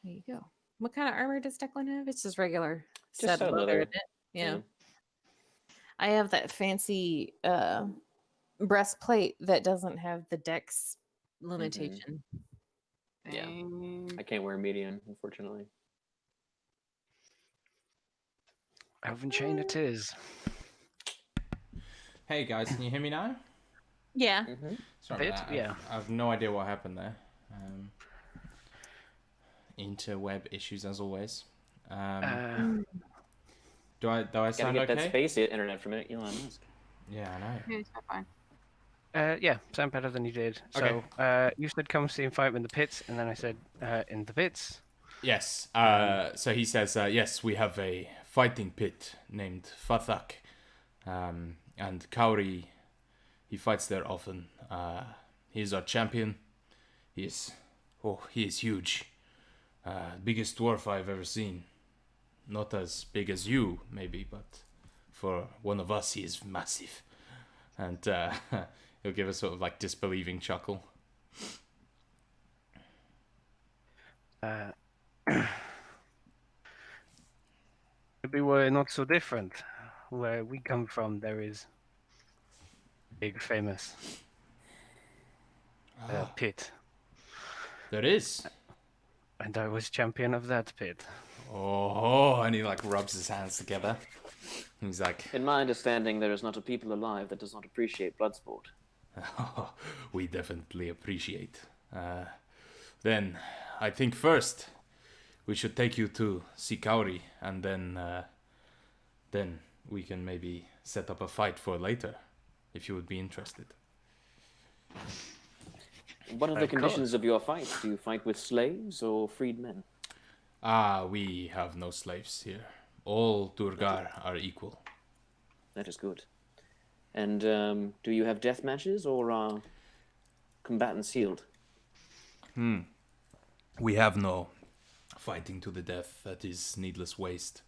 There you go. What kind of armor does Declan have? It's just regular Just said so leather, leather. isn't it? Yeah. Yeah. I have that fancy breastplate that doesn't have the dex Mm-hmm. limitation. Yeah. Dang. I can't wear median, unfortunately. Elven chain it is. Hey guys, can you hear me now? Yeah. Mm-hmm. Sorry Bit, about that. yeah. I've no idea what happened there. Interweb issues as always. Do I Gotta sound get that okay? space internet from Elon Musk. Yeah, I know. Hmm. Yeah, it's not fine. Yeah, sound better than you did. Okay. So, you said come see him fight in the pits, and then I said, in the pits. Yes. So he says, yes, we have a fighting pit named Fathak, and Kauri, he fights there often. He's our champion. He is huge. Biggest dwarf I've ever seen. Not as big as you, maybe, but for one of us, he is massive. And he'll give a sort of like disbelieving chuckle. Maybe we're not so different. Where we come from, there is big famous pit, There is. and I was champion of that pit. Oh, and he like rubs his hands together. He's like, In my understanding, there is not a people alive that does not appreciate blood sport. we definitely appreciate. Then, I think first we should take you to Sikauri, and then we can maybe set up a fight for later, if you would be interested. What are the Of conditions of your fight? Do you fight with slaves or freed men? We have no slaves here. All Durgar are equal. That is good. And do you have death matches or are combatants healed? We have no fighting to the death. That is needless waste.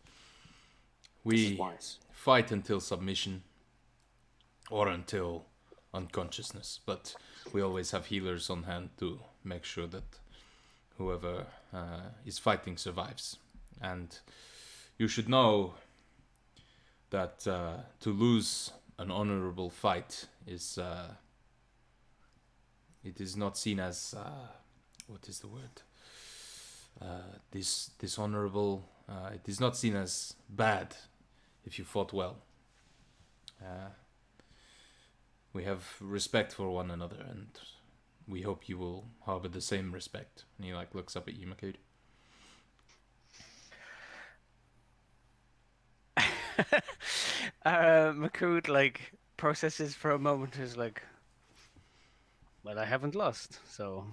This is We wise. fight until submission or until unconsciousness, but we always have healers on hand to make sure that whoever is fighting survives. And you should know that to lose an honorable fight is it is not seen as what is the word, dishonorable. It is not seen as bad if you fought well. We have respect for one another, and we hope you will harbor the same respect. And he like looks up at you, Makud. Makud like processes for a moment. Is like, well, I haven't lost, so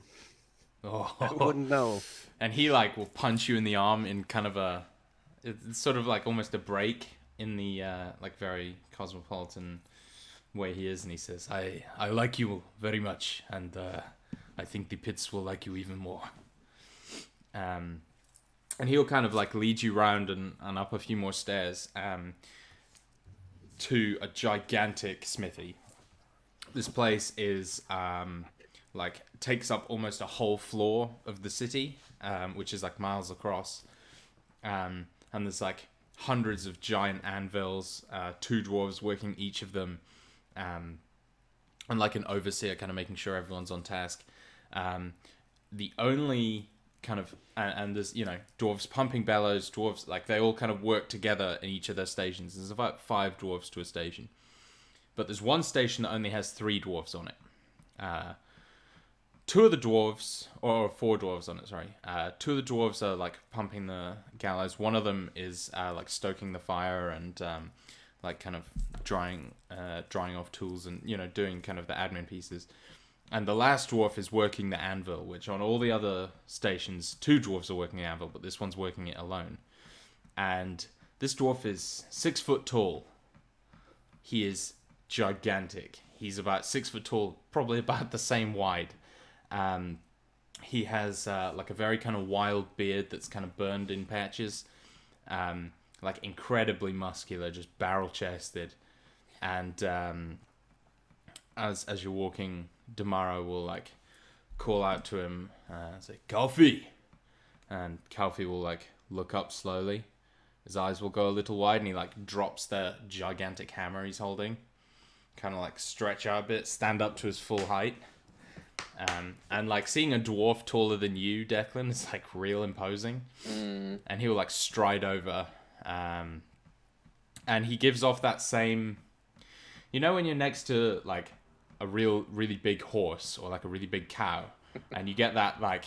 I wouldn't know. And he like will punch you in the arm in kind of a, it's sort of like almost a break in the like very cosmopolitan way he is, and he says, I like you very much, and I think the pits will like you even more. And he'll kind of like lead you round and up a few more stairs to a gigantic smithy. This place is like takes up almost a whole floor of the city, which is like miles across. And there's like hundreds of giant anvils, two dwarves working each of them, and like an overseer kind of making sure everyone's on task. The only kind of, and there's, you know, dwarves pumping bellows, dwarves, like they all kind of work together in each of their stations. There's about 5 dwarves to a station. But there's one station that only has 3 dwarves on it. 2 of the dwarves, or 4 dwarves on it, sorry. 2 of the dwarves are like pumping the gallows. One of them is like stoking the fire and like kind of drying off tools and, you know, doing kind of the admin pieces. And the last dwarf is working the anvil, which on all the other stations, 2 dwarves are working the anvil, but this one's working it alone. And this dwarf is 6 foot tall. He is gigantic. He's about 6 foot tall, probably about the same wide. He has like a very kind of wild beard that's kind of burned in patches. Like incredibly muscular, just barrel chested. And as you're walking, Damaro will like call out to him and say, "Coffee!" And Kalfi will like look up slowly. His eyes will go a little wide, and he like drops the gigantic hammer he's holding. Kind of like stretch out a bit, stand up to his full height. And like seeing a dwarf taller than you, Declan, is like real imposing. And he will like stride over. And he gives off that same, you know, when you're next to like a really big horse or like a really big cow, and you get that like,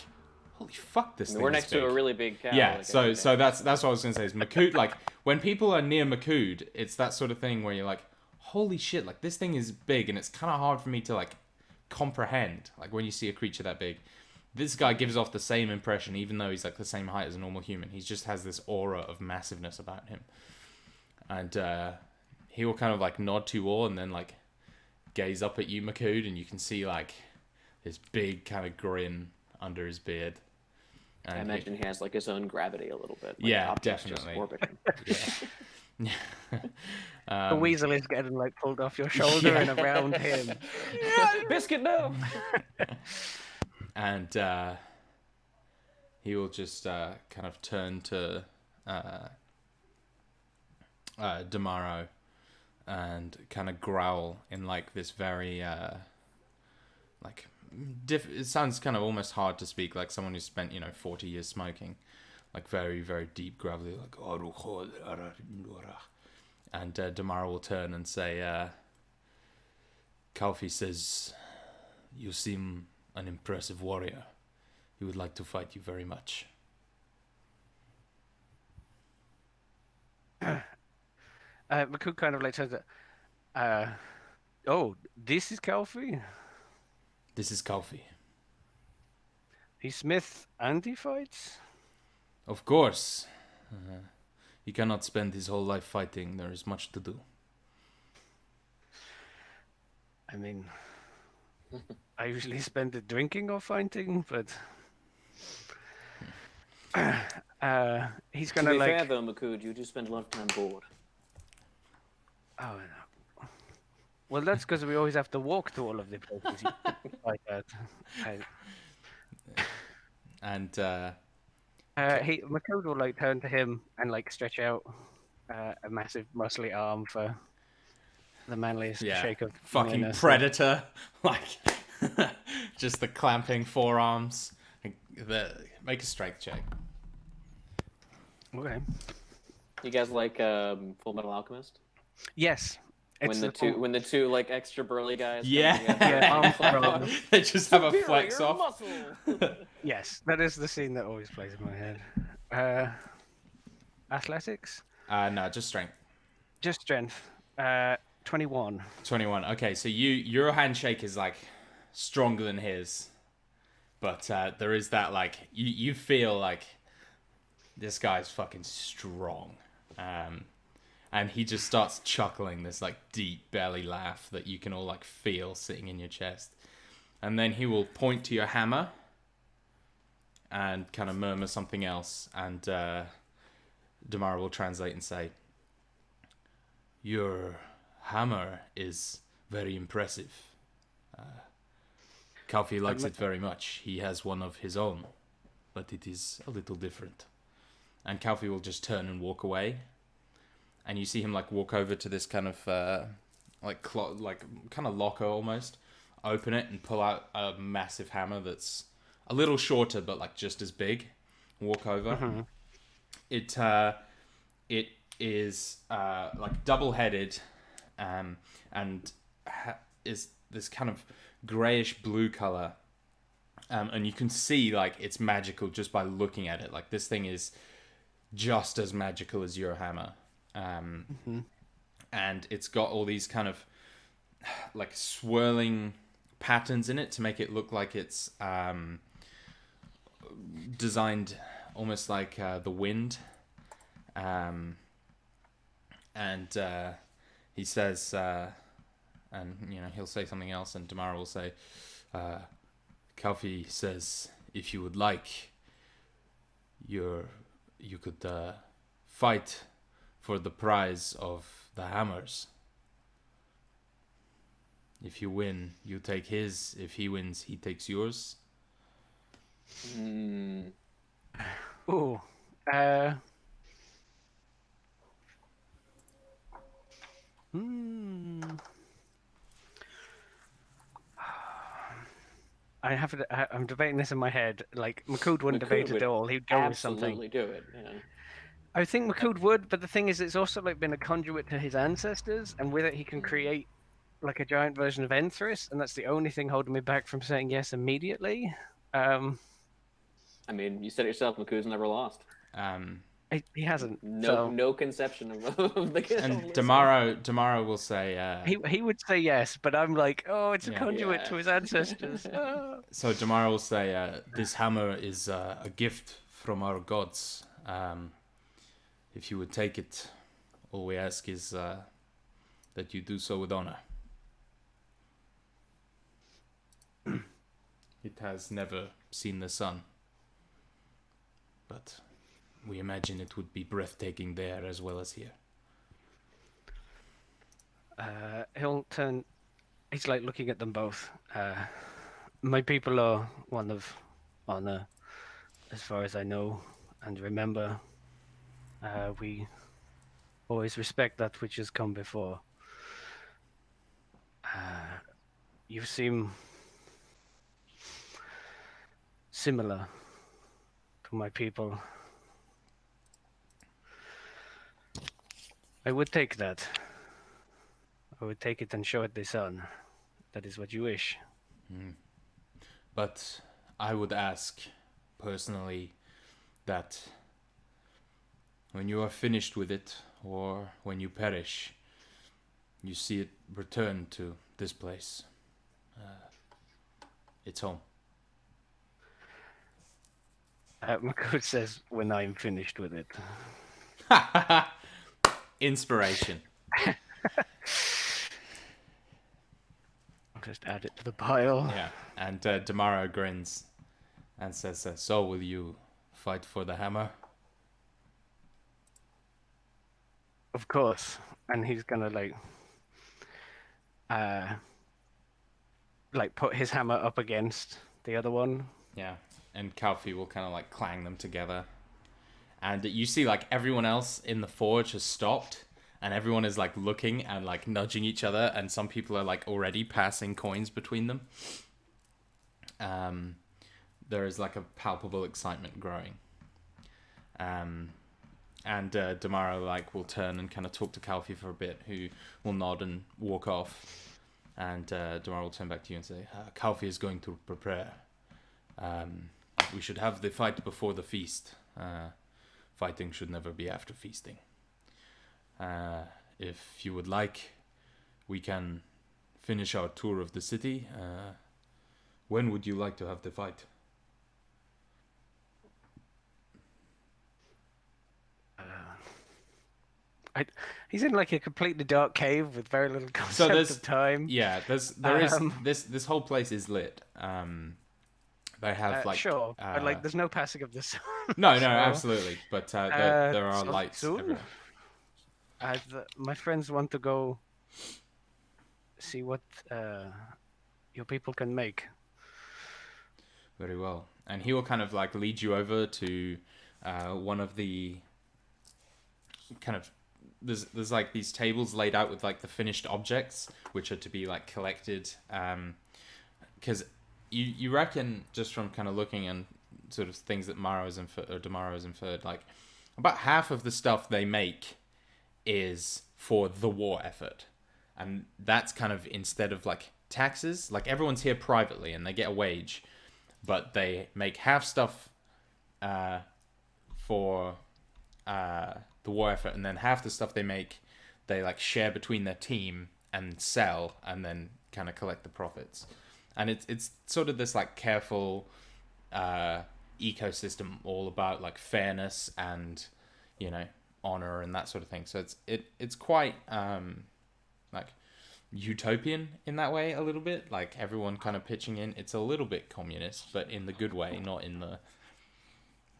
holy fuck, this thing We're is next big. to a really big cow. Yeah, like, so that's what I was gonna say. Is Makud, like when people are near Makud, it's that sort of thing where you're like, holy shit, like this thing is big, and it's kind of hard for me to like comprehend. Like when you see a creature that big, this guy gives off the same impression, even though he's like the same height as a normal human. He just has this aura of massiveness about him, and he will kind of like nod to you all, and then like gaze up at you, Makud, and you can see like this big kind of grin under his beard. And I imagine he has like his own gravity a little bit. Like Yeah, objects just definitely. orbit him. The weasel is getting like pulled off your shoulder and around him. Biscuit, no. And he will just kind of turn to Damaro and kind of growl in like this very like it sounds kind of almost hard to speak, like someone who spent 40 years smoking, like very very deep gravelly, like and Damaro will turn and say, Kalfi says, you seem an impressive warrior. He would like to fight you very much. Makud kind of like says that. Oh, this is Kalfi. This is Kalfi. He's smith and he fights. Of course. He cannot spend his whole life fighting. There is much to do. I mean, I usually spend it drinking or fighting, but he's To gonna be like. fair though, Makud, you do spend a lot of time bored. Oh, no. Well, that's because we always have to walk to all of the places like that. And Makoto will like turn to him and like stretch out a massive muscly arm for the manliest shake of fucking manliness. predator, like just the clamping forearms. Make a strength check. Okay. You guys like Full Metal Alchemist? Yes. When the two like extra burly guys. Yeah. come together Yeah, and arms clap thrown. on. They just have a Superior flex off. muscle. Yes, that is the scene that always plays in my head. Athletics? No, just strength. Just strength. 21. 21. Okay, so your handshake is like stronger than his, but there is that like you feel like this guy's fucking strong, and he just starts chuckling this like deep belly laugh that you can all like feel sitting in your chest, and then he will point to your hammer and kind of murmur something else, and Damara will translate and say, "Your hammer is very impressive. Kalfi likes it very much. He has one of his own, but it is a little different." And Kalfi will just turn and walk away, and you see him like walk over to this kind of kind of locker almost, open it and pull out a massive hammer that's a little shorter but like just as big. Walk over. Mm-hmm. It is like double-headed, and is this kind of grayish blue color, and you can see like it's magical just by looking at it. Like this thing is just as magical as your hammer, and it's got all these kind of like swirling patterns in it to make it look like it's designed almost like the wind. And he says, and he'll say something else, and Damara will say, Kalfi says, if you would like, you could fight for the prize of the hammers. If you win, you take his. If he wins, he takes yours. Ooh. Uh. Hmm. I'm debating this in my head. Like Makud wouldn't debate Makud it would at all. He'd go with something. absolutely do it. Yeah. I think Makud would, but the thing is, it's also like been a conduit to his ancestors, and with it, he can create like a giant version of Enthris, and that's the only thing holding me back from saying yes immediately. Um, I mean, you said it yourself. Makud's never lost. Um, he hasn't, No, so no conception of the and losing. Damaro will say, he would say yes, but I'm like, oh, it's a Yeah. conduit Yeah. to his ancestors. Ah. so Damaro will say, this hammer is a gift from our gods. If you would take it, all we ask is that you do so with honor. It has never seen the sun, but we imagine it would be breathtaking there as well as here. He'll turn. He's like looking at them both. My people are one of honor, as far as I know, and remember, we always respect that which has come before. You seem similar to my people. I would take that. I would take it and show it the sun. That is what you wish. But I would ask, personally, that when you are finished with it, or when you perish, you see it return to this place. It's home. Makut says, when I'm finished with it. Inspiration. I'll just add it to the pile. Yeah, and Damaro grins and says, so will you fight for the hammer? Of course. And he's gonna like put his hammer up against the other one. Yeah, and Kalfi will kind of like clang them together. And you see like everyone else in the forge has stopped, and everyone is like looking and like nudging each other, and some people are like already passing coins between them. There is like a palpable excitement growing. And Damaro like will turn and kind of talk to Kalfi for a bit, who will nod and walk off. And Damaro will turn back to you and say, Kalfi is going to prepare. We should have the fight before the feast. Fighting should never be after feasting. If you would like, we can finish our tour of the city. When would you like to have the fight? He's in like a completely dark cave with very little concept of time. Yeah, this whole place is lit. They have like sure, but like there's no passing of the sun. no, so, absolutely, but there are so lights soon? everywhere. My friends want to go see what your people can make. Very well, and he will kind of like lead you over to one of the kind of there's like these tables laid out with like the finished objects which are to be like collected, because you reckon, just from kind of looking and sort of things that Damaro has inferred, like about half of the stuff they make is for the war effort, and that's kind of instead of like taxes, like everyone's here privately and they get a wage, but they make half stuff for the war effort, and then half the stuff they make they like share between their team and sell, and then kind of collect the profits. And it's sort of this like careful ecosystem all about like fairness and, you know, honor and that sort of thing. So it's quite like utopian in that way, a little bit, like everyone kind of pitching in. It's a little bit communist, but in the good way, not in the,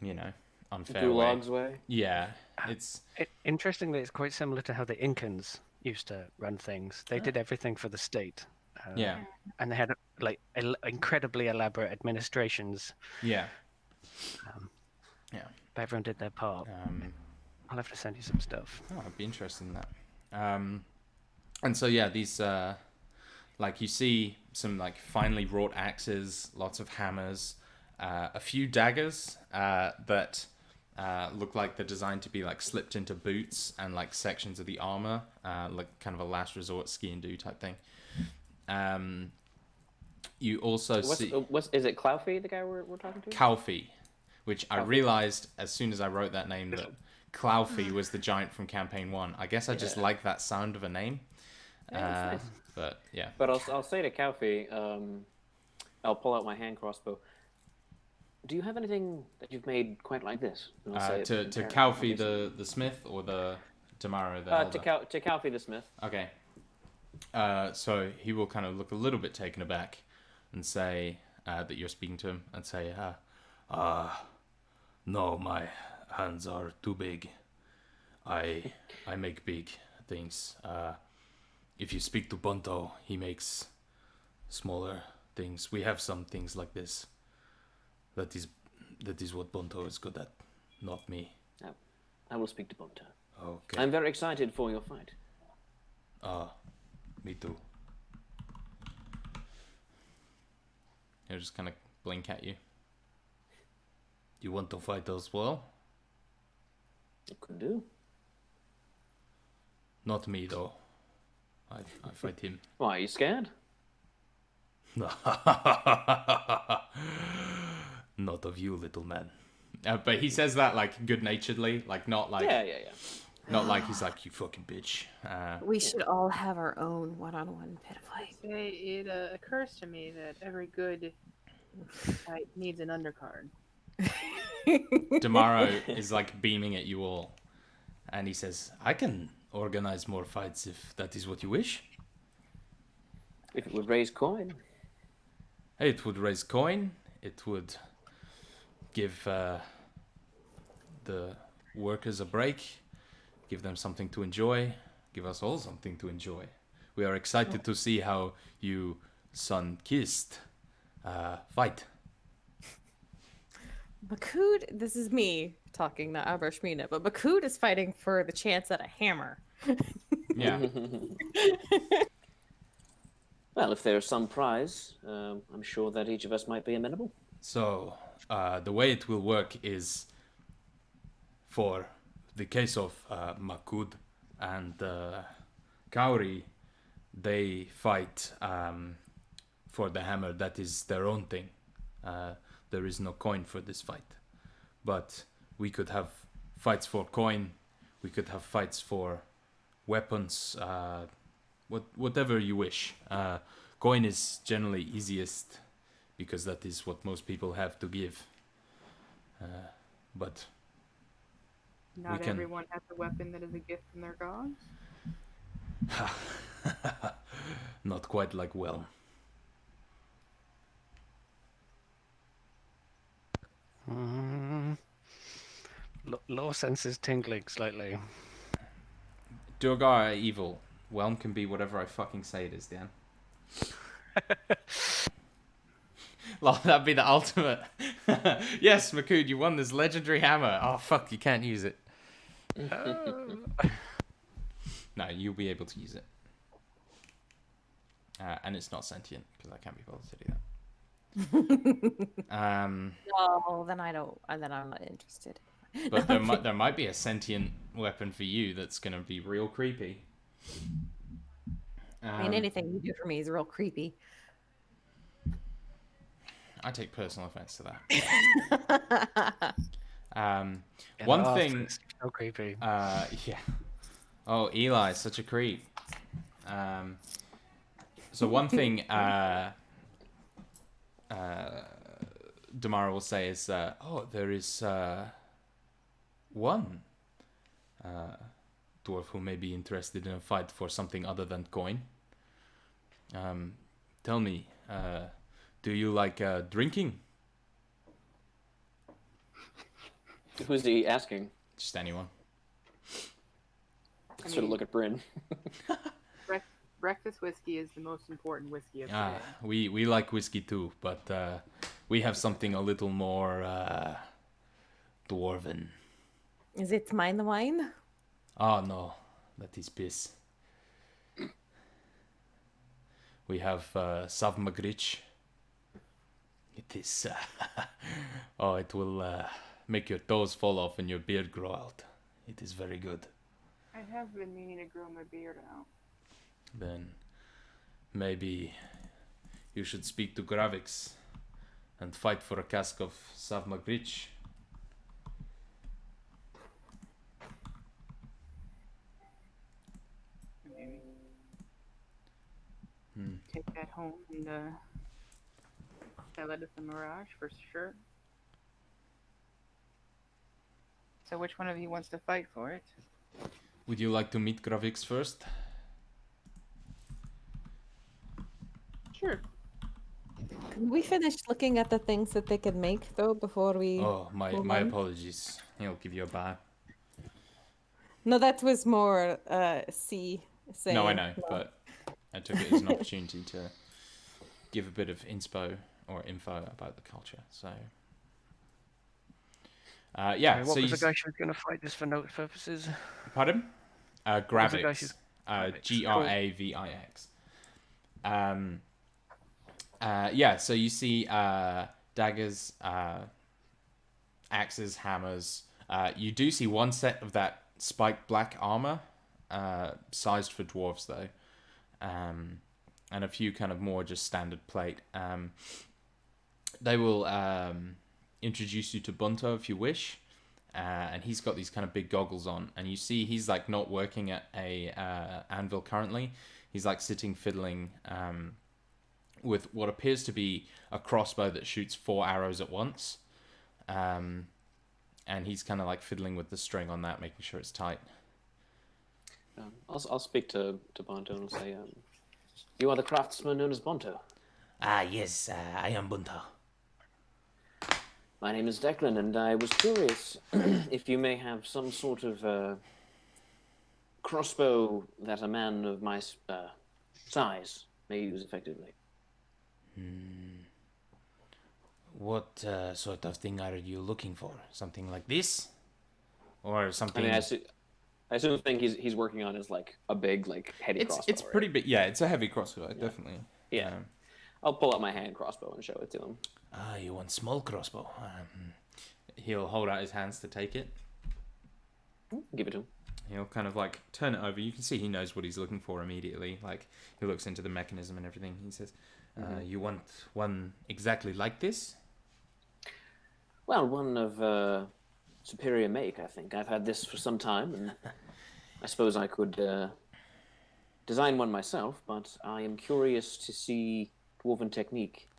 you know, unfair Gulags way. Yeah, it's Interestingly, it's quite similar to how the Incans used to run things. They did everything for the state. yeah, And they had like incredibly elaborate administrations. yeah, yeah. everyone did their part. I'll have to send you some stuff. Oh, I'd be interested in that. And so yeah, these like you see some like finely wrought axes, lots of hammers, a few daggers that look like they're designed to be like slipped into boots and like sections of the armor, like kind of a last resort ski and do type thing. You also see Is it Clouthy, the guy we're talking to? Calfee, which I Calfee. realized as soon as I wrote that name that Clouthy was the giant from campaign 1. I guess I just like that sound of a name. Yeah, it's nice. But yeah. But I'll say to Clouthy, I'll pull out my hand crossbow. Do you have anything that you've made quite like this? And I'll say it To in character, Calfee obviously. the smith or the Damaro the elder? To Clouthy the smith. Okay. So he will kind of look a little bit taken aback and say that you're speaking to him and say, no, my hands are too big. I make big things. If you speak to Bunto, he makes smaller things. We have some things like this. That is what Bunto is good at, not me. I will speak to Bunto. Okay. I'm very excited for your fight. Me too. He'll just kind of blink at you. You want to fight as well? It could do. Not me though. I fight him. Why, are you scared? Not of you, little man. But he says that like good-naturedly, like not like Yeah. not like he's like you fucking bitch. We should all have our own one-on-one pit fight. It occurs to me that every good fight needs an undercard. Damaro is like beaming at you all, and he says, "I can organize more fights if that is what you wish." If it would raise coin. It would raise coin. It would give the workers a break, give them something to enjoy, give us all something to enjoy. We are excited to see how you sun-kissed fight. Makud, this is me talking, not Abrashmina, but Makud is fighting for the chance at a hammer. Yeah. Well, if there's some prize, I'm sure that each of us might be amenable. So, the way it will work is for the case of Makud and Kauri, they fight for the hammer. That is their own thing. There is no coin for this fight. But we could have fights for coin. We could have fights for weapons. Whatever you wish. Coin is generally easiest because that is what most people have to give. But Not can- everyone has a weapon that is a gift from their gods. not quite like well. Low senses tingling slightly. Durgar are evil. Whelm can be whatever I fucking say it is, Dan. Well, that'd be the ultimate. Yes, Makud, you won this legendary hammer. Oh, fuck, you can't use it. No, you'll be able to use it. And it's not sentient, because I can't be bothered to do that. No, then I don't. Then I'm not interested. But there might be a sentient weapon for you that's going to be real creepy. I mean, anything you do for me is real creepy. I take personal offense to that. Yeah, One no, thing... it's so creepy. Yeah. Oh, Eli, such a creep. So one thing Damara will say is, there is one dwarf who may be interested in a fight for something other than coin. Tell me, do you like drinking? Who's he asking? Just anyone. I sort of look at Bryn. Breakfast whiskey is the most important whiskey of the day. We like whiskey too, but we have something a little more dwarven. Is it mine wine? Oh no, that is piss. We have Savmagrich. It is. Oh, it will make your toes fall off and your beard grow out. It is very good. I have been meaning to grow my beard out. Then maybe you should speak to Gravix and fight for a cask of Savmagrich. Maybe. Take that home and sell it at the Mirage for sure. So which one of you wants to fight for it? Would you like to meet Gravix first? Sure. Can we finish looking at the things that they could make though before we? Oh, my move on? apologies. He'll give you a bow. No, that was more C saying. No, I know, but I took it as an opportunity to give a bit of info about the culture. So, yeah. What so was you the guy she was going to fight this for note purposes? pardon? was the guy Gravix. she's- Gravix. Yeah. So you see daggers, axes, hammers. You do see one set of that spiked black armor, sized for dwarves though, and a few kind of more just standard plate. They will introduce you to Bunto if you wish, and he's got these kind of big goggles on, and you see he's like not working at a anvil currently. He's like sitting fiddling with what appears to be a crossbow that shoots 4 arrows at once. And he's kind of like fiddling with the string on that, making sure it's tight. I'll speak to Bonto and say, you are the craftsman known as Bonto. Ah, yes, I am Bunto. My name is Declan, and I was curious if you may have some sort of crossbow that a man of my size may use effectively. What sort of thing are you looking for? Something like this? Or I something... mean, I assume the thing he's working on is like a big, like heavy crossbow. It's pretty big. Yeah, it's a heavy crossbow, definitely. Yeah. I'll pull out my hand crossbow and show it to him. Ah, you want small crossbow? He'll hold out his hands to take it. Give it to him. He'll kind of like turn it over. You can see he knows what he's looking for immediately. Like he looks into the mechanism and everything. He says, "You want one exactly like this?" Well, one of superior make, I think. I've had this for some time, and I suppose I could design one myself, but I am curious to see dwarven technique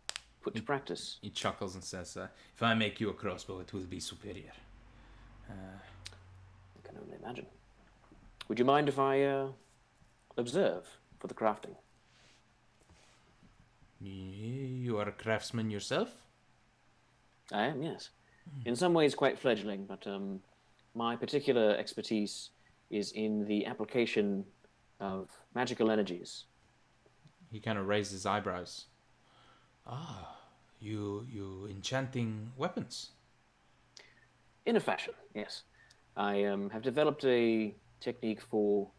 put to practice. He chuckles and says, "If I make you a crossbow, it will be superior." I can only imagine. Would you mind if I observe for the crafting? You are a craftsman yourself? I am, yes. In some ways quite fledgling, but my particular expertise is in the application of magical energies. He kind of raises his eyebrows. Ah, you enchanting weapons. In a fashion, yes. I have developed a technique for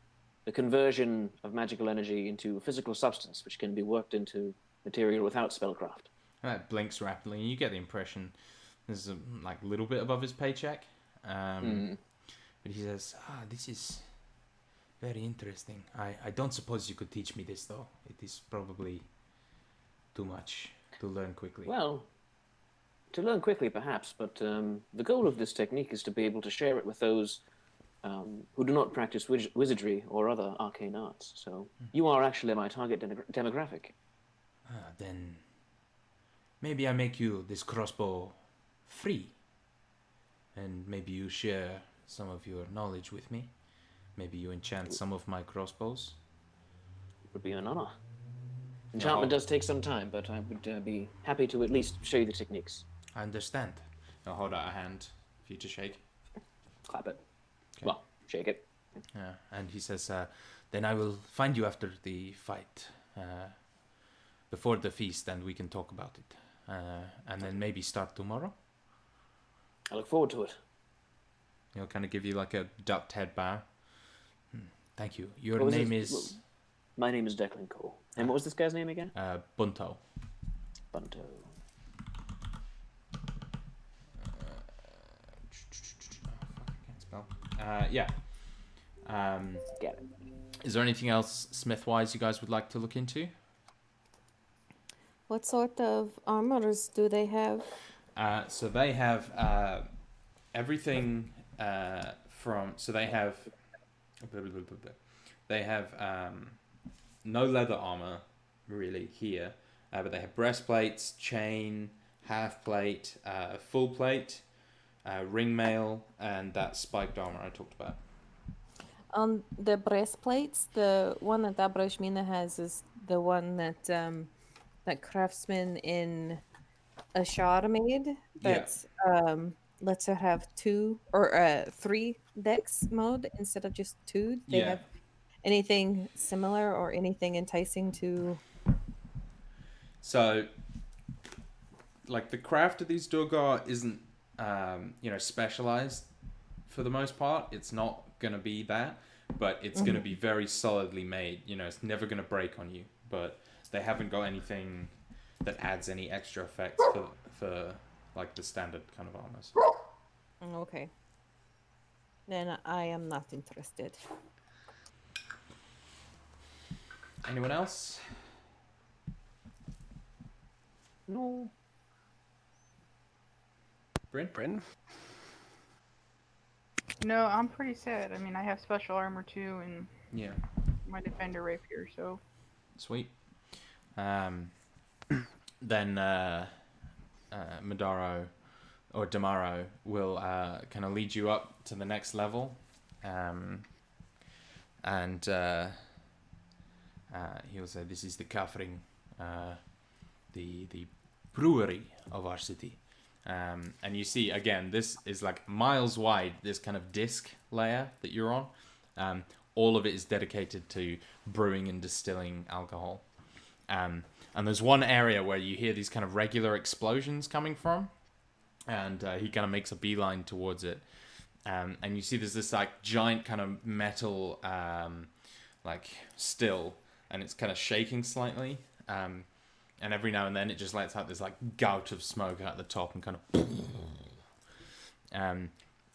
the conversion of magical energy into a physical substance, which can be worked into material without spellcraft. And that blinks rapidly, and you get the impression there's a like little bit above his paycheck. But he says, this is very interesting. I don't suppose you could teach me this, though. It is probably too much to learn quickly. Well, to learn quickly, perhaps, but the goal of this technique is to be able to share it with those who do not practice wizardry or other arcane arts. So you are actually my target demographic. Then maybe I make you this crossbow free, and maybe you share some of your knowledge with me. Maybe you enchant some of my crossbows. It would be an honor. Enchantment does take some time, but I would be happy to at least show you the techniques. I understand. I'll hold out a hand for you to shake. Clap it. Okay. Well, shake it. Yeah, and he says, then I will find you after the fight, before the feast, and we can talk about it. And then maybe start tomorrow. I look forward to it. He'll kind of give you like a ducked head bow. Thank you. Your What was name his- is My name is Declan Cole. And what was this guy's name again? Bunto. Bunto. Can't spell. Yeah. Get it. Is there anything else Smith-wise you guys would like to look into? What sort of armors do they have? So they have everything from. So they have. They have no leather armor really here, but they have breastplates, chain, half plate, full plate, ring mail, and that spiked armor I talked about. On the breastplates, the one that Abrashmina has is the one that that craftsman in Ashar made. That's lets her have 2 or 3 decks mode instead of just 2. Do they Yeah. have anything similar or anything enticing to? So, like the craft of these Durgar isn't, specialized for the most part. It's not gonna be that, but it's gonna be very solidly made. It's never gonna break on you. But they haven't got anything that adds any extra effects for like the standard kind of armors. Okay. Then I am not interested. Anyone else? No. Bryn? No, I'm pretty sad. I mean, I have special armor too, and Yeah. my defender rapier. So Sweet. Then Madaro or Damaro will kind of lead you up to the next level, and he'll say, "This is the Kafring, the brewery of our city." And you see again, this is like miles wide. This kind of disc layer that you're on, all of it is dedicated to brewing and distilling alcohol. And there's one area where you hear these kind of regular explosions coming from, and he kind of makes a beeline towards it. And you see there's this like giant kind of metal like still, and it's kind of shaking slightly. And every now and then it just lets out this like gout of smoke out the top and kind of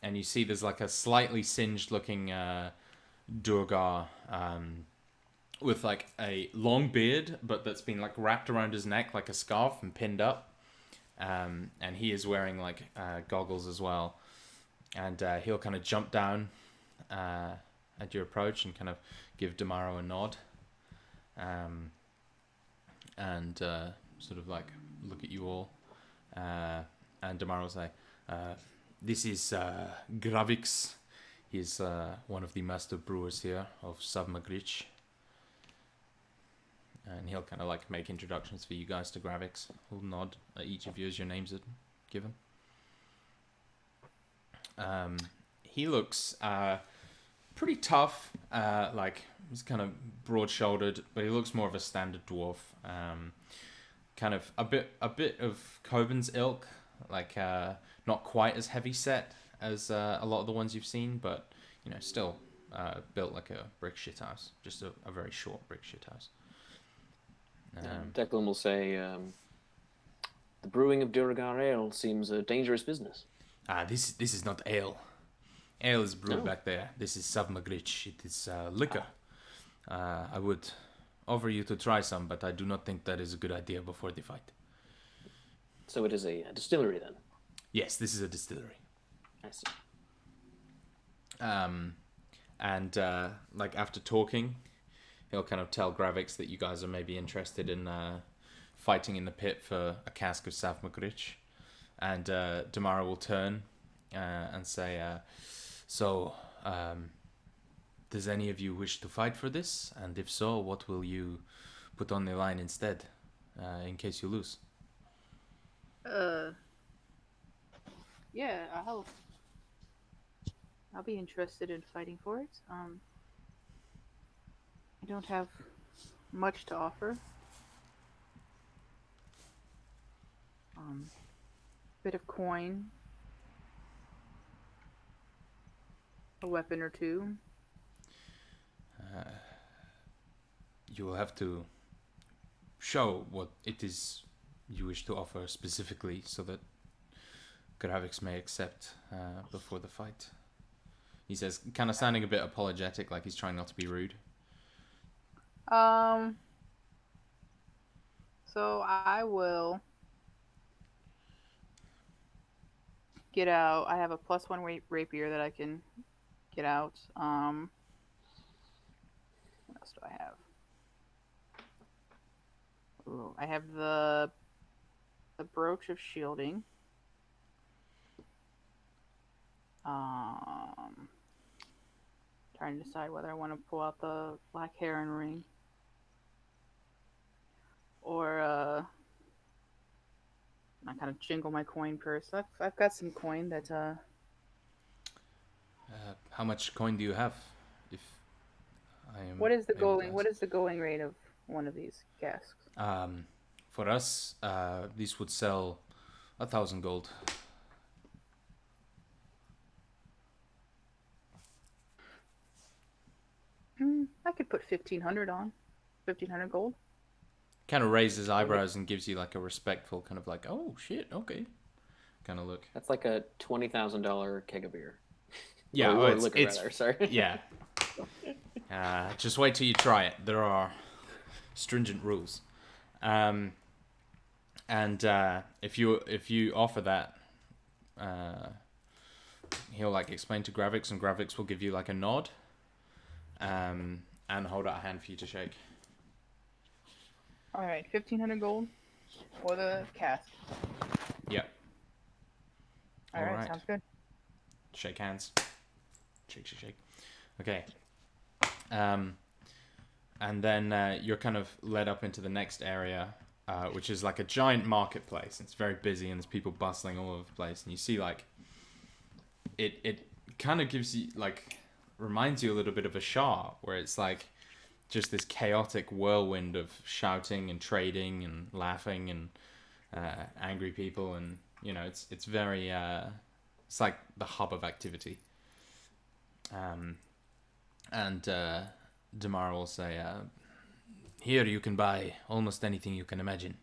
and you see there's like a slightly singed looking Durgar with like a long beard, but that's been like wrapped around his neck like a scarf and pinned up. And he is wearing like goggles as well. And he'll kind of jump down at your approach and kind of give Damaro a nod. And sort of like look at you all. And Damaro will say, "This is Gravix. He's one of the master brewers here of Savmagrich." And he'll kind of like make introductions for you guys to Gravix. He'll nod at each of you as your names are given. He looks pretty tough. Like he's kind of broad-shouldered, but he looks more of a standard dwarf. Kind of a bit of Coben's ilk, like not quite as heavy set as a lot of the ones you've seen, but still built like a brick shithouse, just a very short brick shithouse. Declan will say, "The brewing of Duragar ale seems a dangerous business." This is not ale. Ale is brewed No. back there. This is Savmagrich. It is liquor. I would offer you to try some, but I do not think that is a good idea before the fight. So it is a distillery then. Yes, this is a distillery. I see. And like after talking, he'll kind of tell Gravix that you guys are maybe interested in fighting in the pit for a cask of Savmagrich. And Damara will turn and say, "So, does any of you wish to fight for this? And if so, what will you put on the line instead, in case you lose?" Yeah, I'll be interested in fighting for it. I don't have much to offer. Bit of coin. A weapon or two. You will have to show what it is you wish to offer specifically, so that Gravix may accept before the fight. He says, kind of sounding a bit apologetic, like he's trying not to be rude. So I will get out. I have a +1 rapier that I can get out. What else do I have? Ooh, I have the brooch of shielding. Trying to decide whether I want to pull out the black heron ring or I kind of jingle my coin purse. I've got some coin that How much coin do you have? If I am What is the able to going? What ask. is the going rate of one of these casks? For us, these would sell 1,000 gold. I could put 1,500 on. 1,500 gold. Kind of raises his eyebrows and gives you like a respectful kind of like, oh shit, okay, kind of look. That's like a $20,000 keg of beer. Yeah, or liquor, it's rather. Sorry. Yeah. Just wait till you try it. There are stringent rules. And if you offer that, he'll like explain to Gravix, and Gravix will give you like a nod, and hold out a hand for you to shake. All right, 1,500 gold for the cask. Yep. All right, sounds good. Shake hands. Shake. Okay. And then you're kind of led up into the next area, which is like a giant marketplace. It's very busy and there's people bustling all over the place. And you see like, it kind of gives you like, reminds you a little bit of a Shah, where it's like just this chaotic whirlwind of shouting and trading and laughing and angry people. And, you know, it's very, it's like the hub of activity. And Damar will say, here you can buy almost anything you can imagine.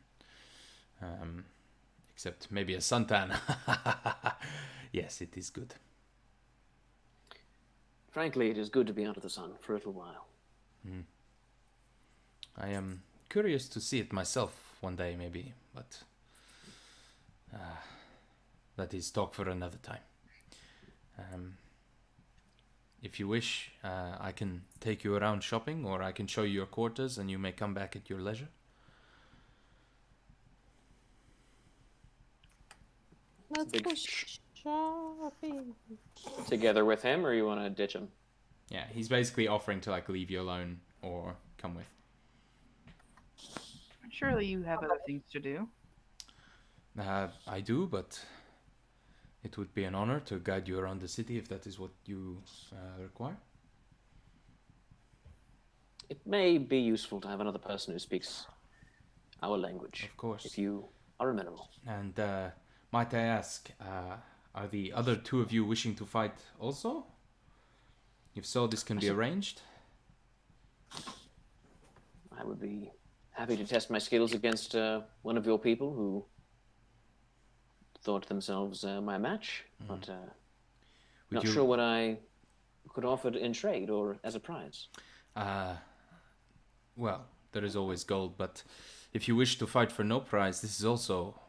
Except maybe a suntan. Yes, it is good. Frankly, it is good to be out of the sun for a little while. I am curious to see it myself one day, maybe, but that is talk for another time. If you wish, I can take you around shopping, or I can show you your quarters and you may come back at your leisure. Let's Big go shopping. Together with him, or you want to ditch him? Yeah, he's basically offering to like leave you alone or come with. Surely you have other things to do. I do, but it would be an honor to guide you around the city if that is what you require. It may be useful to have another person who speaks our language. Of course. If you are amenable. And might I ask, are the other two of you wishing to fight also? If so, this can be arranged. I would be happy to test my skills against one of your people who thought themselves my match, but not sure what I could offer in trade or as a prize. Well, there is always gold, but if you wish to fight for no prize, this is also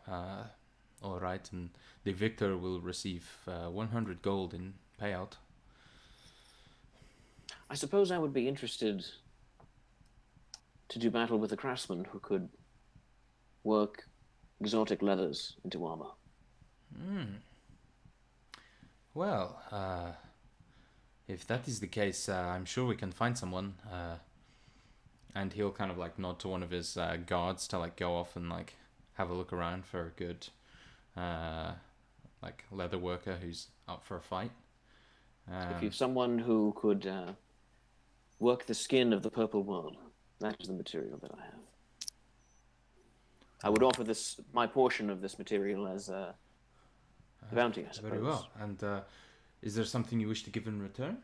all right, and the victor will receive 100 gold in payout. I suppose I would be interested to do battle with a craftsman who could work exotic leathers into armor. Well, if that is the case, I'm sure we can find someone. And he'll kind of like nod to one of his guards to like go off and like have a look around for a good like leather worker who's up for a fight. If you've someone who could work the skin of the purple world, that is the material that I have. I would offer my portion of this material as a bounty, I suppose. Very well. And Is there something you wish to give in return?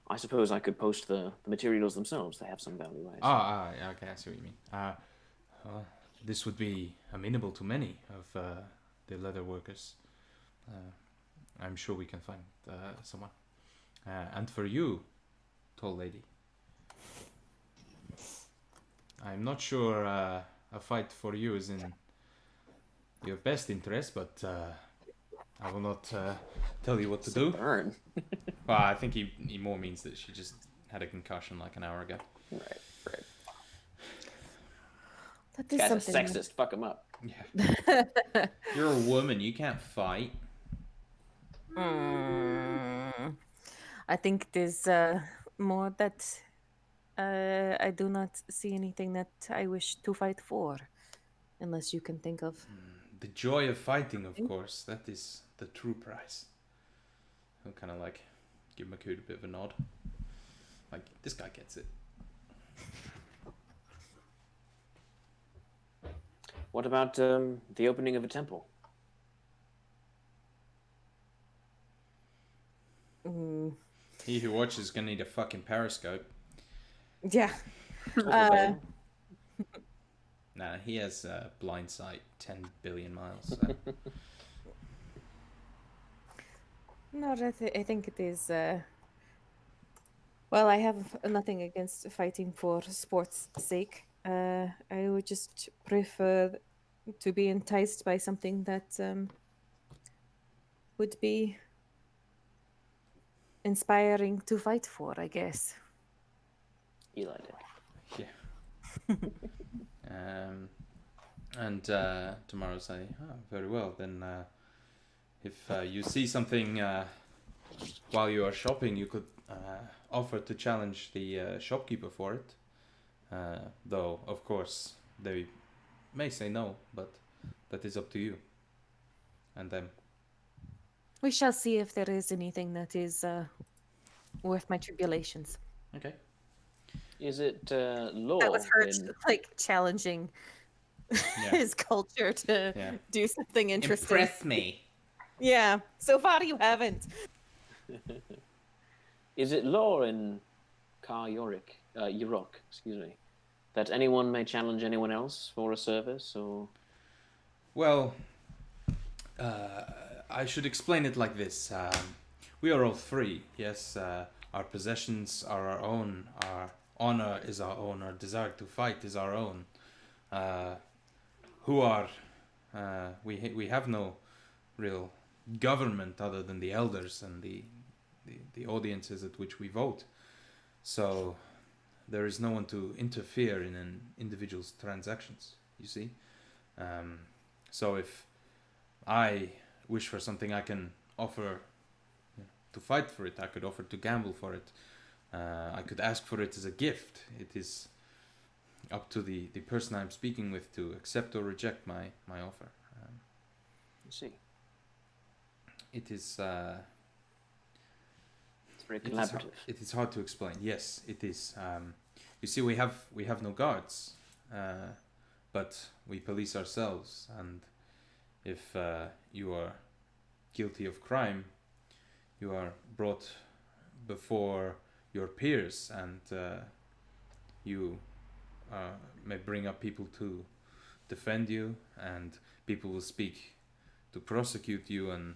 I suppose I could post the materials themselves. They have some value, I assume. Yeah, okay, I see what you mean. This would be amenable to many of the leather workers. I'm sure we can find someone. And for you, tall lady, I'm not sure a fight for you is in your best interest, but I will not tell you what to do. Burn. Well, I think he more means that she just had a concussion like an hour ago. Right. That This is guy's a something. sexist. Fuck him up. Yeah. You're a woman, you can't fight. I think it is more that I do not see anything that I wish to fight for, unless you can think of. The joy of fighting, of course, that is the true prize. I'll kind of like give Makut a bit of a nod. Like, this guy gets it. What about the opening of a temple? He who watches is gonna need a fucking periscope. Yeah. Okay. Nah, he has blind sight 10 billion miles. So. No, I think it is. Well, I have nothing against fighting for sport's sake. I would just prefer to be enticed by something that would be inspiring to fight for, I guess. Eli did. Yeah. And tomorrow say, very well, then if you see something while you are shopping, you could offer to challenge the shopkeeper for it. Though, of course, they may say no, but that is up to you and them. We shall see if there is anything that is worth my tribulations. Okay. Is it law That was her in... like challenging his culture to do something interesting. Impress me. Yeah, so far you haven't. Is it law in Yurok, excuse me, that anyone may challenge anyone else for a service, or... Well, I should explain it like this. We are all free, yes. Our possessions are our own. Our honor is our own. Our desire to fight is our own. We have no real government other than the elders and the audiences at which we vote. So there is no one to interfere in an individual's transactions, you see. So if I wish for something, I can offer to fight for it. I could offer to gamble for it. I could ask for it as a gift. It is up to the person I'm speaking with to accept or reject my offer. I see. It is... It's very collaborative. It is hard to explain. Yes, it is. You see, we have no guards, but we police ourselves. And if you are guilty of crime, you are brought before your peers, and you may bring up people to defend you, and people will speak to prosecute you, and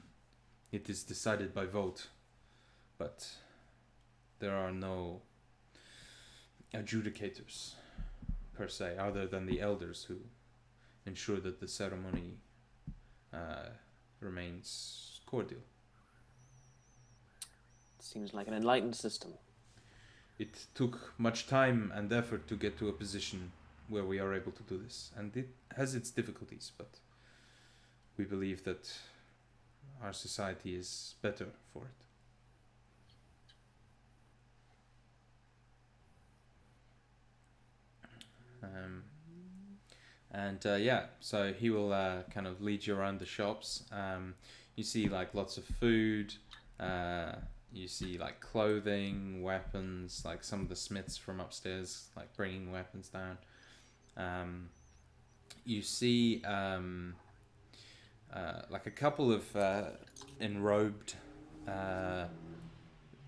it is decided by vote. But there are no adjudicators per se, other than the elders who ensure that the ceremony remains cordial. Seems like an enlightened system. It took much time and effort to get to a position where we are able to do this, and it has its difficulties, but we believe that our society is better for it. So he will kind of lead you around the shops. You see like lots of food, you see like clothing, weapons, like some of the smiths from upstairs like bringing weapons down. You see like a couple of enrobed uh,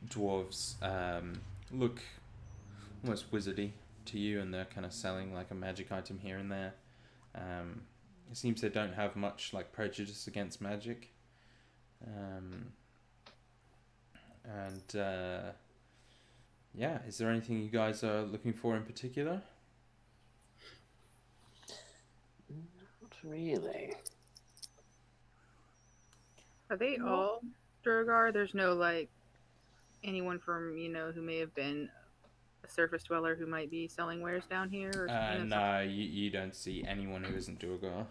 dwarves look almost wizardy to you, and they're kind of selling like a magic item here and there. It seems they don't have much like prejudice against magic. And yeah, is there anything you guys are looking for in particular? Not really. Are they all Durgar? There's no like anyone from who may have been a surface dweller who might be selling wares down here or something. No, you don't see anyone who isn't Durgar.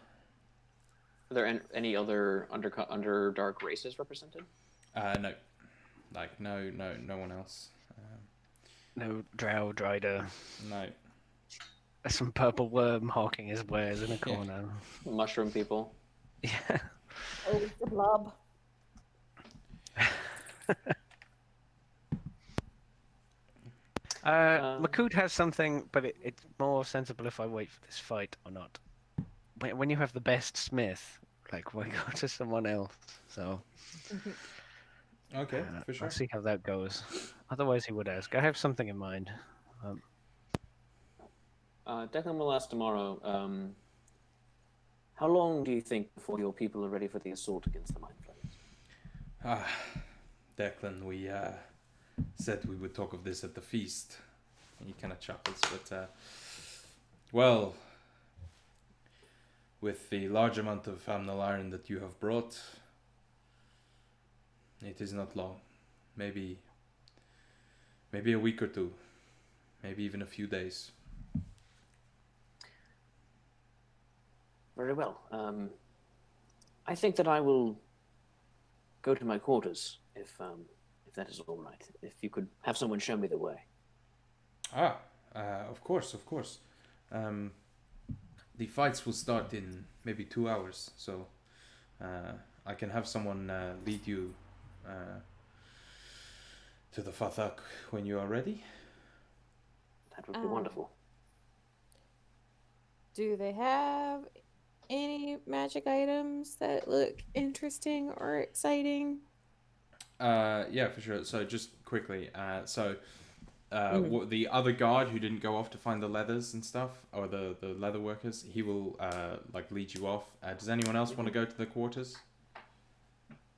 Are there any other underdark races represented? No, like no one else. No drow, drider. No. There's some purple worm hawking his wares in a corner. Mushroom people. Yeah. Oh, the blob. Makut has something, but it's more sensible if I wait for this fight or not. When you have the best smith, like, why go to someone else? So, Okay, for sure. I'll see how that goes. Otherwise, he would ask. I have something in mind. Declan will ask tomorrow. How long do you think before your people are ready for the assault against the Mind Flayers? Declan, we said we would talk of this at the feast. He kind of chuckles, but well, with the large amount of Amnal iron that you have brought, it is not long. Maybe a week or two, maybe even a few days. Very well. I think that I will go to my quarters if that is all right. If you could have someone show me the way. Of course. The fights will start in maybe 2 hours, so I can have someone lead you to the Fathak when you are ready. That would be wonderful. Do they have any magic items that look interesting or exciting? Yeah, for sure. So just quickly, the other guard who didn't go off to find the leathers and stuff, or the leather workers, he will like lead you off. Does anyone else want to go to the quarters?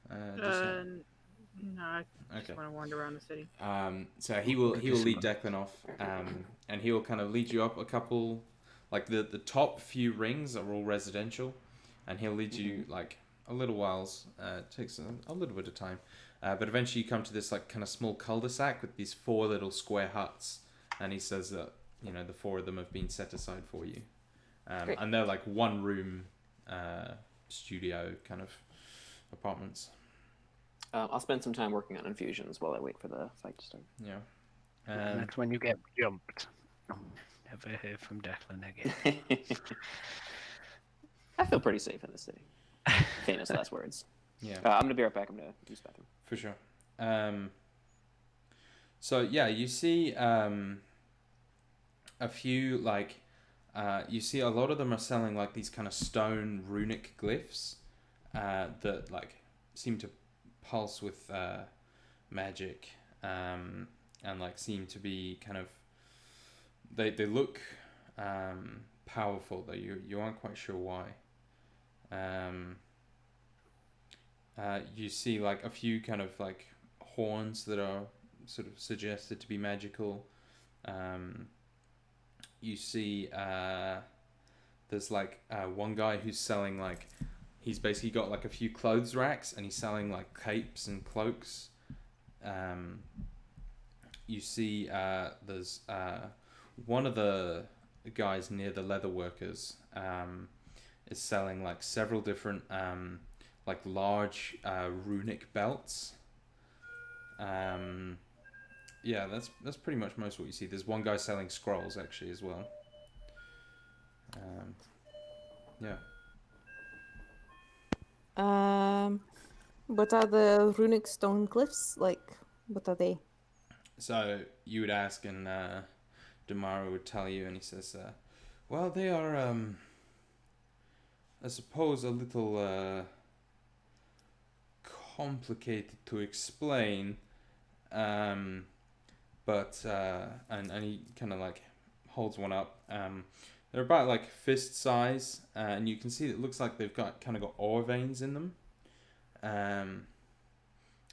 No, I just want to wander around the city. So he will lead Declan off, and he will kind of lead you up a couple, like the top few rings are all residential, and he'll lead you like a little whiles. It takes a little bit of time, but eventually you come to this like kind of small cul-de-sac with these 4 little square huts, and he says that the 4 of them have been set aside for you, and they're like 1 room studio kind of apartments. I'll spend some time working on infusions while I wait for the fight to start. Yeah. And that's when you get jumped. Never hear from Declan again. I feel pretty safe in the city. Famous last words. Yeah. I'm going to be right back. I'm going to use the bathroom. For sure. So yeah, you see a few like you see a lot of them are selling like these kind of stone runic glyphs that like seem to pulse with magic and like seem to be kind of they look powerful, though you aren't quite sure why. You see like a few kind of like horns that are sort of suggested to be magical. You see there's like one guy who's selling like he's basically got like a few clothes racks and he's selling like capes and cloaks. You see there's one of the guys near the leather workers is selling like several different like large runic belts. Yeah, that's pretty much most what you see. There's one guy selling scrolls actually as well. Yeah. What are the runic stone glyphs like? What are they? So you would ask, and Damara would tell you, and he says, "Well, they are, I suppose, a little complicated to explain. But and he kind of like holds one up. They're about like fist size, and you can see it looks like they've got kind of got ore veins in them. And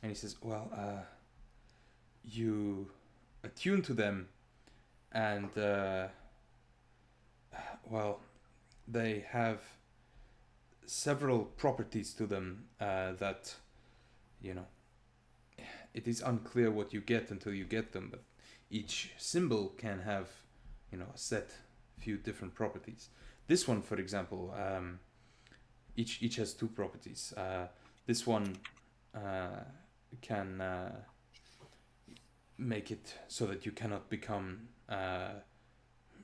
he says, "Well, you attune to them, and well, they have several properties to them that, you know, it is unclear what you get until you get them, but each symbol can have, you know, a set few different properties. This one, for example, each has two properties. This one can make it so that you cannot become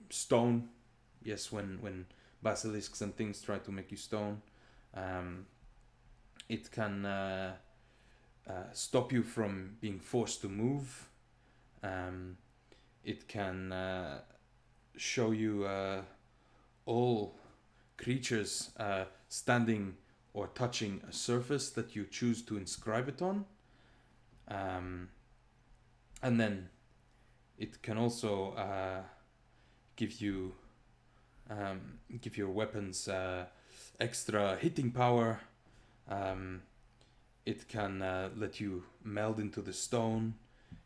stone. Yes, when basilisks and things try to make you stone, it can stop you from being forced to move. It can show you all creatures standing or touching a surface that you choose to inscribe it on. And then it can also give you give your weapons extra hitting power. It can let you meld into the stone.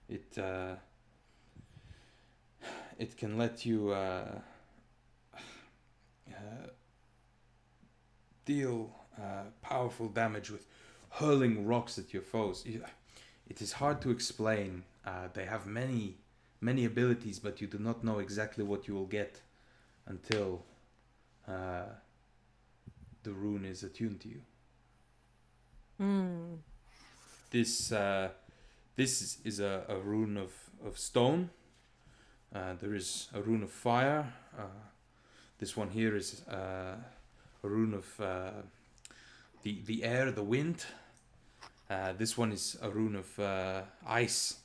It can let you deal powerful damage with hurling rocks at your foes. It is hard to explain. They have many abilities, but you do not know exactly what you will get until the rune is attuned to you. This is a rune of stone. There is a rune of fire. This one here is a rune of the air, the wind. This one is a rune of ice.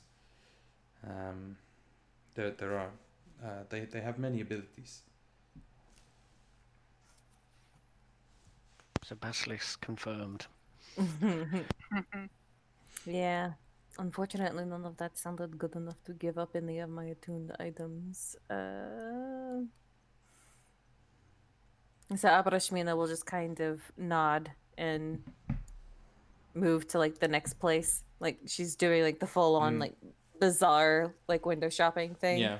There are they have many abilities. So basilisk confirmed. Yeah. Unfortunately, none of that sounded good enough to give up any of my attuned items. So Abrashmina will just kind of nod and move to like the next place. Like she's doing like the full on like bizarre like window shopping thing. Yeah.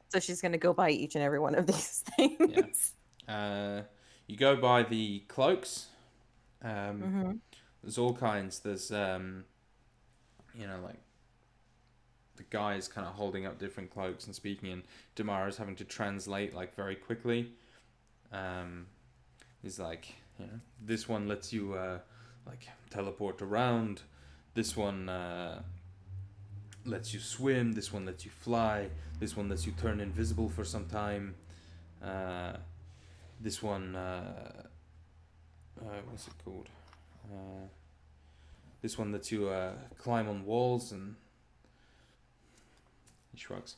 So she's gonna go buy each and every one of these things. Yeah. You go by the cloaks. There's all kinds. There's you know, like the guy is kind of holding up different cloaks and speaking, and Damara's having to translate like very quickly. He's like, you know, this one lets you like teleport around. This one lets you swim. This one lets you fly. This one lets you turn invisible for some time. This one, what's it called? This one lets you climb on walls, and he shrugs.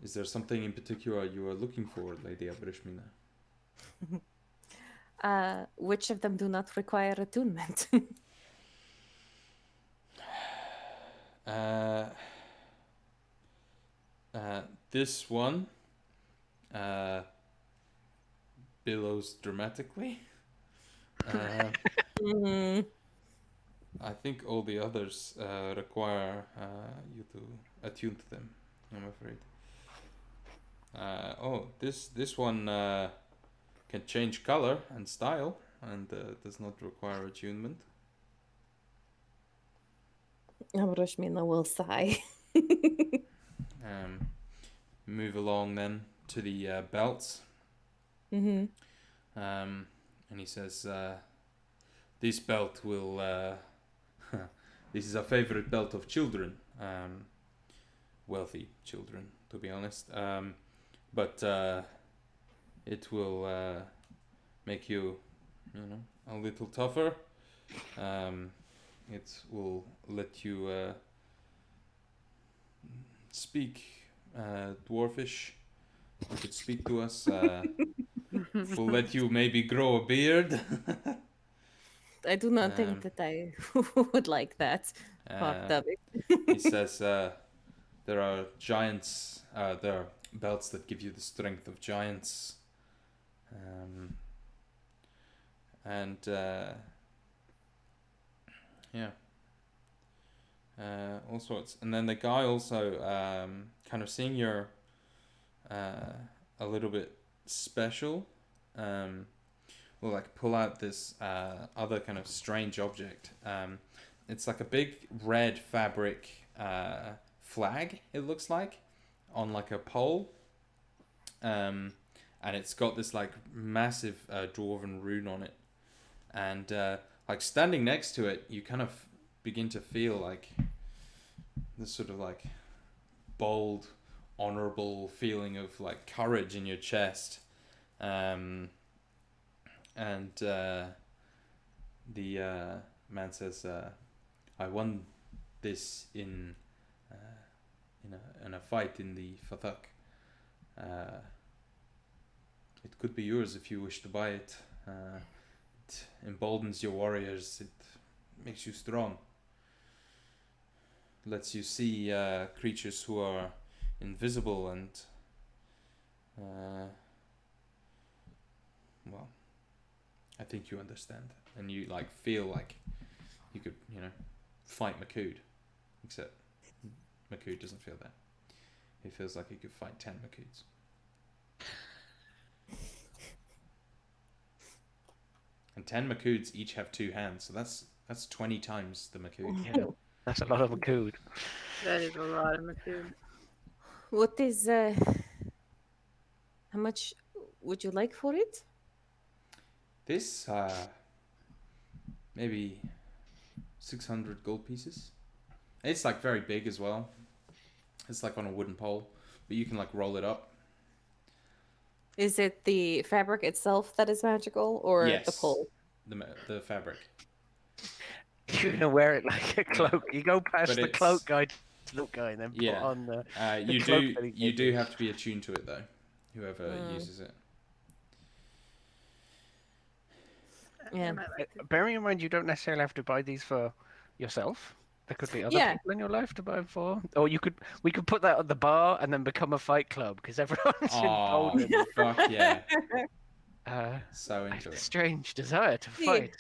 Is there something in particular you are looking for, Lady Abrishmina? Which of them do not require attunement? This one billows dramatically. I think all the others require you to attune to them, I'm afraid. This one can change color and style and does not require attunement. Abrashmina will sigh. Move along then to the belts. And he says, this belt will... this is a favorite belt of children. Wealthy children, to be honest. But it will make you, you know, a little tougher. It will let you speak dwarfish. You could speak to us. Will let you maybe grow a beard. I do not think Um, that I would like that. Fucked up. He says there are giants. There are belts that give you the strength of giants. And yeah, all sorts. And then the guy also kind of seeing you're a little bit special, will like pull out this other kind of strange object. It's like a big red fabric flag. It looks like on like a pole. And it's got this like massive dwarven rune on it, and like standing next to it, you kind of begin to feel like this sort of like bold, honorable feeling of like courage in your chest, and the man says, "I won this in a fight in the Fathak. It could be yours if you wish to buy it. It emboldens your warriors. It makes you strong. Lets you see creatures who are invisible and well, I think you understand. And you like feel like you could, fight Makud. Except Makud doesn't feel that. He feels like he could fight 10 Makuds. And 10 Makuds each have 2 hands, so that's 20 times the Makud. Yeah, that's a lot of a cood. That is a lot of Makud. What is how much would you like for it? This maybe 600 gold pieces. It's like very big as well. It's like on a wooden pole, but you can like roll it up. Is it the fabric itself that is magical, or Yes. the pole? The fabric. You're gonna wear it like a cloak. You go past But the it's- cloak guy to the look guy and then Yeah. put on the You cloak do that he you gave do you. have to be attuned to it though. Whoever uses it. Yeah. I might like to. Bearing in mind, you don't necessarily have to buy these for yourself. There could be other Yeah. people in your life to buy them for. Or we could put that at the bar and then become a fight club because everyone's Oh, emboldened. fuck yeah! I So have into a it. strange desire to See, fight.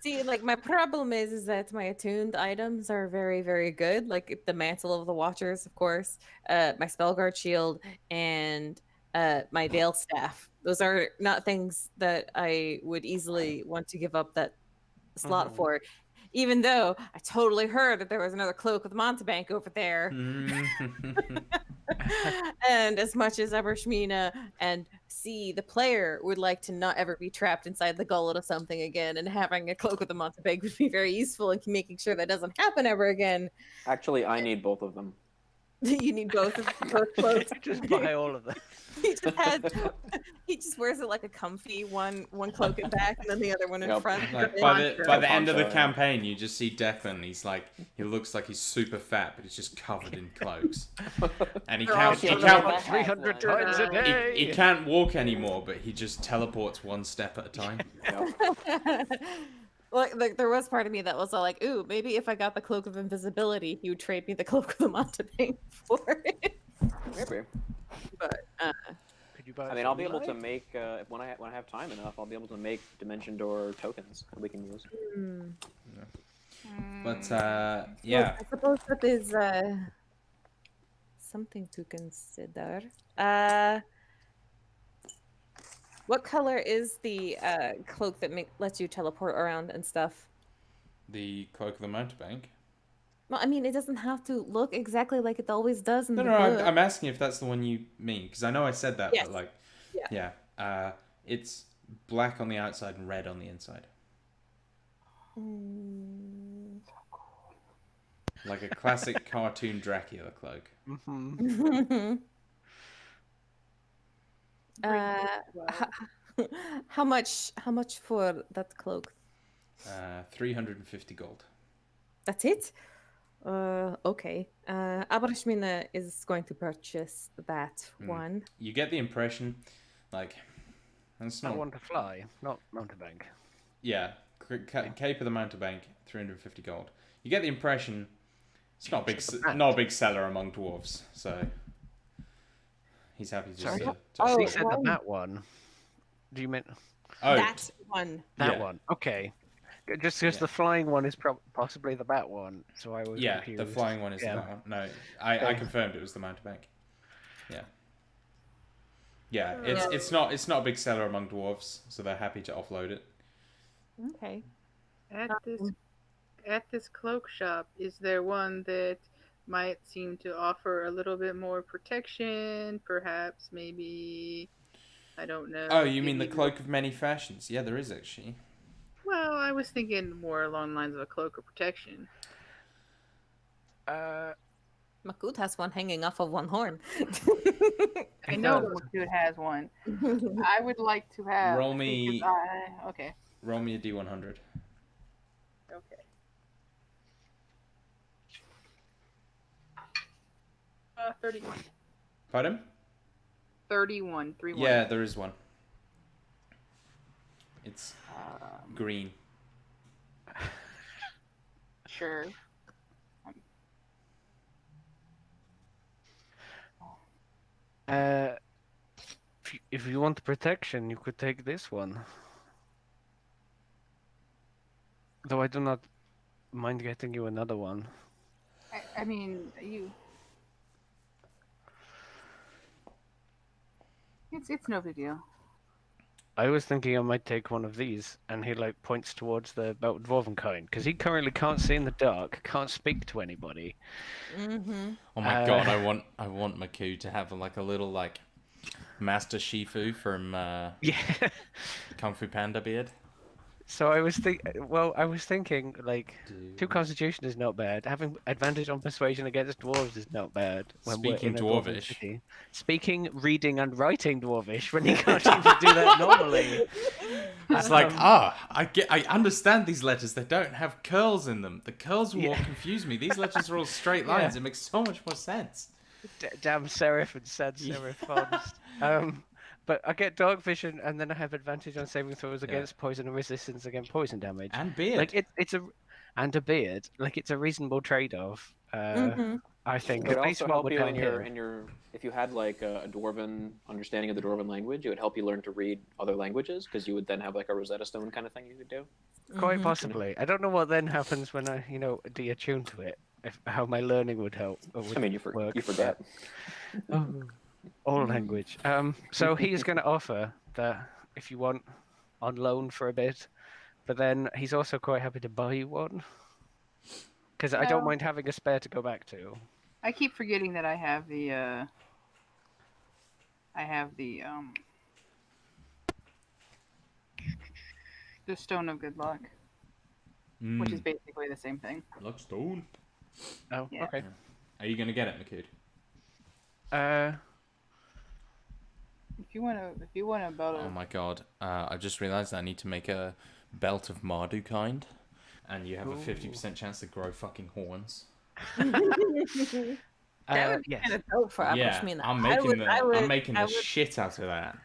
See, like my problem is that my attuned items are very, very good. Like the mantle of the Watchers, of course, my spellguard shield, and my veil staff. Those are not things that I would easily want to give up that slot Mhm. for. Even though I totally heard that there was another cloak with Montebank over there. And as much as Abershmina and C, the player, would like to not ever be trapped inside the gullet of something again, and having a cloak with a Montebank would be very useful in making sure that doesn't happen ever again. Actually, I need both of them. You need both clothes. Just buy all of them. He just wears it like a comfy one cloak in back and then the other one in Yep. front. Like And by then- the end of the Poncho, yeah. campaign, you just see Declan. He looks like he's super fat, but he's just covered in cloaks, and he They're all can't shaped can't- like 300 times a day. he can't walk anymore, but he just teleports one step at a time. like there was part of me that was all like, ooh, maybe if I got the cloak of invisibility, he would trade me the cloak of the Montebank for it. Maybe. But Could you buy I it mean, for I'll be able to life? make when I have time enough, I'll be able to make Dimension Door tokens that we can use. But well, yeah, I suppose that is something to consider. What color is the cloak that lets you teleport around and stuff? the cloak of the mountebank. Well, I mean, it doesn't have to look exactly like it always does in No, the no, book. I'm asking if that's the one you mean, because I know I said that, Yes. but like, Yeah. it's black on the outside and red on the inside, like a classic cartoon Dracula cloak. Mhm. How much for that cloak? 350 gold. That's it? Okay. Abrashmina is going to purchase that one. You get the impression, like, that's I not. want to fly, not mountebank. Yeah, Cape of the Mountebank, 350 gold. You get the impression it's not a big seller among dwarves, so he's happy to. Sorry? To Oh, You said well, that one. Do you mean that one. that yeah. one? Okay. Just because Yeah. the flying one is possibly the bat one, so I was Yeah, confused. the flying one is the bat one. No, I Okay. confirmed it was the Mountebank. Yeah. Yeah, Yeah. it's not a big seller among dwarves, so they're happy to offload it. Okay. At this cloak shop, is there one that might seem to offer a little bit more protection? Perhaps, maybe, I don't know. Oh, you mean give the you- cloak of many fashions? Yeah, there is actually. Well, I was thinking more along the lines of a cloak of protection. Makut has one hanging off of one horn. I know Makut has one. I would like to have. Roll me- Okay. Roll me a d100. Okay. 31. Pardon? 31. 31. Yeah, there is one. It's green. Sure. If you want the protection, you could take this one. Though I do not mind getting you another one. I mean, It's no big deal. I was thinking I might take one of these, and he like points towards the belt dwarven kind, because he currently can't see in the dark, can't speak to anybody. Mm-hmm. Oh my god, I want Maku to have like a little like Master Shifu from Yeah. Kung Fu Panda beard. So I was thinking like 2 Constitution is not bad. Having advantage on persuasion against dwarves is not bad. When we're Speaking in a dwarven Dwarvish. city. Speaking, reading, and writing Dwarvish when he can't even do that normally. It's like, I understand these letters. They don't have curls in them. The curls will confuse me. These letters are all straight lines. Yeah. It makes so much more sense. Damn serif and sans serif fonts. But I get dark vision, and then I have advantage on saving throws against poison and resistance against poison damage. And beard. Like it's a beard. Like it's a reasonable trade-off. I think. It would At least also what help would you help in your him. if you had like a dwarven understanding of the dwarven language, it would help you learn to read other languages because you would then have like a Rosetta Stone kind of thing you could do. Quite possibly. I don't know what then happens when I, de-attune to it. How my learning would help. Or would I mean, you work. forget. All language. So he's going to offer that if you want on loan for a bit, but then he's also quite happy to buy you one. Because I don't Well- mind having a spare to go back to. I keep forgetting that I have the the Stone of Good Luck, which is basically the same thing. Luck stone. Oh, Yeah. okay. Are you gonna get it, Makud? If you wanna build a Oh my god. I just realised I need to make a belt of Mardu kind. And you have a 50% chance to grow fucking horns. That would be yes. kind of dope for Yeah, Abrashmina. I'm making the shit out of that.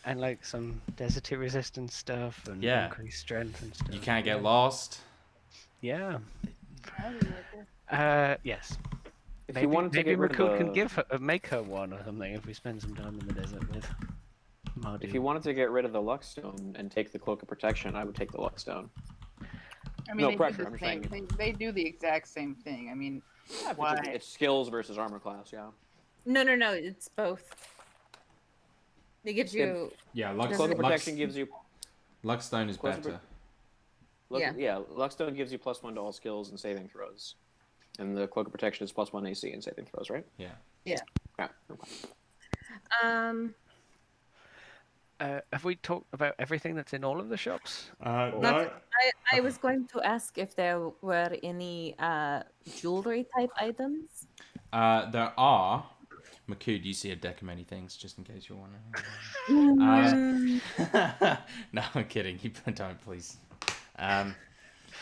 And like some deserty resistance stuff and Yeah. increased strength and stuff. You can't get lost. Yeah. Yes. If Maybe, you wanted to maybe get rid Makul of can the, give her, make her one or something if we spend some time in the desert with Mardu. if you wanted to get rid of the luck stone and take the cloak of protection, I would take the luck stone. I mean, No they pressure, do I'm the just same saying. thing. They do the exact same thing. I mean, Yeah, why? it's skills versus armor class. Yeah. No, it's both. It gives you. Yeah, Cloak of protection gives you. Luckstone is Cloak of better. Yeah. Luckstone gives you +1 to all skills and saving throws, and the cloak of protection is +1 AC and saving throws, right? Yeah. Yeah. Yeah. Okay. Have we talked about everything that's in all of the shops? No. I was going to ask if there were any jewelry type items. There are. Makud, you see a deck of many things, just in case you're wondering. No, I'm kidding. Don't, please.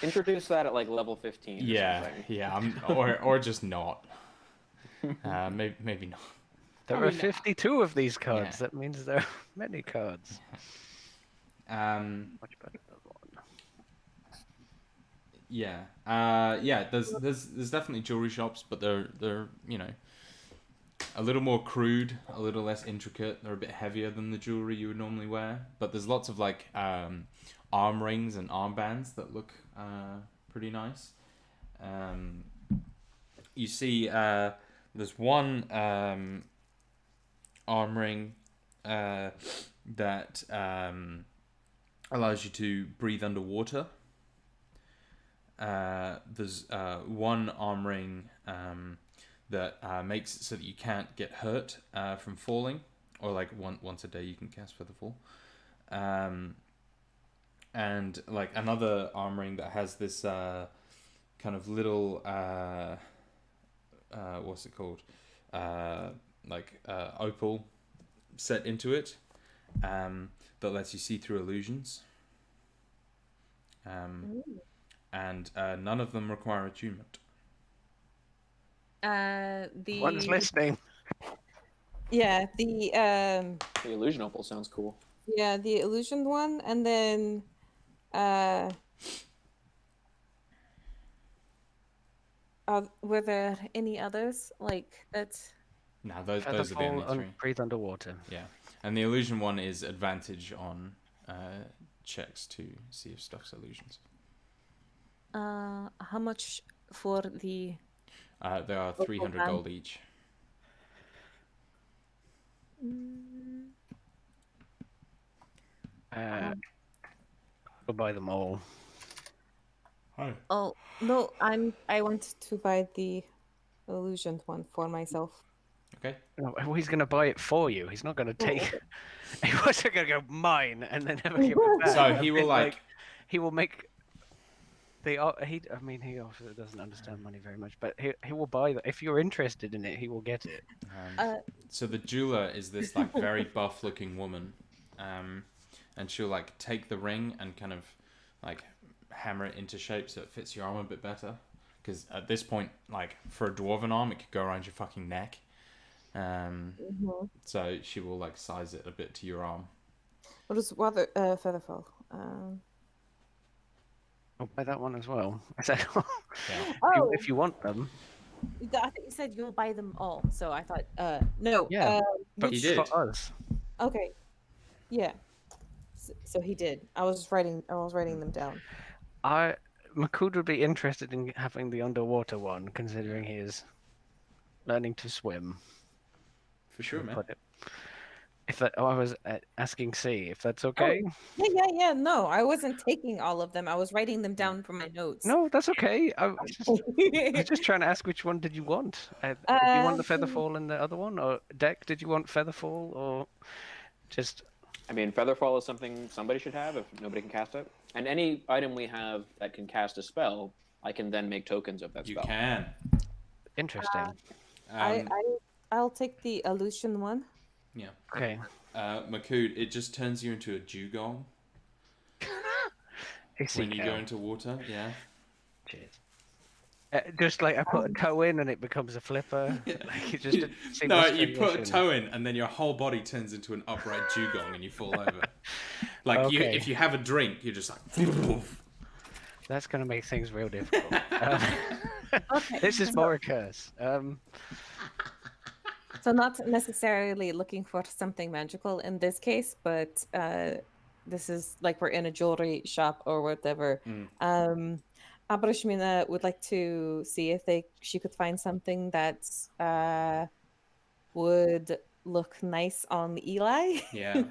Introduce that at like level 15. Or something. or just not. Maybe not. There are 52 of these cards. Yeah. That means there are many cards. Um, Much better than one. Yeah. Yeah. There's definitely jewelry shops, but they're a little more crude, a little less intricate. They're a bit heavier than the jewelry you would normally wear. But there's lots of like arm rings and armbands that look pretty nice. You see, there's one arm ring that allows you to breathe underwater. There's one arm ring that makes it so that you can't get hurt from falling, or like once a day you can cast Featherfall. And like another arm ring that has this kind of little what's it called? Opal set into it that lets you see through illusions. And none of them require attunement. One's listening. Yeah, The illusion opal sounds cool. yeah, the illusion one, and then were there any others like that? No, those are the only Featherfall three. and breathe underwater. Yeah, and the illusion one is advantage on checks to see if stuff's illusions. How much for the? There are 300 gold each. We'll buy them all. Hi. Oh no, I want to buy the illusion one for myself. Okay. No, he's going to buy it for you. He's not going to take. He wasn't going to go mine and then never give it back. So he will he will make. He also doesn't understand money very much, but he will buy that. If you're interested in it, he will get it. So the jeweler is this like very buff looking woman, and she'll like take the ring and kind of like hammer it into shape so it fits your arm a bit better. Because at this point, like for a dwarven arm, it could go around your fucking neck. So she will like size it a bit to your arm. What is Featherfall? I'll buy that one as well. I said, Oh, if you want them. I think you said you'll buy them all, so I thought no. Yeah, but he did. for us. Okay. Yeah. So he did. I was writing them down. Makud would be interested in having the underwater one, considering he is learning to swim. For sure, man. I was asking C if that's okay. Oh, yeah. No, I wasn't taking all of them. I was writing them down for my notes. No, that's okay. I was just trying to ask which one did you want? Did you want the Featherfall and the other one, or Deck? Did you want Featherfall, or just? I mean, Featherfall is something somebody should have if nobody can cast it. And any item we have that can cast a spell, I can then make tokens of that spell. You can. Interesting. I'll take the illusion one. Yeah. Okay. Makud, it just turns you into a dugong when you go into water. Yeah. Cheers. Just like I put a toe in and it becomes a flipper. Like it just you put a toe in and then your whole body turns into an upright dugong and you fall over. Like if you have a drink, you're just like. That's gonna make things real difficult. This is more a curse. So not necessarily looking for something magical in this case, but this is like we're in a jewelry shop or whatever. Abrashmina would like to see if she could find something that would look nice on Eli. Yeah.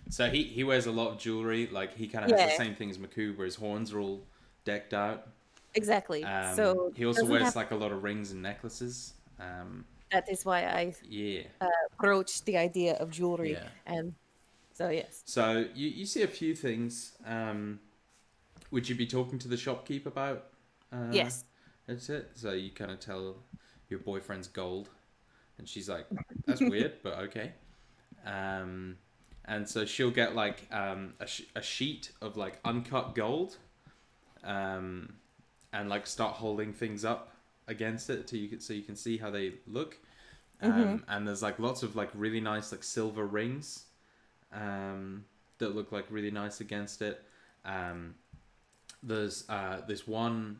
So he wears a lot of jewelry. Like he kind of has the same thing as Makud, where his horns are all decked out. Exactly. So he also wears like a lot of rings and necklaces. That is why I broached the idea of jewelry. Yeah. And so, yes. So you see a few things. Would you be talking to the shopkeep about? Yes. That's it. So you kind of tell your boyfriend's gold. And she's like, that's weird, but okay. And so she'll get like a sheet of like uncut gold. And like start holding things up against it so you can see how they look. And there's like lots of like really nice like silver rings that look like really nice against it. there's this one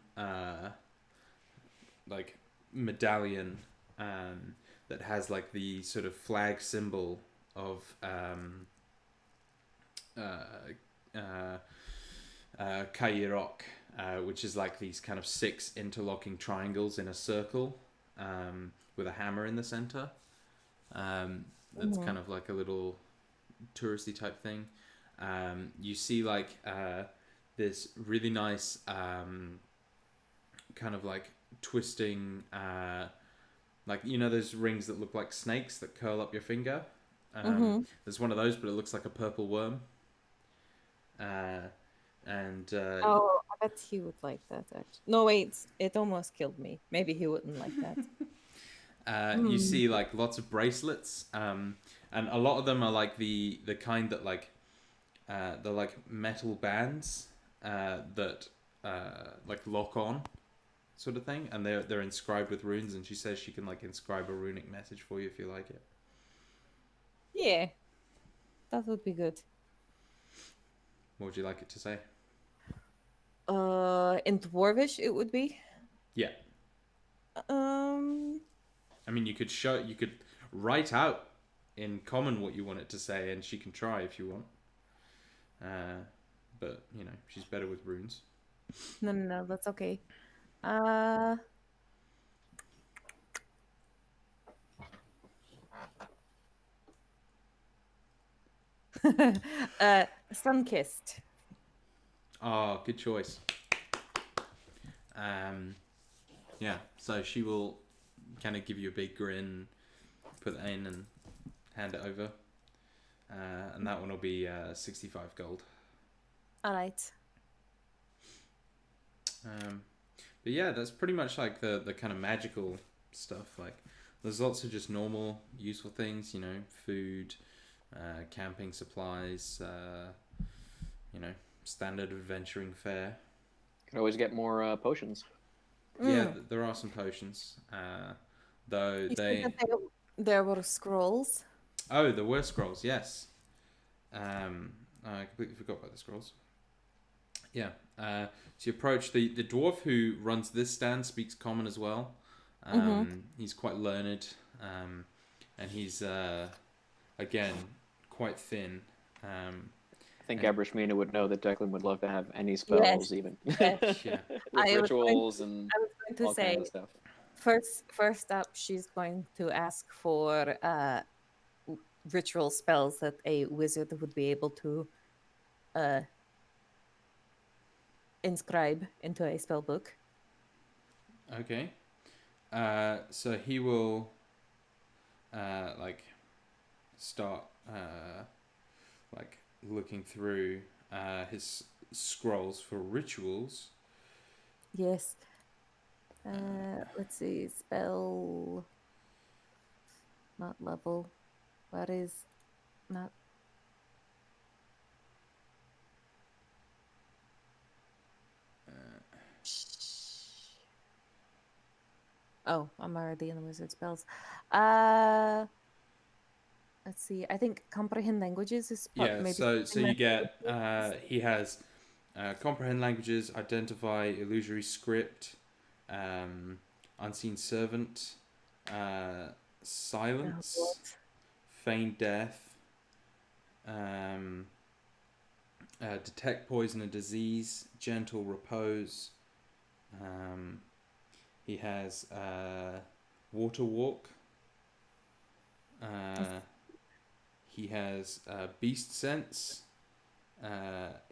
like medallion that has like the sort of flag symbol of Kairok, which is like these kind of 6 interlocking triangles in a circle with a hammer in the center. That's kind of like a little touristy type thing. You see like this really nice kind of like twisting, like those rings that look like snakes that curl up your finger. There's one of those, but it looks like a purple worm. And Oh, I bet he would like that, actually. No, wait, it almost killed me. Maybe he wouldn't like that. you see like lots of bracelets, and a lot of them are like the kind that like they're like metal bands that like lock on, sort of thing, and they're inscribed with runes. And she says she can like inscribe a runic message for you if you like it. Yeah, that would be good. What would you like it to say? In Dwarvish, it would be. Yeah. I mean, you could write out in common what you want it to say, and she can try if you want. But she's better with runes. No, that's okay. Sun-kissed. Oh, good choice. Yeah, so she will kind of give you a big grin, put that in and hand it over. And that one will be 65 gold. All right. But yeah, that's pretty much like the kind of magical stuff. Like, there's lots of just normal, useful things, food, camping supplies, standard adventuring fare. Could always get more potions. Yeah, there are some potions. Though You they... said that there were scrolls. Oh, there were scrolls, yes. I completely forgot about the scrolls. Yeah. So you approach the dwarf who runs this stand, speaks common as well. He's quite learned, and he's again quite thin. I think Abrishmina would know that Declan would love to have any spells, even Yes. Yeah. with rituals and I was going to all say, kinds of stuff. first up, she's going to ask for ritual spells that a wizard would be able to inscribe into a spell book. Okay. So he will like start like looking through his scrolls for rituals. Yes. Let's see. Spell. Not level. What is not? Oh, I'm already in the wizard spells. Let's see. I think comprehend languages is Yeah. maybe. So something you that- get he has comprehend languages, identify illusory script, unseen servant, silence, what? feign death, detect poison and disease, gentle repose. He has water walk. He has beast sense.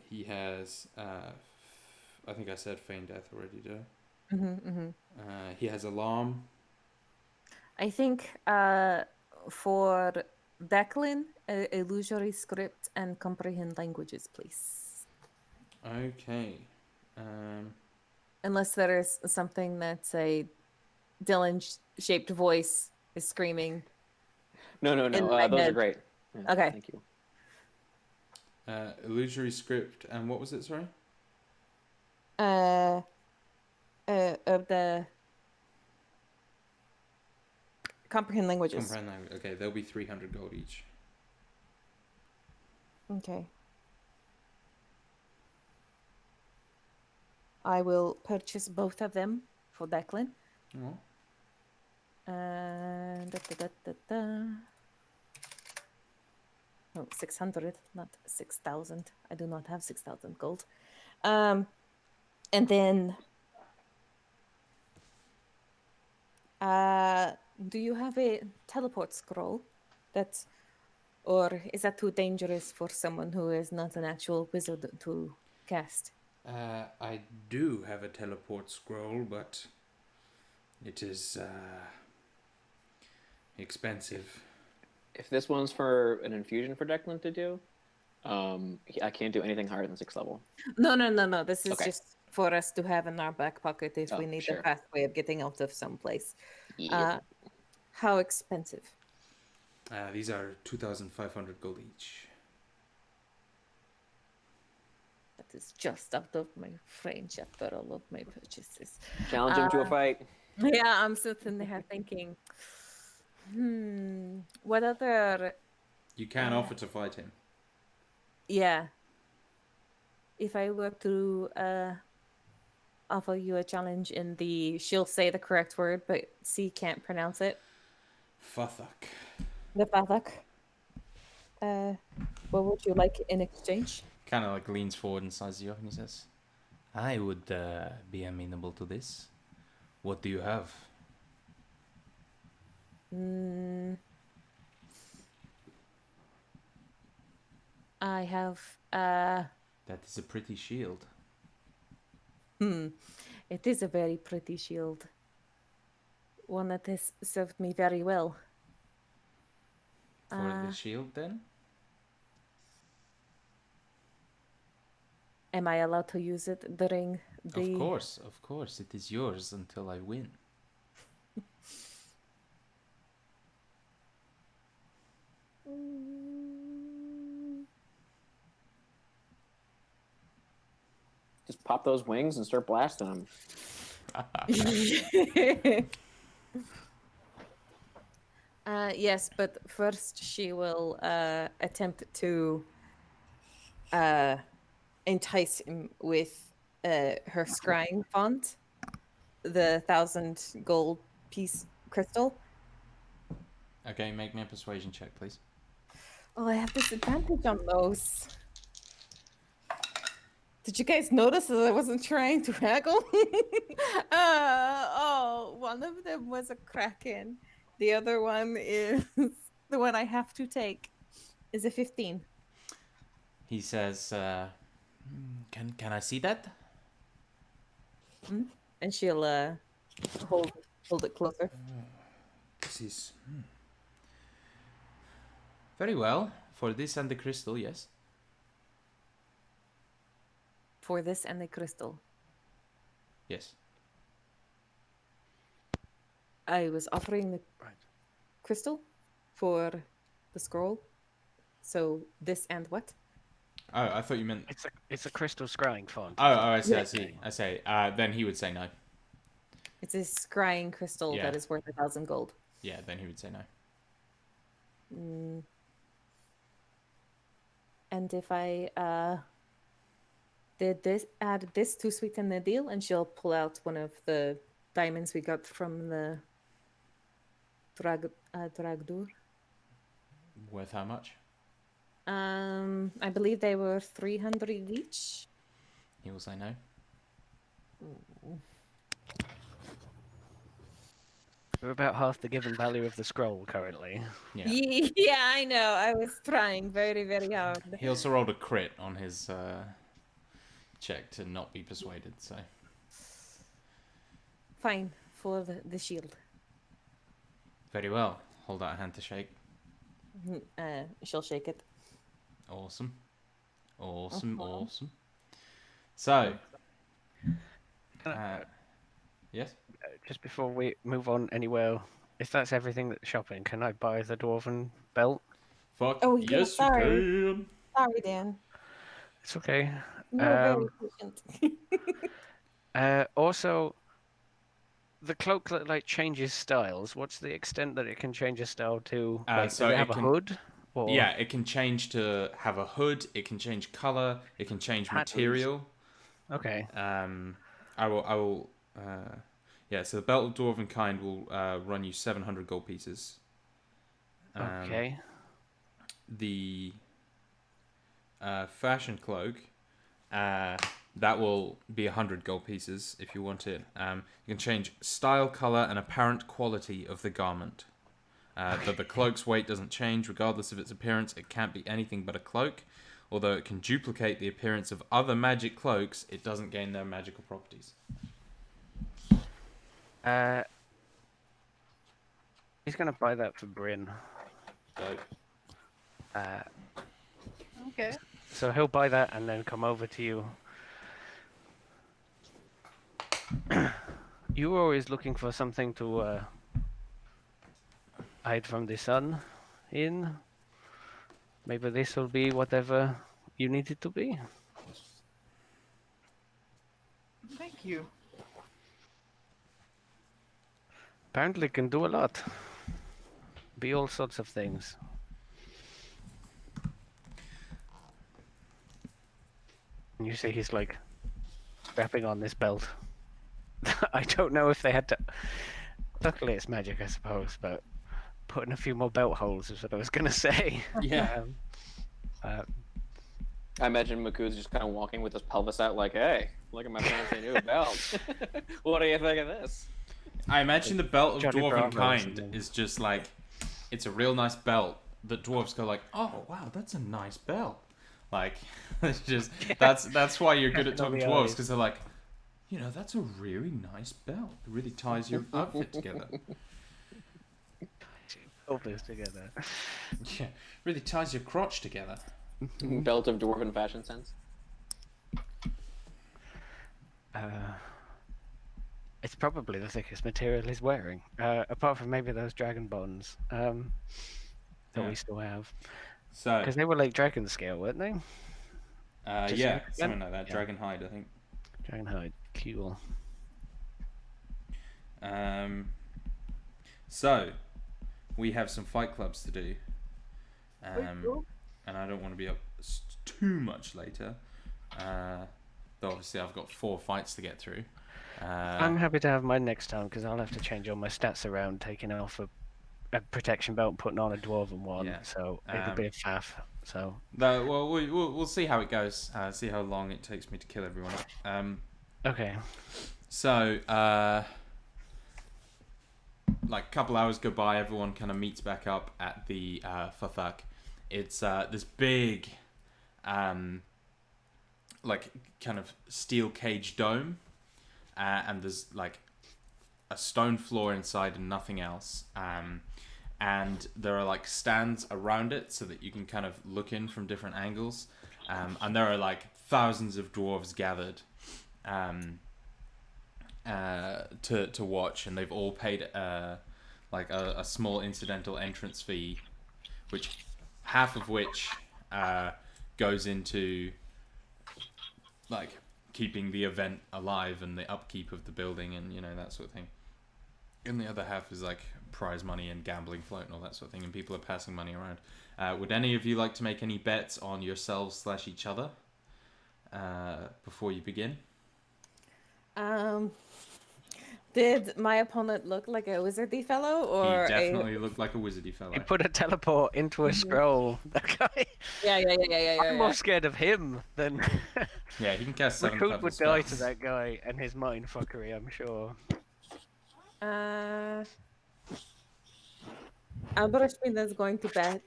He has I think I said feign death already, did I? He has alarm. I think for Declan, illusory script and comprehend languages, please. Okay. Unless there is something that's a Dylan-shaped voice is screaming. No. in my Those are head. great. Yeah, Okay. Thank you. Illusory script, and what was it? Sorry. Of the comprehend languages. Comprehend language. Okay, there'll be 300 gold each. Okay. I will purchase both of them for Declan. Oh. And no, 600, not 6,000. I do not have 6,000 gold. And then do you have a teleport scroll or is that too dangerous for someone who is not an actual wizard to cast? I do have a teleport scroll, but it is expensive. If this one's for an infusion for Declan to do, I can't do anything higher than 6th level. No. This is Okay. just for us to have in our back pocket if we need sure. a fast way of getting out of someplace. Yep. How expensive? These are 2,500 gold each. That is just out of my range after all of my purchases. Challenge him to a fight. Yeah, I'm sitting there thinking, what other... You can offer to fight him. Yeah. If I were to offer you a challenge in she'll say the correct word, but C can't pronounce it. Fathak. The Fathak. What would you like in exchange? Kind of like leans forward and sizes you up and he says, I would be amenable to this. What do you have? I have That is a pretty shield. it is a very pretty shield. One that has served me very well. For the shield, then? Am I allowed to use it during the... Of course. It is yours until I win. Just pop those wings and start blasting them. Yes, but first she will attempt to entice him with her scrying font, the 1,000 gold piece crystal. Okay, make me a persuasion check, please. Oh, I have disadvantage on those. Did you guys notice that I wasn't trying to haggle? One of them was a kraken. The other one is the one I have to take. Is a 15. He says, can I see that? And she'll hold it closer. This is... Very well. For this and the crystal, yes. For this and the crystal. Yes. I was offering the crystal for the scroll. So this and what? Oh, I thought you meant... It's a crystal scrying font. Oh, I see, I see. Then he would say no. It's a scrying crystal that is worth 1,000 gold. Yeah, then he would say no. And if I add this to sweeten the deal, and she'll pull out one of the diamonds we got from the Dragdur. Worth how much? I believe they were 300 each. He will say no. We're about half the given value of the scroll currently. Yeah. Yeah, I know. I was trying very, very hard. He also rolled a crit on his check to not be persuaded, so... Fine, for the shield. Very well. Hold out a hand to shake. She'll shake it. Awesome. So... yes? Just before we move on anywhere, if that's everything that's shopping, can I buy the dwarven belt? Fuck, Oh, yeah, yes sorry. you can! Sorry, Dan. It's okay. You're very patient. Also, the cloak that like changes styles. What's the extent that it can change a style to? Like, So does it it have a can- hood? Or Yeah, it can change to have a hood, it can change colour, it can change Patterns. material. Okay. I will. Yeah. So the belt of dwarven kind will run you 700 gold pieces. Okay. The fashion cloak, that will be 100 gold pieces if you want it. You can change style, color, and apparent quality of the garment. The cloak's weight doesn't change regardless of its appearance. It can't be anything but a cloak. Although it can duplicate the appearance of other magic cloaks, it doesn't gain their magical properties. He's gonna buy that for Bryn. So, Okay. So he'll buy that and then come over to you. You were always looking for something to hide from the sun in. Maybe this will be whatever you need it to be. Thank you. Apparently it can do a lot. Be all sorts of things. And you see he's like strapping on this belt. I don't know if they had to. Luckily it's magic, I suppose, but putting a few more belt holes is what I was gonna say. yeah. I imagine Maku's just kind of walking with his pelvis out, like, "Hey, look at my fancy new belt. What do you think of this?" I imagine the belt of Johnny dwarven Bravo or kind something. is just like, it's a real nice belt that dwarves go like, oh wow, that's a nice belt. Like, it's just that's why you're good at talking On the dwarves, eyes. because they're like, that's a really nice belt. It really ties your outfit together. All this together. Yeah, really ties your crotch together. Belt of dwarven fashion sense. It's probably the thickest material he's wearing, apart from maybe those dragon bones that Yeah. we still have. So, Because they were like dragon scale, weren't they? yeah, something like that. Yeah. Dragon hide, I think. Dragon hide. Cool. So, we have some fight clubs to do. And I don't want to be up too much later. Though obviously I've got 4 fights to get through. I'm happy to have mine next time because I'll have to change all my stats around, taking off a protection belt and putting on a dwarven one. Yeah. So it'll be a faff. So Well, we'll see how it goes. See how long it takes me to kill everyone. okay. So, like a couple hours go by, everyone kind of meets back up at the Fathak. It's this big, like kind of steel cage dome, and there's like a stone floor inside and nothing else. And there are like stands around it so that you can kind of look in from different angles. And there are like thousands of dwarves gathered to watch, and they've all paid like a small incidental entrance fee, which half of which goes into like keeping the event alive and the upkeep of the building and that sort of thing. And the other half is like prize money and gambling float and all that sort of thing, and people are passing money around. Would any of you like to make any bets on yourselves / each other before you begin? Did my opponent look like a wizardy fellow or He definitely looked like a wizardy fellow. He put a teleport into a scroll. That guy. Yeah. I'm more scared of him than. Yeah, he can cast 7 Recruit level would die to spells. that guy and his mind fuckery, I'm sure. Albertina is going to bet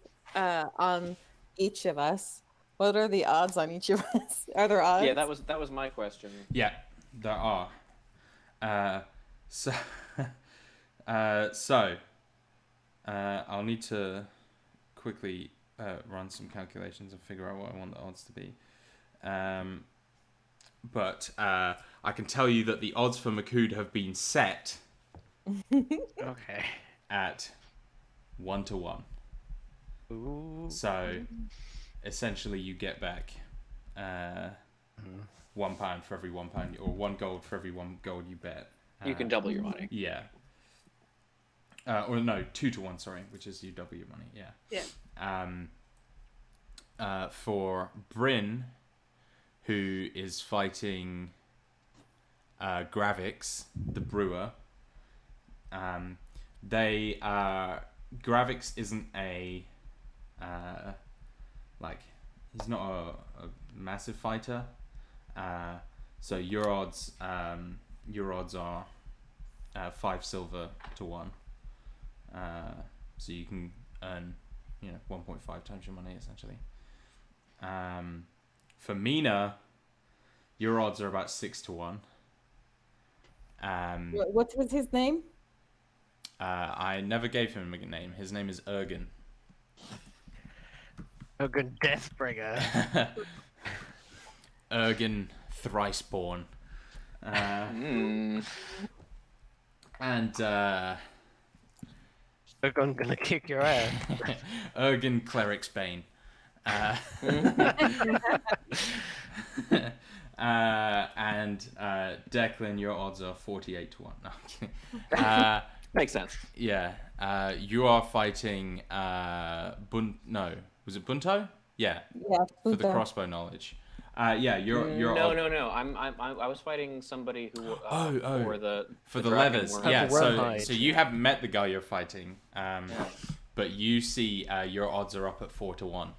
on each of us. What are the odds on each of us? Are there odds? Yeah, that was my question. Yeah, there are. So I'll need to quickly run some calculations and figure out what I want the odds to be. But I can tell you that the odds for Makud have been set Okay. at 1 to 1. Ooh. So essentially, you get back £1 for every £1, or 1 gold for every 1 gold you bet. You can double your money. Yeah. Or no, 2 to 1. Sorry, which is you double your money. Yeah. Yeah. For Bryn, who is fighting Gravix, the brewer. Gravix isn't a he's not a massive fighter. So your odds are 5 silver to 1. So you can earn 1.5 times your money essentially. For Mina, your odds are about 6 to 1. What was his name? I never gave him a name. His name is Ergen. A good Deathbringer. Ergen Thriceborn. And I'm gonna kick your ass. Ergen Cleric's Bane. And Declan, your odds are 48 to 1. No, I'm kidding. Makes sense. Yeah. You are fighting no. Was it Bunto? Yeah. Yeah, For the Punta. crossbow knowledge. Yeah, you're No. I was fighting somebody who. For the dragon leathers. worm. Yeah. the So wormhide, so you haven't met the guy you're fighting. But you see your odds are up at 4 to 1.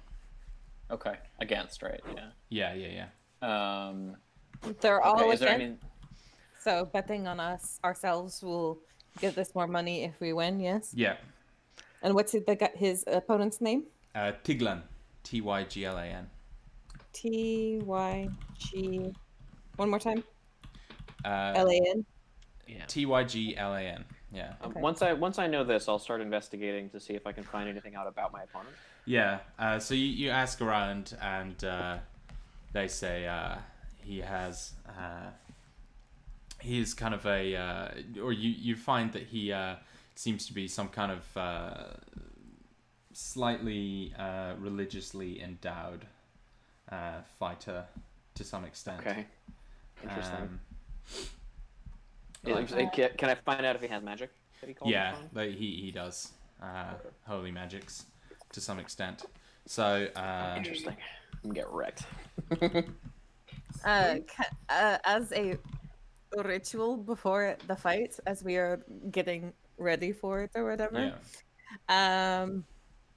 Okay, against, right? Yeah. Yeah. They're all Okay, is there against. any? So betting on ourselves will give us more money if we win. Yes. Yeah. And what's his opponent's name? Tiglan. Tyglan. Tyg. One more time. Uh, LAN. Yeah. Tyglan. Yeah. Okay. Once I know this, I'll start investigating to see if I can find anything out about my opponent. Yeah. So you ask around, and they say he is kind of or you find that he seems to be some kind of slightly religiously endowed fighter to some extent. Okay. Interesting. Like- Can I find out if he has magic that he calls Yeah, upon? but he does holy magics to some extent. So Interesting. I'm gonna get wrecked. As a ritual before the fight, as we are getting ready for it or whatever. yeah.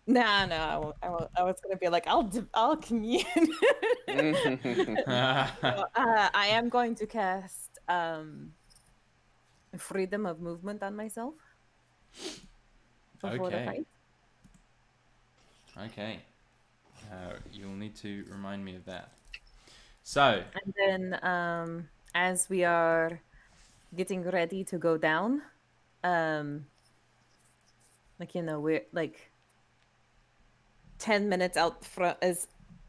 No, I was gonna be like, I'll commune. I am going to cast freedom of movement on myself before the Okay. fight. Okay. You'll need to remind me of that. So And then, as we are getting ready to go down, we're like 10 minutes out front is.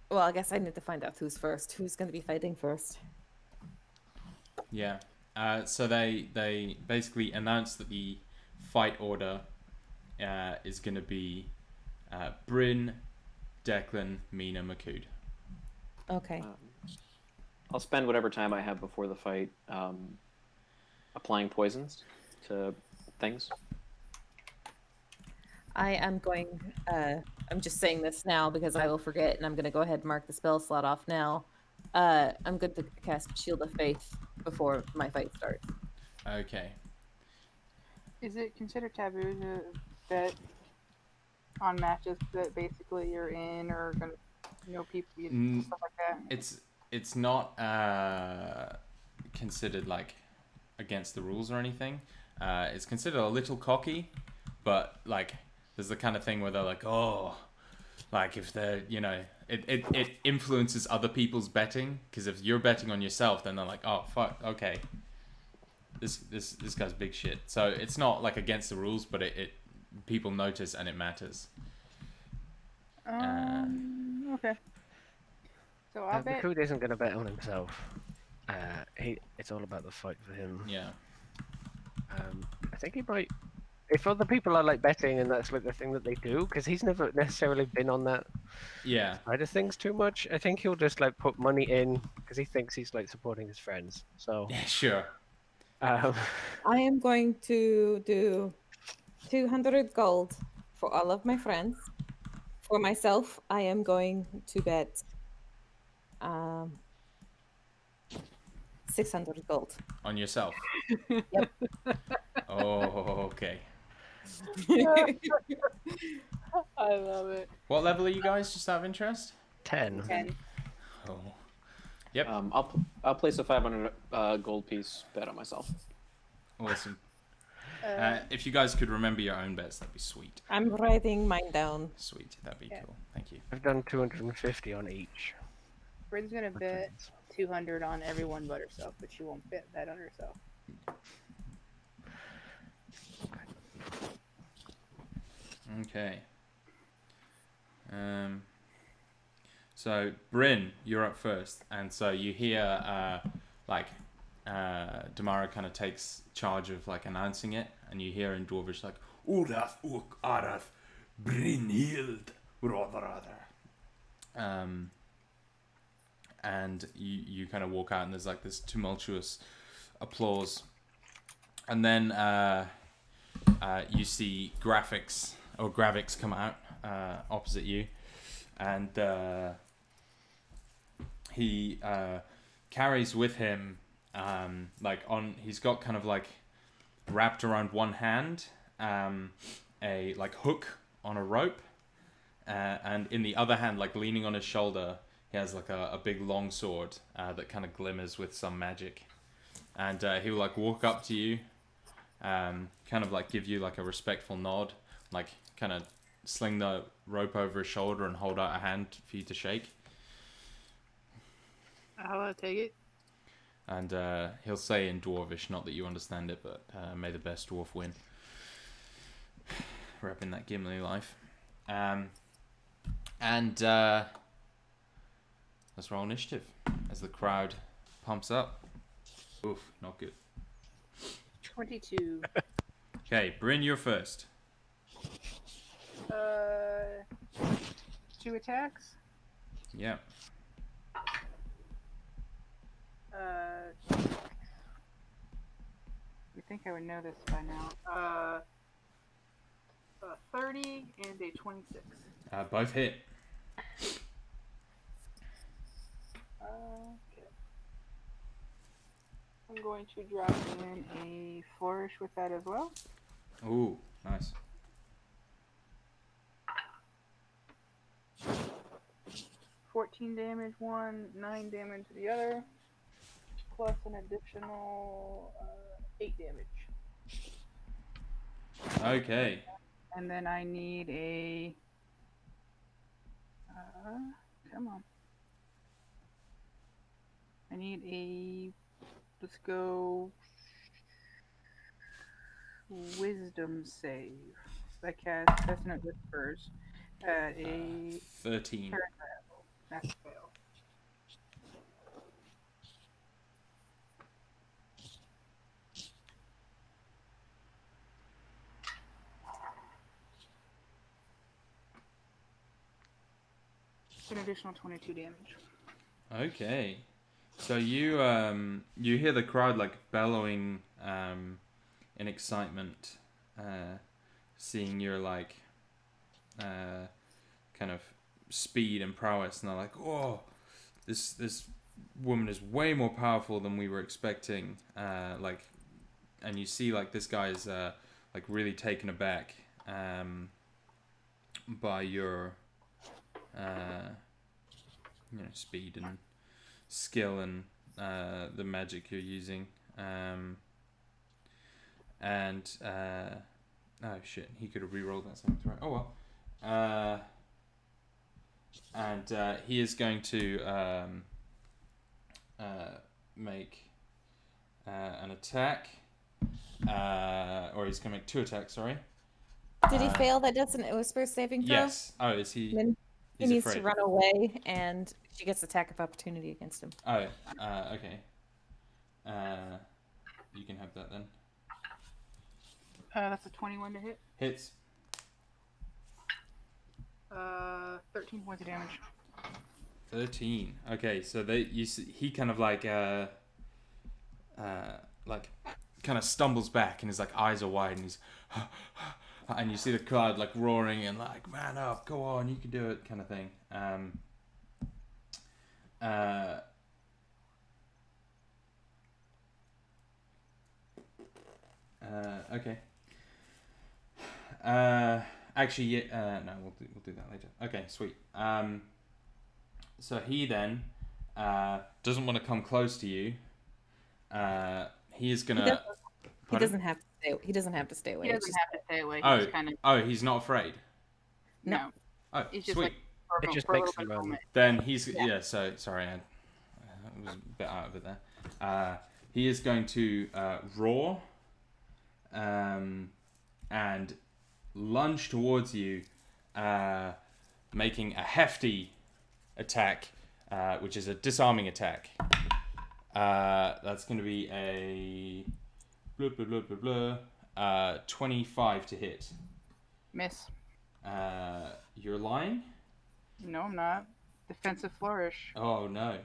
Well, I guess I need to find out who's first. Who's going to be fighting first? yeah. So they basically announced that the fight order is going to be Bryn, Declan, Mina, Makud. Okay. I'll spend whatever time I have before the fight applying poisons to things. I am going. I'm just saying this now because I will forget, and I'm going to go ahead and mark the spell slot off now. I'm going to cast Shield of Faith before my fight starts. Okay. Is it considered taboo to bet on matches that basically you're in or gonna people stuff like that? It's not considered like against the rules or anything. It's considered a little cocky, but like there's the kind of thing where they're like, oh, like if they're it influences other people's betting, because if you're betting on yourself, then they're like, oh fuck, okay, this guy's big shit. So it's not like against the rules, but it people notice and it matters. Okay. So I'll bet. Makud isn't going to bet on himself. It's all about the fight for him. Yeah. I think he might. If other people are like betting and that's like the thing that they do, because he's never necessarily been on that Yeah. side of things too much. I think he'll just like put money in because he thinks he's like supporting his friends. So Sure. I am going to do 200 gold for all of my friends. For myself, I am going to bet 600 gold. On yourself. Yep. Oh, okay. I love it. What level are you guys, just out of interest? 10. 10. Oh. Yep. I'll place a 500 gold piece bet on myself. Awesome. If you guys could remember your own bets, that'd be sweet. I'm writing mine down. Sweet. That'd be cool. Thank you. I've done 250 on each. Bryn's gonna bet 200 on everyone but herself, but she won't bet that on herself. Okay. So Bryn, you're up first, and so you hear Damara kind of takes charge of like announcing it, and you hear in Dwarvish like Udaf uk Araf Brynhild Rodrather. And you kind of walk out, and there's like this tumultuous applause, and then you see Gravix come out opposite you, and he carries with him he's got kind of like wrapped around one hand a like hook on a rope, and in the other hand, like leaning on his shoulder, he has like a big long sword that kind of glimmers with some magic, and he'll like walk up to you, kind of like give you like a respectful nod, like kind of sling the rope over his shoulder and hold out a hand for you to shake. I'll take it. And he'll say in Dwarvish, not that you understand it, but may the best dwarf win. Repping that Gimli life. And let's roll initiative as the crowd pumps up. Oof, not good. 22. Okay, Bryn, you're first. 2 attacks. Yeah. You think I would know this by now. 30 and a 26. Both hit. Okay. I'm going to drop in a flourish with that as well. Ooh, nice. 14 damage one, 9 damage the other, plus an additional 8 damage. Okay. And then I need a... come on. I need a... Let's go... Wisdom save. I cast Chestnut Whispers at a... 13. That's a fail. An additional 22 damage. Okay. So you hear the crowd like bellowing in excitement, seeing your like kind of speed and prowess, and they're like, "Oh, this woman is way more powerful than we were expecting." And you see like this guy's like really taken aback by your speed and skill and the magic you're using, oh shit, he could have re-rolled that something right. Oh well. And he is going to make an attack, or he's going to make 2 attacks. Sorry. Did he fail that doesn't a whisper saving throw? Yes. Oh, is he? Then he He's needs afraid. to run away, and she gets attack of opportunity against him. Oh, okay. You can have that then. That's a 21 to hit. Hits. 13 points of damage. 13. Okay, so he kind of like kind of stumbles back, and his like eyes are wide, and he's and you see the crowd like roaring and like, "Man up, go on, you can do it," kind of thing. Okay. Actually, yeah. No, we'll do that later. Okay, sweet. So he then doesn't want to come close to you. He is He gonna. doesn't, he Pardon? doesn't have to stay. He doesn't have to stay away. He It's doesn't just have to stay away. Oh, He's kind of he's not afraid. No. no. Oh, He's just sweet. like It just for a makes little the bit of a run. moment. Then he's Yeah. So sorry, I was a bit out of it there. He is going to roar, and lunge towards you, making a hefty attack, which is a disarming attack. That's going to be a 25 to hit. Miss. You're lying? No, I'm not. Defensive flourish. Oh no.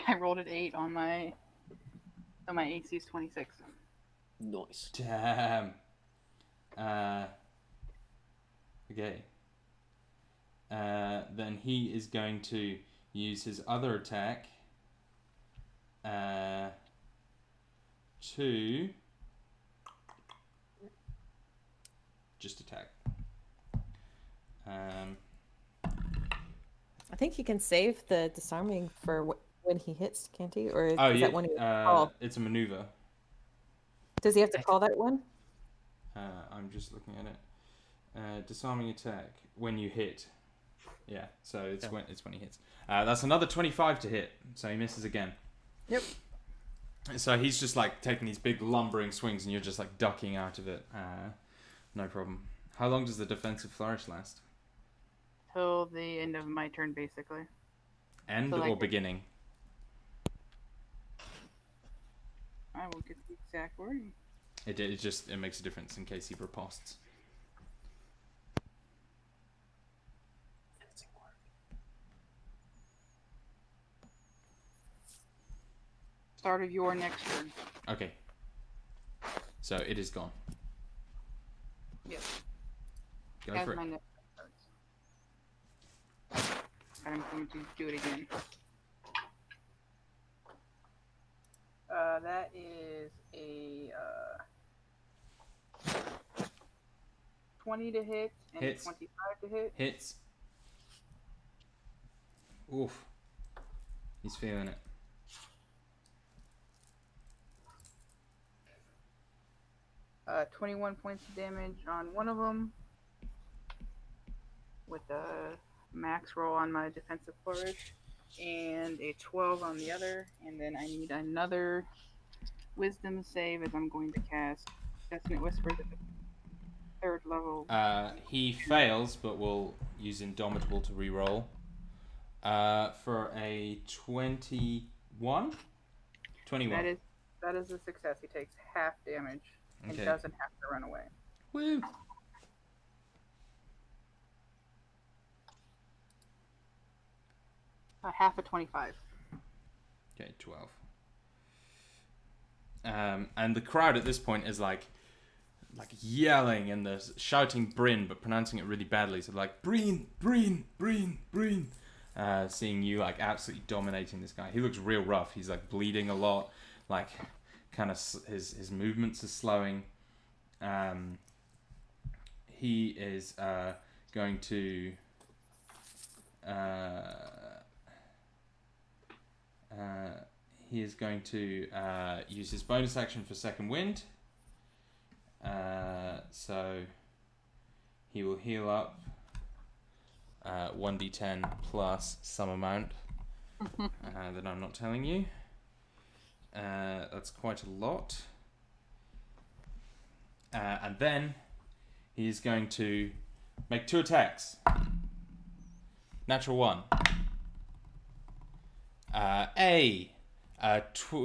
I rolled an 8 on my. So my AC is 26. Nice. Damn. Okay. Then he is going to use his other attack to just attack. I think he can save the disarming for when he hits, can't he? Or is that one he has to call? It's a maneuver. Does he have to call that one? I'm just looking at it. Disarming attack when you hit. Yeah, so it's when he hits. That's another 25 to hit, so he misses again. Yep. So he's just like taking these big lumbering swings, and you're just like ducking out of it. No problem. How long does the defensive flourish last? Till the end of my turn, basically. End So, or like, beginning? I will get the exact wording. It makes a difference in case he riposts. Start of your next turn. Okay. So it is gone. Yes. Go As for it. my next turn starts. I'm going to do it again. That is a 20 to hit and Hits. 25 to hit. Hits. Oof. He's feeling it. Uh, 21 points of damage on one of them with a max roll on my defensive flourish, and a 12 on the other. And then I need another wisdom save as I'm going to cast Dissonant Whispers at the 3rd level. He fails, but we'll use Indomitable to reroll. For a 21? 21. That is a success. He takes half damage and Okay. doesn't have to run away. Woo! Half of 25. Okay, 12. And the crowd at this point is like yelling and they're shouting Bryn, but pronouncing it really badly. So like, Bryn, Bryn, Bryn, Bryn. Seeing you like absolutely dominating this guy. He looks real rough. He's like bleeding a lot. Like, kind of his movements are slowing. He is going to use his bonus action for second wind. So he will heal up 1d10 plus some amount that I'm not telling you. That's quite a lot. And then he's going to make 2 attacks. Natural 1.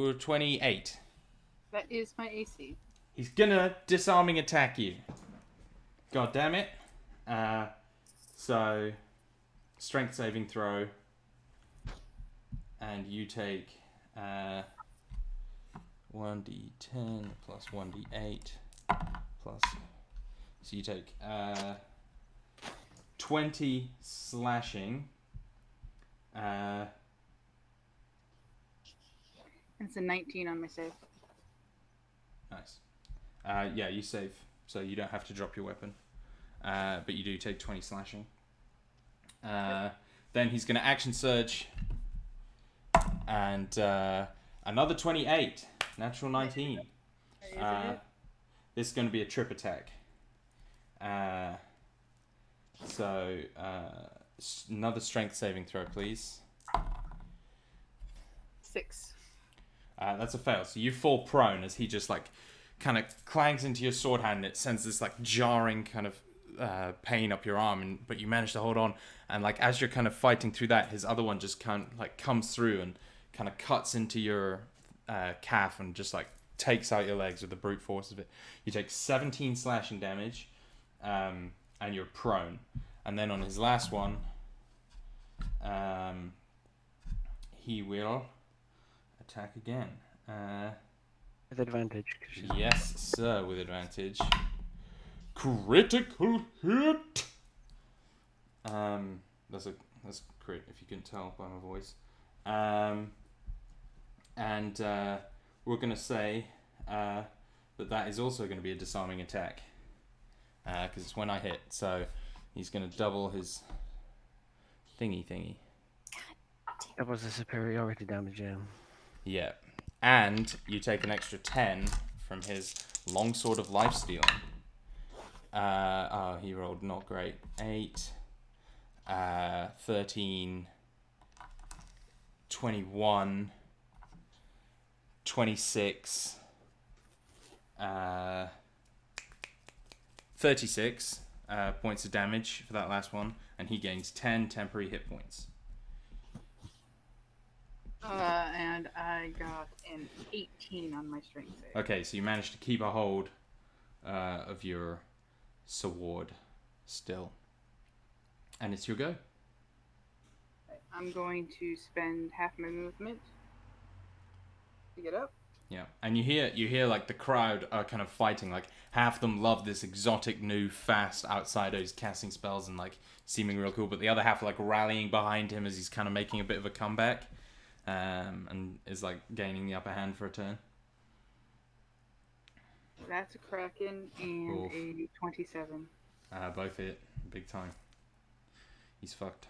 28. That is my AC. He's gonna disarming attack you. God damn it. So, strength saving throw. And you take 1d10 plus 1d8 plus. So you take 20 slashing. It's a 19 on my save. Nice. Yeah, you save, so you don't have to drop your weapon. But you do take 20 slashing. Then he's going to action surge. And another 28. Natural 19. This is going to be a trip attack. So another strength saving throw, please. 6. That's a fail. So you fall prone as he just like kind of clangs into your sword hand. And it sends this like jarring kind of pain up your arm, but you manage to hold on. And like as you're kind of fighting through that, his other one just kind of like comes through and kind of cuts into your calf and just like takes out your legs with the brute force of it. You take 17 slashing damage, and you're prone. And then on his last one, he will attack again. With advantage. Yes, sir, with advantage. Critical hit. That's crit if you can tell by my voice. And we're gonna say that is also going to be a disarming attack because it's when I hit. So he's gonna double his thingy. That was the superiority damage, yeah. Yeah. And you take an extra 10 from his longsword of lifestealing. He rolled not great. 8, 13, 21, 26, 36 points of damage for that last one, and he gains 10 temporary hit points. And I got an 18 on my strength save. Okay, so you managed to keep a hold of your sword still. And it's your go. I'm going to spend half my movement to get up. Yeah, and you hear like the crowd are kind of fighting. Like half of them love this exotic new fast outsider who's casting spells and like seeming real cool, but the other half are like rallying behind him as he's kind of making a bit of a comeback, and is like gaining the upper hand for a turn. That's a Kraken and Oof. a 27. Both hit big time. He's fucked.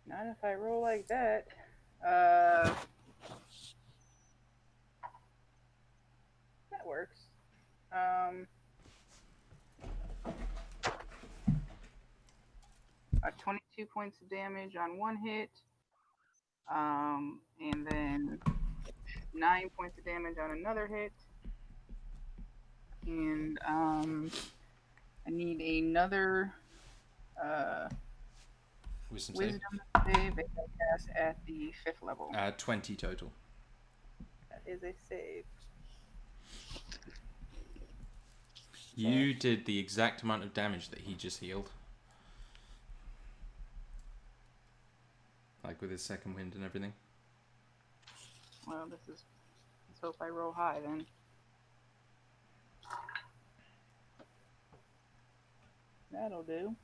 Not if I roll like that. That works. 22 points of damage on one hit. And then 9 points of damage on another hit. And I need another Wisdom wisdom save that I cast at the 5th level. 20 total. That is a save. You did the exact amount of damage that he just healed. Like with his second wind and everything. Well, let's hope I roll high then. That'll do.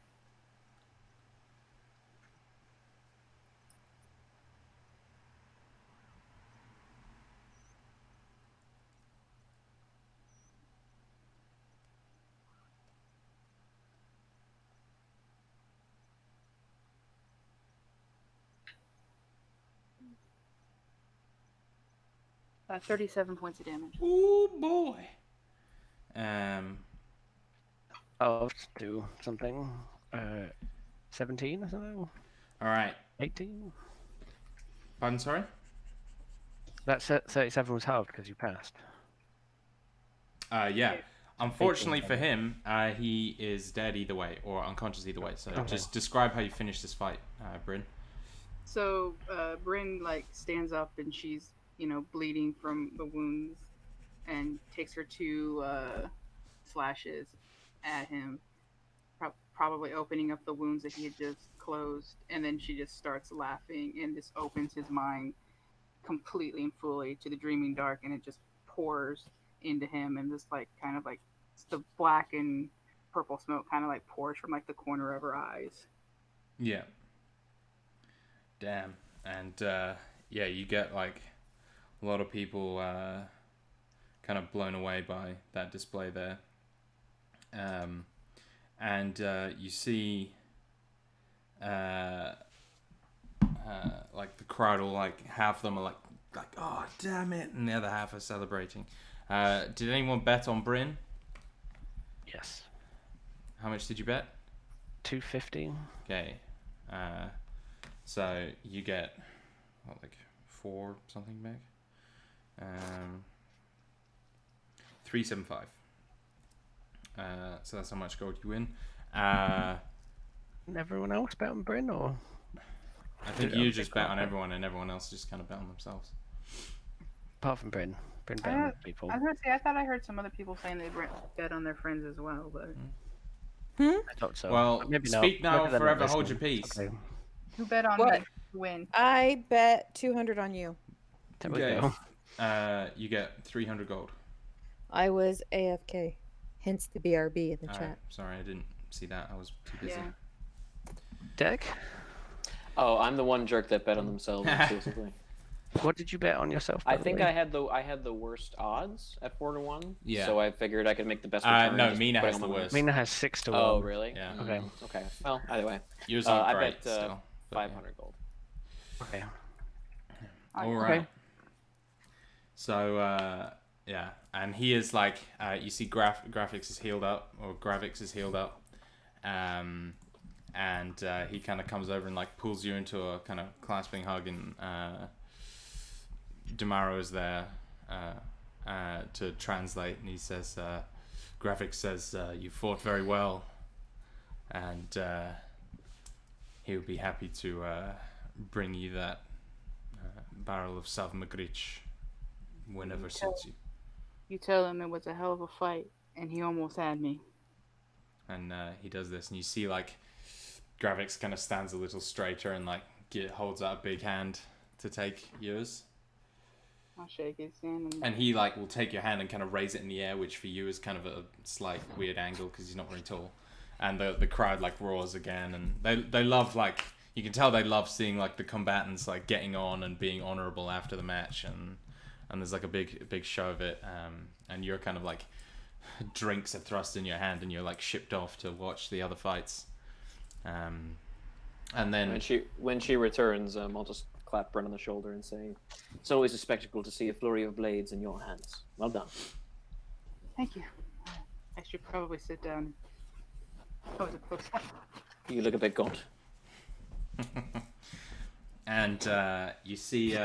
Uh, 37 points of damage. Oh boy. I'll do something. 17 or something? Alright. 18? Pardon, sorry? That 37 was halved because you passed. Yeah. Unfortunately for him, he is dead either way, or unconscious either way. So just describe how you finish this fight, Bryn. So Bryn like stands up and she's bleeding from the wounds, and takes her 2 slashes at him, probably opening up the wounds that he had just closed, and then she just starts laughing and just opens his mind completely and fully to the dreaming dark, and it just pours into him, and this like kind of like the black and purple smoke kind of like pours from like the corner of her eyes. Yeah. Damn. And yeah, you get like a lot of people kind of blown away by that display there. And you see like the crowd, all like half of them are like oh damn it, and the other half are celebrating. Did anyone bet on Bryn? Yes. How much did you bet? 250. Okay. So you get what, like 4 something back? 375. So that's how much gold you win. Everyone else bet on Bryn, or I think you just bet on everyone, and everyone else just kind of bet on themselves. apart from Bryn? Bryn bet on people. I was gonna say, I thought I heard some other people saying they bet on their friends as well, but I thought so. Well, Maybe not. speak now, Maybe they're not forever hold your listening. peace. Okay. who bet on What? me to win? I bet 200 on you. There we Okay. go. You get 300 gold. I was AFK, hence the BRB in the chat. Sorry, I didn't see that. I was too busy. Yeah. Deck, Oh, I'm the one jerk that bet on themselves exclusively. what did you bet on yourself? by I the think way? I had the worst odds at 4-1. Yeah. So I figured I could make the best return. No, just Mina putting has on the my- worst. Mina has 6 to 1. Oh, really? Yeah. Okay. Okay. Well, either way. Yours aren't I great bet still. but yeah. 500 gold. Okay. All right. So yeah, and he is like you see graphics is healed up, or Gravix is healed up, and he kind of comes over and like pulls you into a kind of clasping hug, and Damaro is there to translate, and he says, Graphics says you fought very well, and he would be happy to bring you that barrel of Sav Magrich whenever suits you. You tell him it was a hell of a fight, and he almost had me. And he does this, and you see like Gravix kind of stands a little straighter and like holds out a big hand to take yours. I'll shake his hand. And he like will take your hand and kind of raise it in the air, which for you is kind of a slight weird angle because he's not very tall. And the crowd like roars again, and they love, like, you can tell they love seeing like the combatants like getting on and being honorable after the match, and there's like a big show of it. And you're kind of like drinks are thrust in your hand, and you're like shipped off to watch the other fights. And then When she returns, I'll just clap Brent on the shoulder and say, "It's always a spectacle to see a flurry of blades in your hands. Well done." Thank you. I should probably sit down. That was a close one. You look a bit gaunt. And you see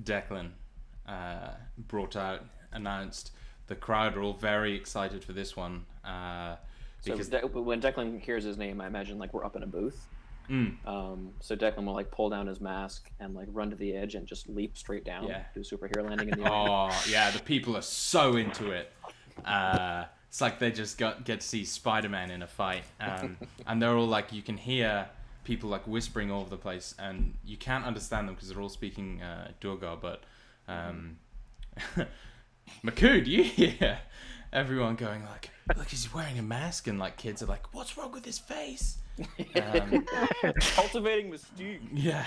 Declan brought out, announced. The crowd are all very excited for this one. Because So when Declan hears his name, I imagine like we're up in a booth. So Declan will like pull down his mask and like run to the edge and just leap straight down, Yeah. do a superhero landing in the air. Oh yeah, the people are so into it. It's like they just get to see Spider-Man in a fight, and they're all like, you can hear people like whispering all over the place, and you can't understand them because they're all speaking Durga. But Makud, you hear everyone going like, "Look, he's wearing a mask," and like kids are like, "What's wrong with his face?" Cultivating mystique. Yeah.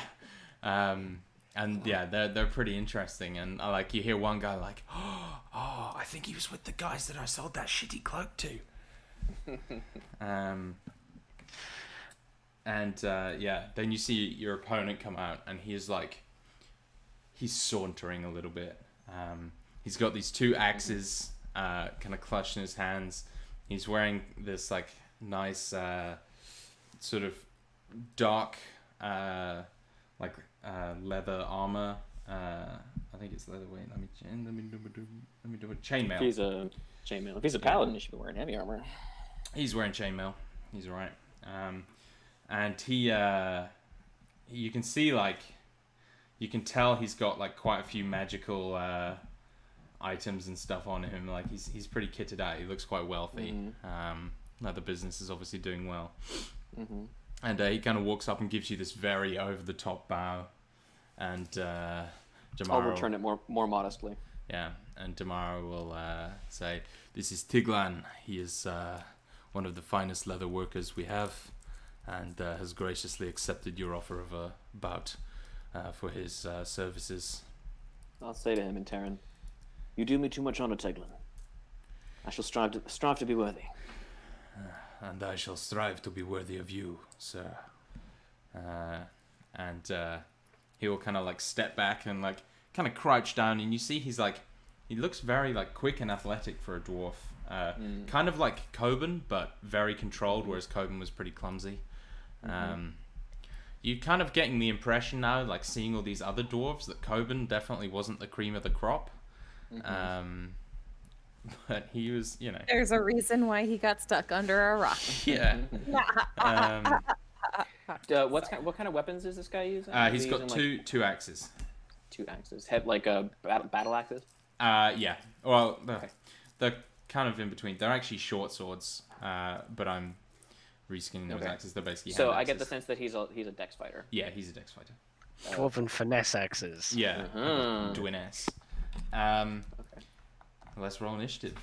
And yeah, they're pretty interesting, and like you hear one guy like, "Oh, I think he was with the guys that I sold that shitty cloak to." Yeah, then you see your opponent come out, and he's sauntering a little bit. He's got these 2 axes kind of clutched in his hands. He's wearing this like nice sort of dark leather armor. I think it's leather. Wait, let me do it. Chainmail. If he's a chainmail. If he's a paladin, he should be wearing heavy armor. He's wearing chainmail. He's alright. And he, you can see like, you can tell he's got like quite a few magical items and stuff on him. Like he's pretty kitted out. He looks quite wealthy. Like the business is obviously doing well. And he kind of walks up and gives you this very over-the-top bow. And Damaro... I'll return it more modestly. Yeah, and Damaro will say, "This is Tiglan. He is one of the finest leather workers we have, and has graciously accepted your offer of a bout for his services. I'll say to him in Terran, "You do me too much honor, Teglin. I shall strive to be worthy." And I shall strive to be worthy of you, sir. And he will kind of like step back and like kind of crouch down, and you see he looks very like quick and athletic for a dwarf. Kind of like Coben, but very controlled, whereas Coben was pretty clumsy. You're kind of getting the impression now, like seeing all these other dwarves, that Coben definitely wasn't the cream of the crop. But he was, you know. There's a reason why he got stuck under a rock. Yeah. What kind of weapons is this guy using? He's got two axes. 2 axes. Like battle axes? Yeah. Well, they're kind of in between. They're actually short swords, but I'm reskinning those axes. They're basically hand I axes. get the sense that he's a dex fighter. Yeah, he's a dex fighter. Dwarven finesse axes. Yeah. Dwyness. Let's roll initiative.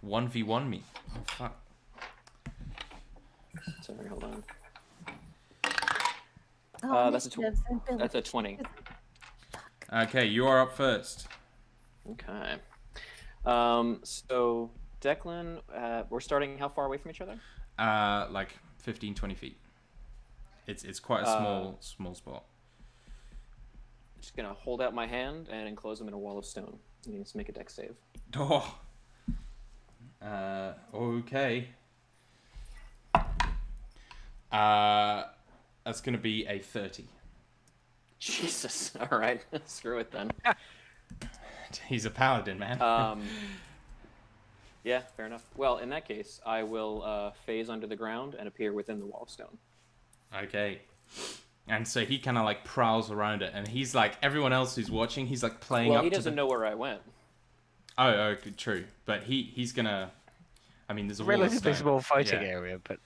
1v1 me. Oh, fuck. Sorry, hold on. That's a 20. Okay, you are up first. Okay. So Declan, we're starting how far away from each other? Like 15, 20 feet. It's quite a small spot. Just gonna hold out my hand and enclose him in a wall of stone. He needs to make a dex save. Oh. Okay. That's gonna be a 30. Jesus. All right. Screw it then. He's a paladin, man. Yeah, fair enough. Well, in that case, I will phase under the ground and appear within the wall of stone. Okay. And so he kind of like prowls around it, and he's like, everyone else who's watching, he's like playing up to Well, he doesn't know where I went. Oh, okay, true. But he's gonna... I mean, there's a wall of Relatively stone. small fighting area, but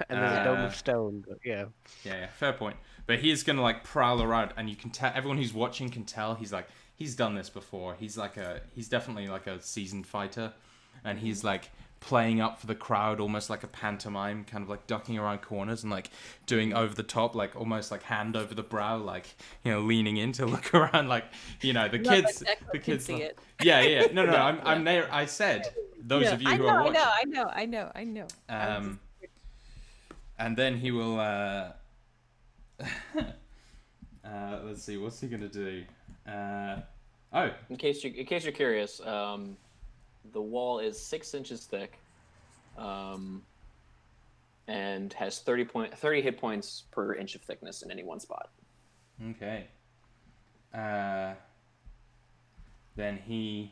and there's a dome of stone. But yeah. Yeah, fair point. But he is gonna like prowl around, and you can tell, everyone who's watching can tell he's done this before. He's definitely like a seasoned fighter, and he's like playing up for the crowd, almost like a pantomime, kind of like ducking around corners and like doing over the top, like almost like hand over the brow, like, you know, leaning in to look around, like, you know, the kids see it. yeah. No, I'm there. I said those of you who are watching. I know. And then he will let's see, what's he gonna do? In case you're curious, the wall is 6 inches thick, and has 30 hit points per inch of thickness in any one spot. Okay. Then he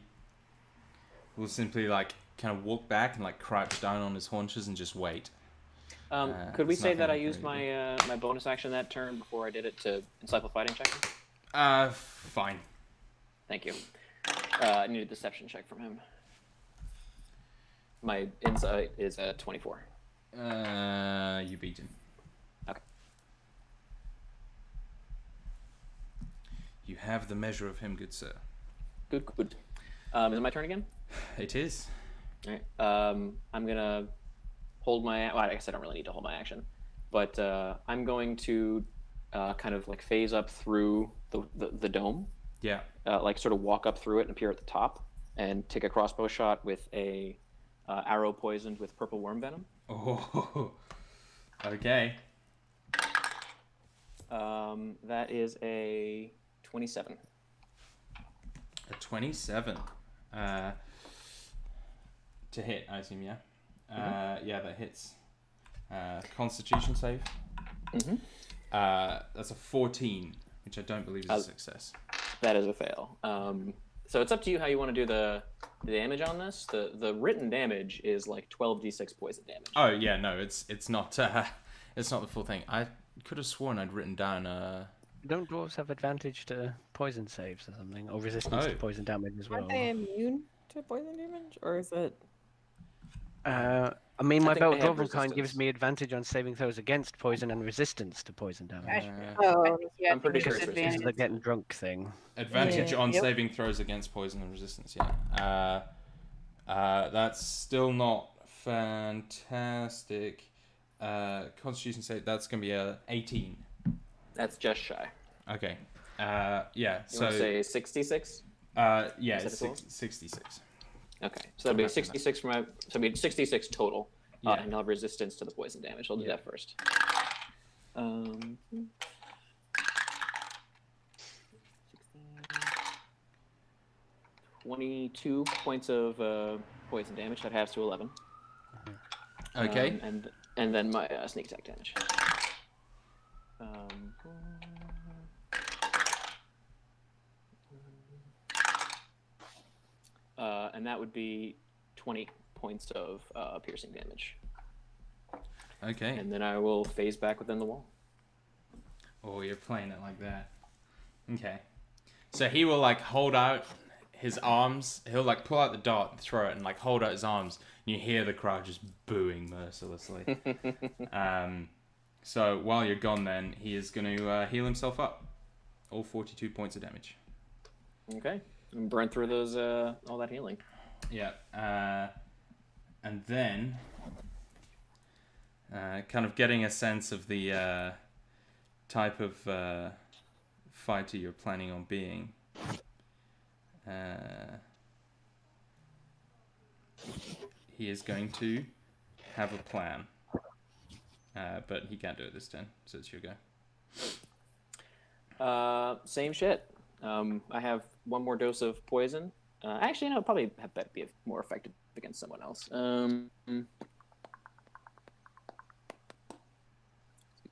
will simply like kind of walk back and like crouch down on his haunches and just wait. Could we it's say nothing that I really used my my bonus action that turn before I did it to insightful fighting check him? Fine. Thank you. I need a deception check from him. My insight is a 24. You beat him. Okay. You have the measure of him, good sir. Good. Is it my turn again? It is. All right. I'm gonna hold my. Well, I guess I don't really need to hold my action, but I'm going to kind of like phase up through the dome. Yeah. Like sort of walk up through it and appear at the top, and take a crossbow shot with a arrow poisoned with purple worm venom. Oh. Okay. That is a 27. A 27. To hit, I assume, yeah? Yeah, that hits. Constitution save. Mm-hmm. That's a 14, which I don't believe is a success. That is a fail. So it's up to you how you want to do the damage on this. The written damage is like 12d6 poison damage. Oh yeah, no, it's not it's not the full thing. I could have sworn I'd written down. Don't dwarves have advantage to poison saves or something, or resistance to poison damage as well? Aren't they immune to poison damage, or is it? I mean, my think belt they have dwarven kind gives resistance. me advantage on saving throws against poison and resistance to poison damage. Oh, Yeah, I'm pretty sure Because it's it's resistance. the getting drunk thing. Advantage Yeah. on Yep. saving throws against poison and resistance. Yeah. That's still not fantastic. Constitution save. That's gonna be a 18. That's just shy. Okay. Yeah. You So want to say 66? yeah, Instead it's of 12? 66. Okay, so that'll be After that. 66 for my. So it'll be 66 total. Yeah. And I'll have resistance to the poison damage. I'll do Yeah. that first. 22 points of poison damage. That halves to 11. Okay. And then my sneak attack damage. And that would be 20 points of piercing damage. Okay. And then I will phase back within the wall. Oh, you're playing it like that. Okay. So he will like hold out his arms. He'll like pull out the dart and throw it and like hold out his arms. And you hear the crowd just booing mercilessly. So while you're gone then, he is going to heal himself up. All 42 points of damage. Okay. And burn through those all that healing. Yeah. And then kind of getting a sense of the type of fighter you're planning on being. He is going to have a plan. But he can't do it this turn, so it's your go. Same shit. I have one more dose of poison. Actually, no, probably be more effective against someone else. Excuse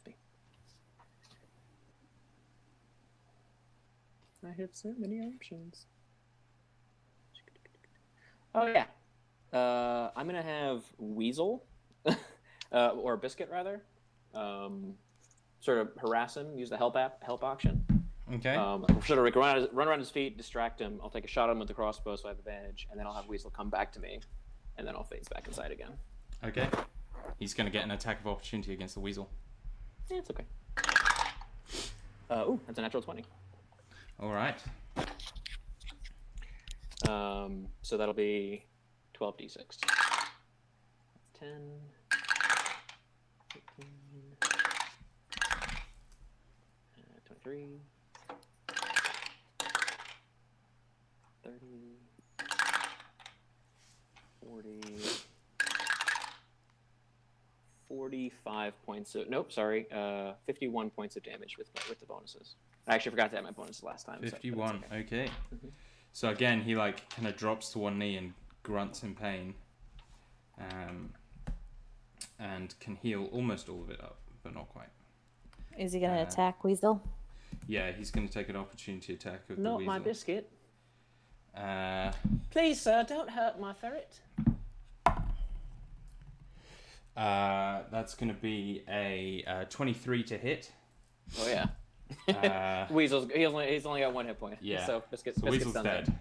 me. I have so many options. Oh yeah. I'm gonna have Weasel, or Biscuit rather. Sort of harass him. Use the help option. Okay. Sort of run around his feet, distract him. I'll take a shot at him with the crossbow, so I have advantage, and then I'll have Weasel come back to me, and then I'll phase back inside again. Okay. He's going to get an attack of opportunity against the Weasel. Yeah, it's okay. Ooh, that's a natural 20. All right. So that'll be 12d6. 10, 15, 23, 30, 40, 45 points of, 51 points of damage with the bonuses. I actually forgot to add my bonuses last time. 51, so, okay. So again, he like kind of drops to one knee and grunts in pain. And can heal almost all of it up, but not quite. Is he gonna attack Weasel? Yeah, he's going to take an opportunity attack of the Not Weasel. my biscuit. Uh, Please, sir, don't hurt my ferret. that's going to be a 23 to hit. Oh yeah. Weasel's he's only got one hit point. Yeah. So Biscuit's Weasel's done dead.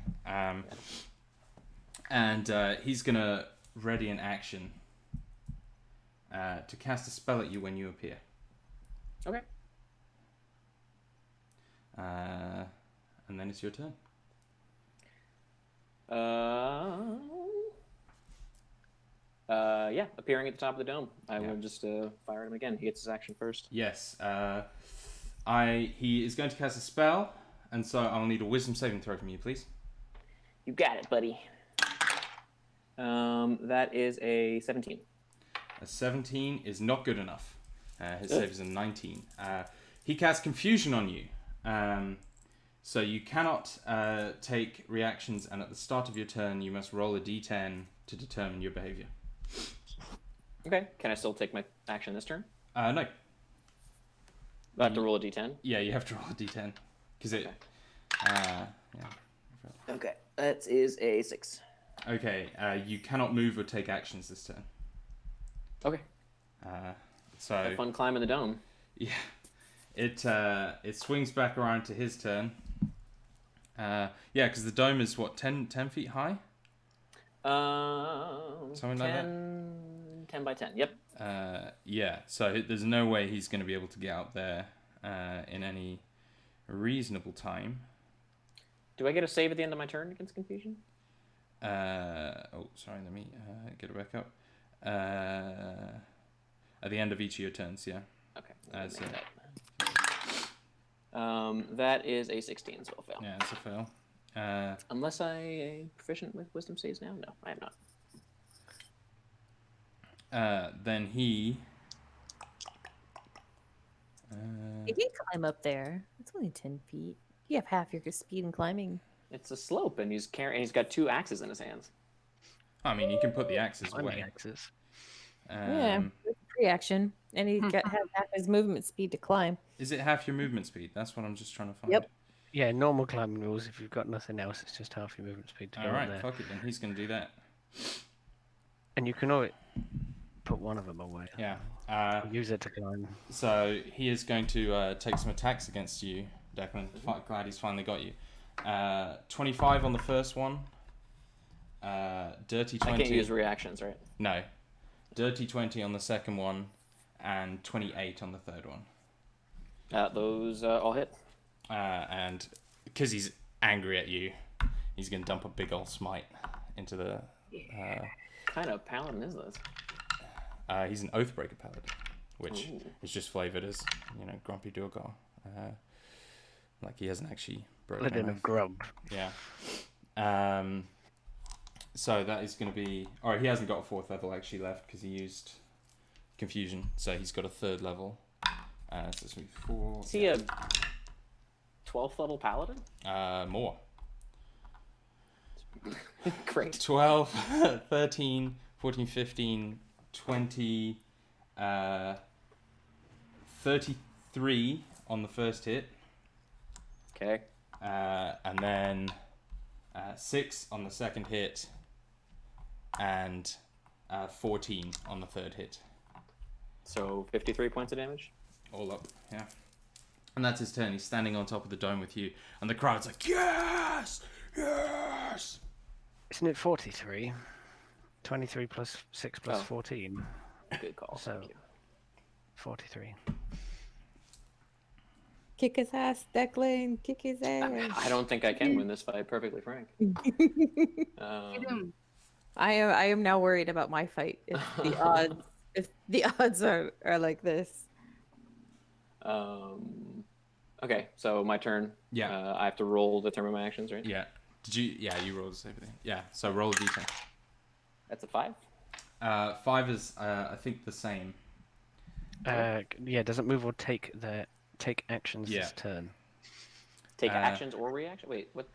And he's going to ready an action to cast a spell at you when you appear. Okay. And then it's your turn. Yeah, appearing at the top of the dome. I will just fire at him again. He gets his action first. Yes. He is going to cast a spell, and so I'll need a wisdom saving throw from you, please. You got it, buddy. That is a 17. A 17 is not good enough. His save is a 19. He casts confusion on you. So you cannot take reactions, and at the start of your turn, you must roll a d10 to determine your behavior. Okay. Can I still take my action this turn? No. I have to roll a d10? Yeah, you have to roll a d10. Because it... Okay. Okay. That is a 6. Okay, you cannot move or take actions this turn. Okay. So Have fun climbing the dome. Yeah, it swings back around to his turn. Yeah, because the dome is what 10 feet high. Something 10, like that. 10 by 10. Yep. Yeah. So there's no way he's going to be able to get up there in any reasonable time. Do I get a save at the end of my turn against confusion? Sorry. Let me get it back up. At the end of each of your turns, yeah. Okay. That is a 16, so I'll fail. Yeah, it's a fail. Unless I am proficient with wisdom saves now? No, I am not. Then he. You can climb up there. It's only 10 feet. You have half your speed in climbing. It's a slope, and he's got 2 axes in his hands. I mean, you can put the axes Climbing away. axes. Yeah, pre-action. And he got half his movement speed to climb. Is it half your movement speed? That's what I'm just trying to find. Yep. Yeah, normal climbing rules. If you've got nothing else, it's just half your movement speed to go All up right, there. fuck it then. He's going to do that. And you can always put one of them away. Yeah. Use it to climb. So he is going to take some attacks against you, Declan. Glad he's finally got you. 25 on the first one. Dirty 20. I can't use reactions, right? No. Dirty 20 on the second one, and 28 on the third one. Those all hit. And because he's angry at you, he's going to dump a big old smite into the... What kind of paladin is this? He's an Oathbreaker paladin, which Ooh. is just flavored as, Grumpy Durgar. Like he hasn't actually broken an Paladin oath. of Grump. Yeah. So that is going to be... Alright, he hasn't got a 4th level actually left because he used Confusion. So he's got a 3rd level. So it's going to be 4... Is he a 12th level paladin? More. Great. 12, 13, 14, 15, 20, 33 on the first hit. Okay. And then 6 on the second hit. And 14 on the third hit. So 53 points of damage? All up, yeah. And that's his turn. He's standing on top of the dome with you. And the crowd's like, yes! Yes! Isn't it 43? 23 plus 6 plus Oh. 14. Good call. So- Thank you. 43. Kick his ass, Declan. Kick his ass. I don't think I can win this fight, perfectly frank. Hit him. I am now worried about my fight if the odds are like this. Okay, so my turn. Yeah. I have to roll to determine my actions, right? Yeah. Did you? Yeah, you rolled the same thing. Yeah. So roll a d10. That's a 5. 5 is, I think, the same. Yeah, doesn't move or take actions Yeah. this turn. Take actions or reaction? Wait, what?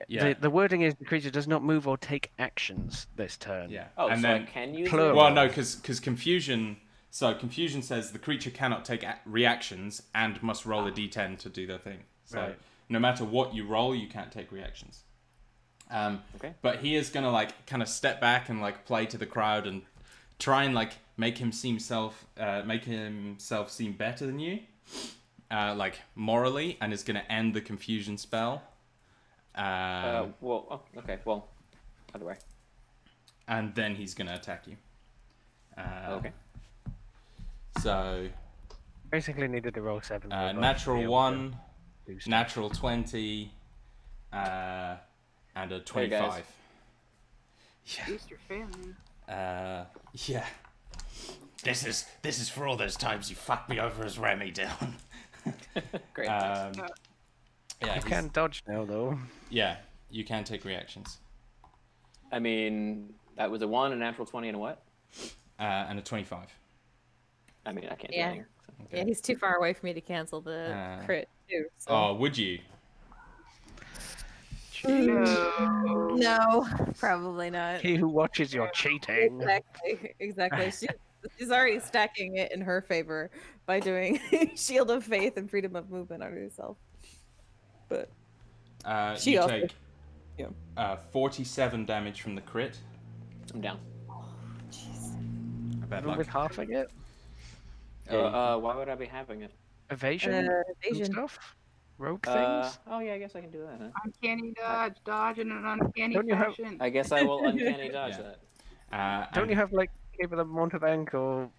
Yeah. The wording is the creature does not move or take actions this turn. Yeah. Oh, and so then, I can use plural. it? well, no, because confusion. So confusion says the creature cannot take reactions and must roll a d10 to do their thing. So Right. no matter what you roll, you can't take reactions. Okay. But he is gonna kind of step back and play to the crowd and try and make himself seem better than you, morally, and is gonna end the confusion spell. Well, okay, well, how do I? And then he's gonna attack you. Okay. So Basically needed to roll 7. natural 1, do stuff. natural 20, and a 25. guys. Feast your family. Yeah. This is for all those times you fucked me over as Remy, Dylan. Great. Yeah, You he's- can dodge now, though. Yeah, you can take reactions. I mean, that was a 1, a natural 20, and a what? And a 25. I mean, I can't Yeah. do anything. So. Okay. Yeah, he's too far away for me to cancel the crit too. So. Oh, would you? No, probably not. He who watches your cheating. Exactly. She's already stacking it in her favor by doing Shield of Faith and Freedom of Movement on herself. But she You also- take yeah. 47 damage from the crit. I'm down. Bad Even luck. with halving it? Why would I be having it? Evasion? and evasion. stuff? Rogue things? Oh yeah, I guess I can do that, huh? Uncanny dodge in an uncanny Don't you have- fashion. I guess I will uncanny dodge Yeah. that. Don't you have, Cable of Montebank or,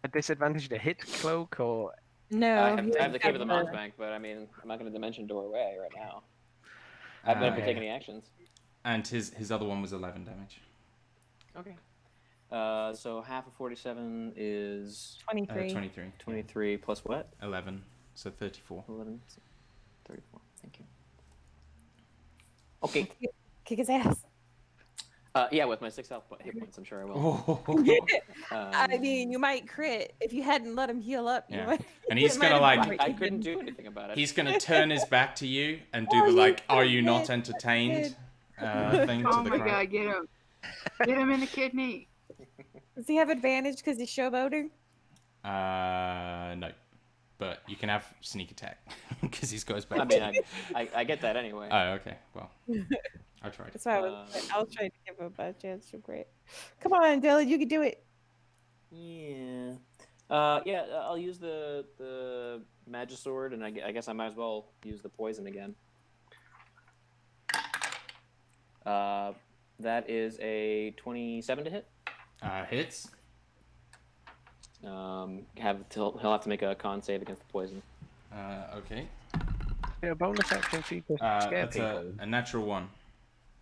a disadvantage to hit cloak or... No, I have you the Cave of the have Mons Bank, but I mean, I'm not going to Dimension Door away right now. I've never Okay. taken any actions. And his other one was 11 damage. Okay. So half of 47 is 23. 23. 23 plus what? 11. So 34. 11, 34. Thank you. Okay. Kick his ass. Yeah, with my 6 hit points, I'm sure I will. I mean, you might crit if you hadn't let him heal up. You Yeah. might, And he's it might gonna, have been like- what I you couldn't did. do anything about it. He's gonna turn his back to you and do Oh, the you like, "Are so you not good. entertained?" thing to Oh the my crowd. god, get him. Get him in the kidney. Does he have advantage because he's showboating? No, but you can have sneak attack because he's got his back. I mean, I get that anyway. Oh, okay. Well, I tried. That's why I was trying to give him a chance to crit. Come on, Dylan, you can do it. Yeah. Yeah, I'll use the Magisword, and I guess I might as well use the poison again. That is a 27 to hit. Hits. He'll have to make a con save against the poison. Okay. Yeah, bonus action for you to scare That's people. a natural one.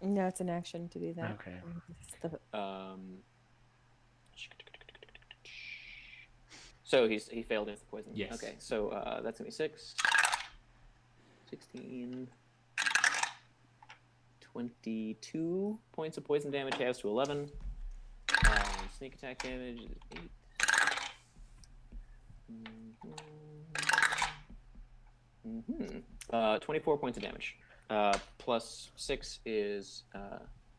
No, it's an action to do that. Okay. It's the- So he failed against the poison. Yes. Okay, so that's gonna be 6, 16, 22 points of poison damage. Has to 11. Sneak attack damage is 8. 24 points of damage. Plus 6 is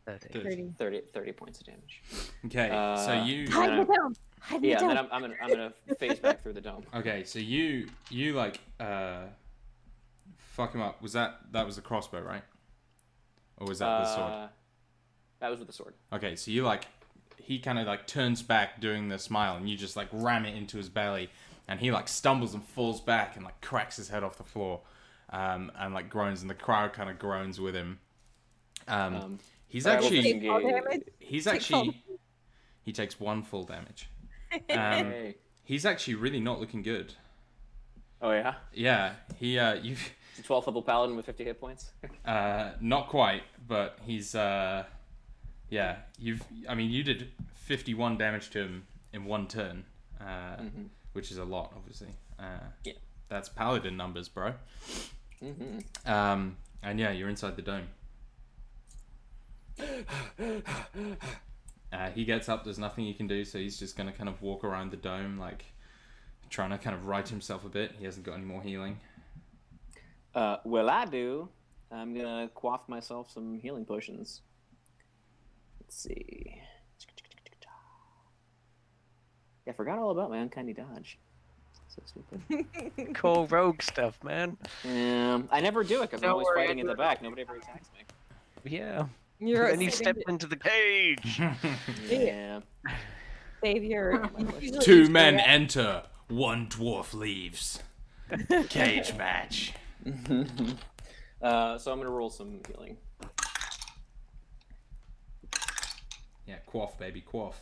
30. 30 points of damage. Okay, so you. Hide me down. Hide me Yeah, and down. then I'm gonna phase back through the dome. Okay, so you like fuck him up. Was that was a crossbow, right? Or was that the sword? That was with the sword. Okay, so you like he kind of like turns back doing the smile, and you just like ram it into his belly, and he like stumbles and falls back and like cracks his head off the floor, and like groans, and the crowd kind of groans with him. He's I will actually disengage. he's Take actually he takes 1 full damage. Hey. He's actually really not looking good. Oh yeah, Yeah, he you've it's a 12th level paladin with 50 hit points. not quite, but he's yeah, you did 51 damage to him in 1 turn, which is a lot, obviously. Yeah. That's paladin numbers, bro. And yeah, you're inside the dome. He gets up, there's nothing he can do, so he's just gonna kind of walk around the dome, like trying to kind of right himself a bit. He hasn't got any more healing. Well, I do. I'm gonna quaff myself some healing potions. Let's see. Yeah, I forgot all about my uncanny dodge. So stupid. Cool rogue stuff, man. I never do it because I'm Don't always worry, fighting I in do the it. back. Nobody ever attacks me. Yeah. You're Then he saving stepped into the cage. Yeah. Savior. Two men enter, one dwarf leaves. Cage match. So I'm gonna roll some healing. Yeah, quaff, baby, quaff.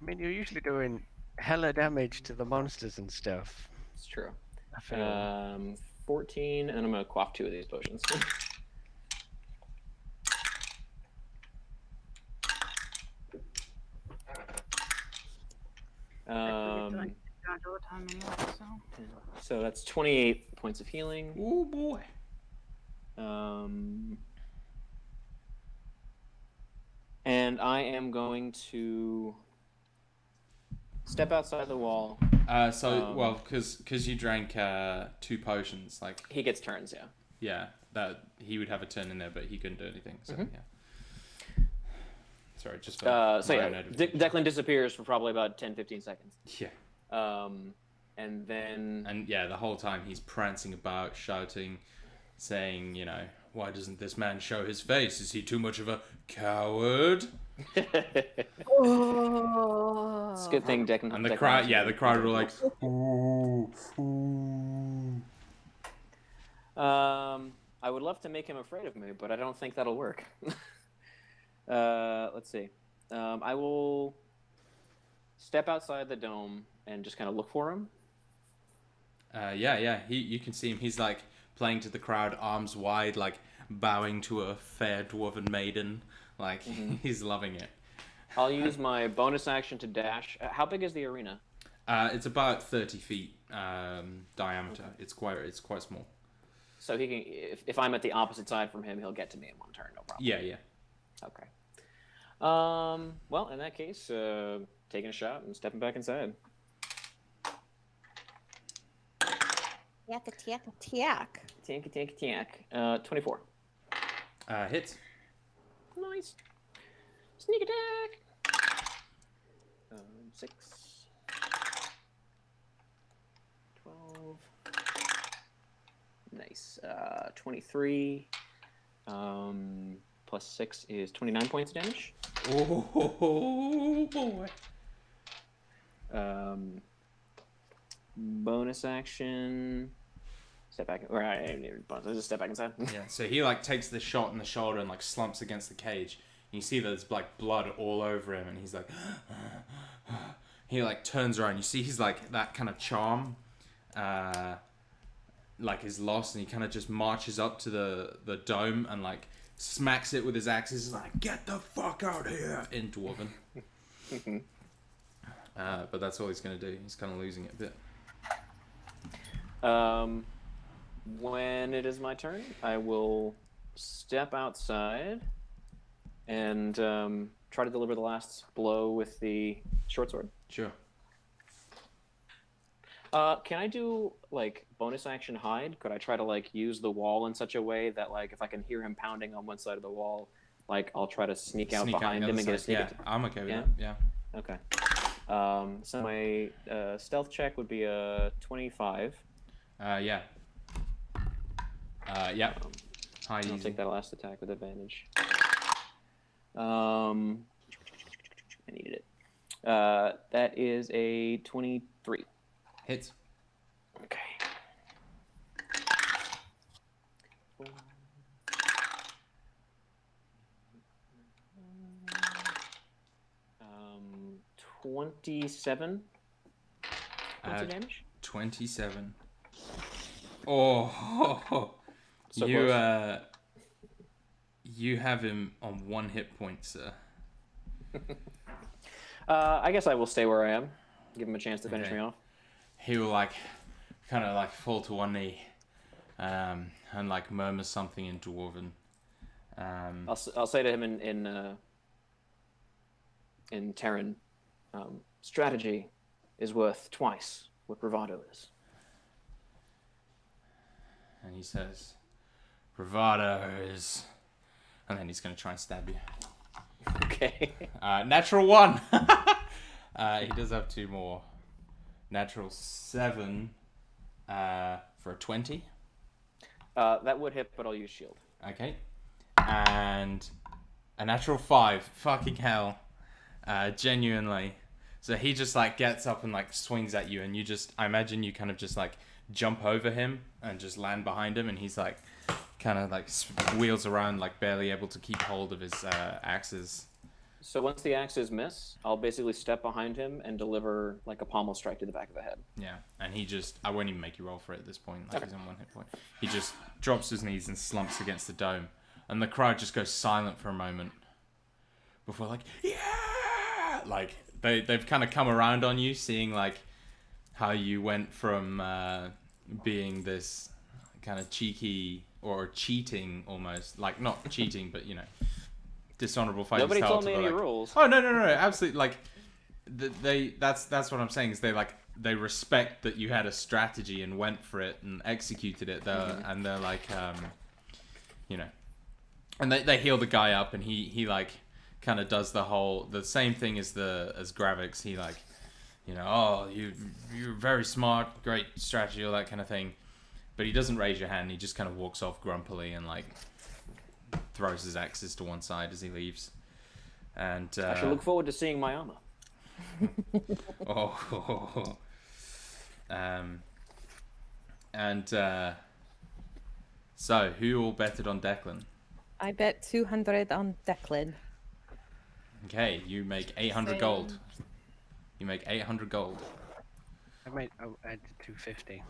I mean, you're usually doing hella damage to the monsters and stuff. It's true. I feel. 14, and I'm gonna quaff 2 of these potions. Dodge all the time anyway, so. So that's 28 points of healing. Oh boy. And I am going to step outside the wall. Well, because you drank 2 potions, like He gets turns, yeah. yeah, that he would have a turn in there, but he couldn't do anything. So yeah. Sorry, just for So my yeah, own edification. Declan disappears for probably about 10-15 seconds. Yeah. And then And yeah, the whole time he's prancing about, shouting, saying, you know, why doesn't this man show his face? Is he too much of a coward? Oh. it's a good thing Declan. And the Declan crowd, has yeah, no the crowd were controls. like, ooh, ooh. I would love to make him afraid of me, but I don't think that'll work. Let's see. I will step outside the dome and just kind of look for him. Yeah. You can see him. He's like playing to the crowd, arms wide, like bowing to a fair dwarven maiden. Like he's loving it. I'll use my bonus action to dash. How big is the arena? It's about 30 feet diameter. Okay. It's quite small. So he can, if I'm at the opposite side from him, he'll get to me in one turn, no problem. Yeah. Okay. Well, in that case, taking a shot and stepping back inside. Tiak. 24. Hits. Nice. Sneak attack. 6. 12. Nice. 23. Plus 6 is 29 points of damage. Oh boy. Bonus action. Step back. Or I didn't even bonus. Just step back inside. Yeah. So he like takes the shot in the shoulder and like slumps against the cage. You see there's like blood all over him, and he's like, he like turns around. You see he's like that kind of charm, like is lost, and he kind of just marches up to the dome and like smacks it with his axes. He's like, "Get the fuck out here!" in Dwarven. But that's all he's gonna do. He's kind of losing it a bit. When it is my turn, I will step outside and try to deliver the last blow with the short sword. Sure. Can I do like bonus action hide? Could I try to like use the wall in such a way that like if I can hear him pounding on one side of the wall, like I'll try to sneak out behind him and get a sneak attack? I'm okay with that. Yeah. Okay. So my stealth check would be a 25. Yeah. Yeah. I'll take that last attack with advantage. I needed it. That is a 23. Hits. Okay. Um, 27 points of damage. 27. Oh, So you close. You have him on 1 hit point, sir. I guess I will stay where I am. Give him a chance to finish Okay. me off. He will like kind of like fall to one knee, and like murmur something in Dwarven. I'll say to him in Terran, strategy is worth twice what bravado is. And he says, "Bravado is," and then he's gonna try and stab you. Okay. Natural 1. He does have 2 more. Natural 7 for a 20. That would hit, but I'll use shield. Okay. And a natural 5. Fucking hell. Genuinely. So he just like gets up and like swings at you, and you just, I imagine you kind of just like jump over him and just land behind him, and he's like kind of like wheels around, like barely able to keep hold of his axes. So once the axes miss, I'll basically step behind him and deliver like a pommel strike to the back of the head. Yeah, and he just, I won't even make you roll for it at this point, like he's on 1 hit point. He just drops his knees and slumps against the dome, and the crowd just goes silent for a moment before like, yeah! Like, they've kind of come around on you, seeing like how you went from being this kind of cheeky or cheating almost, like not cheating, but you know, dishonorable fighting Nobody style told me to any like, rules. oh no, absolutely, like that's what I'm saying is they respect that you had a strategy and went for it and executed it though, and they're like you know, and they heal the guy up, and he like kind of does the same thing as Gravix. He like, you know, oh, you're very smart, great strategy, all that kind of thing, but he doesn't raise your hand. He just kind of walks off grumpily and like throws his axes to one side as he leaves. And I should look forward to seeing my armor. So who all betted on Declan? I bet 200 on Declan. Okay, you make 800 Same. gold. You make 800 gold. I did 250.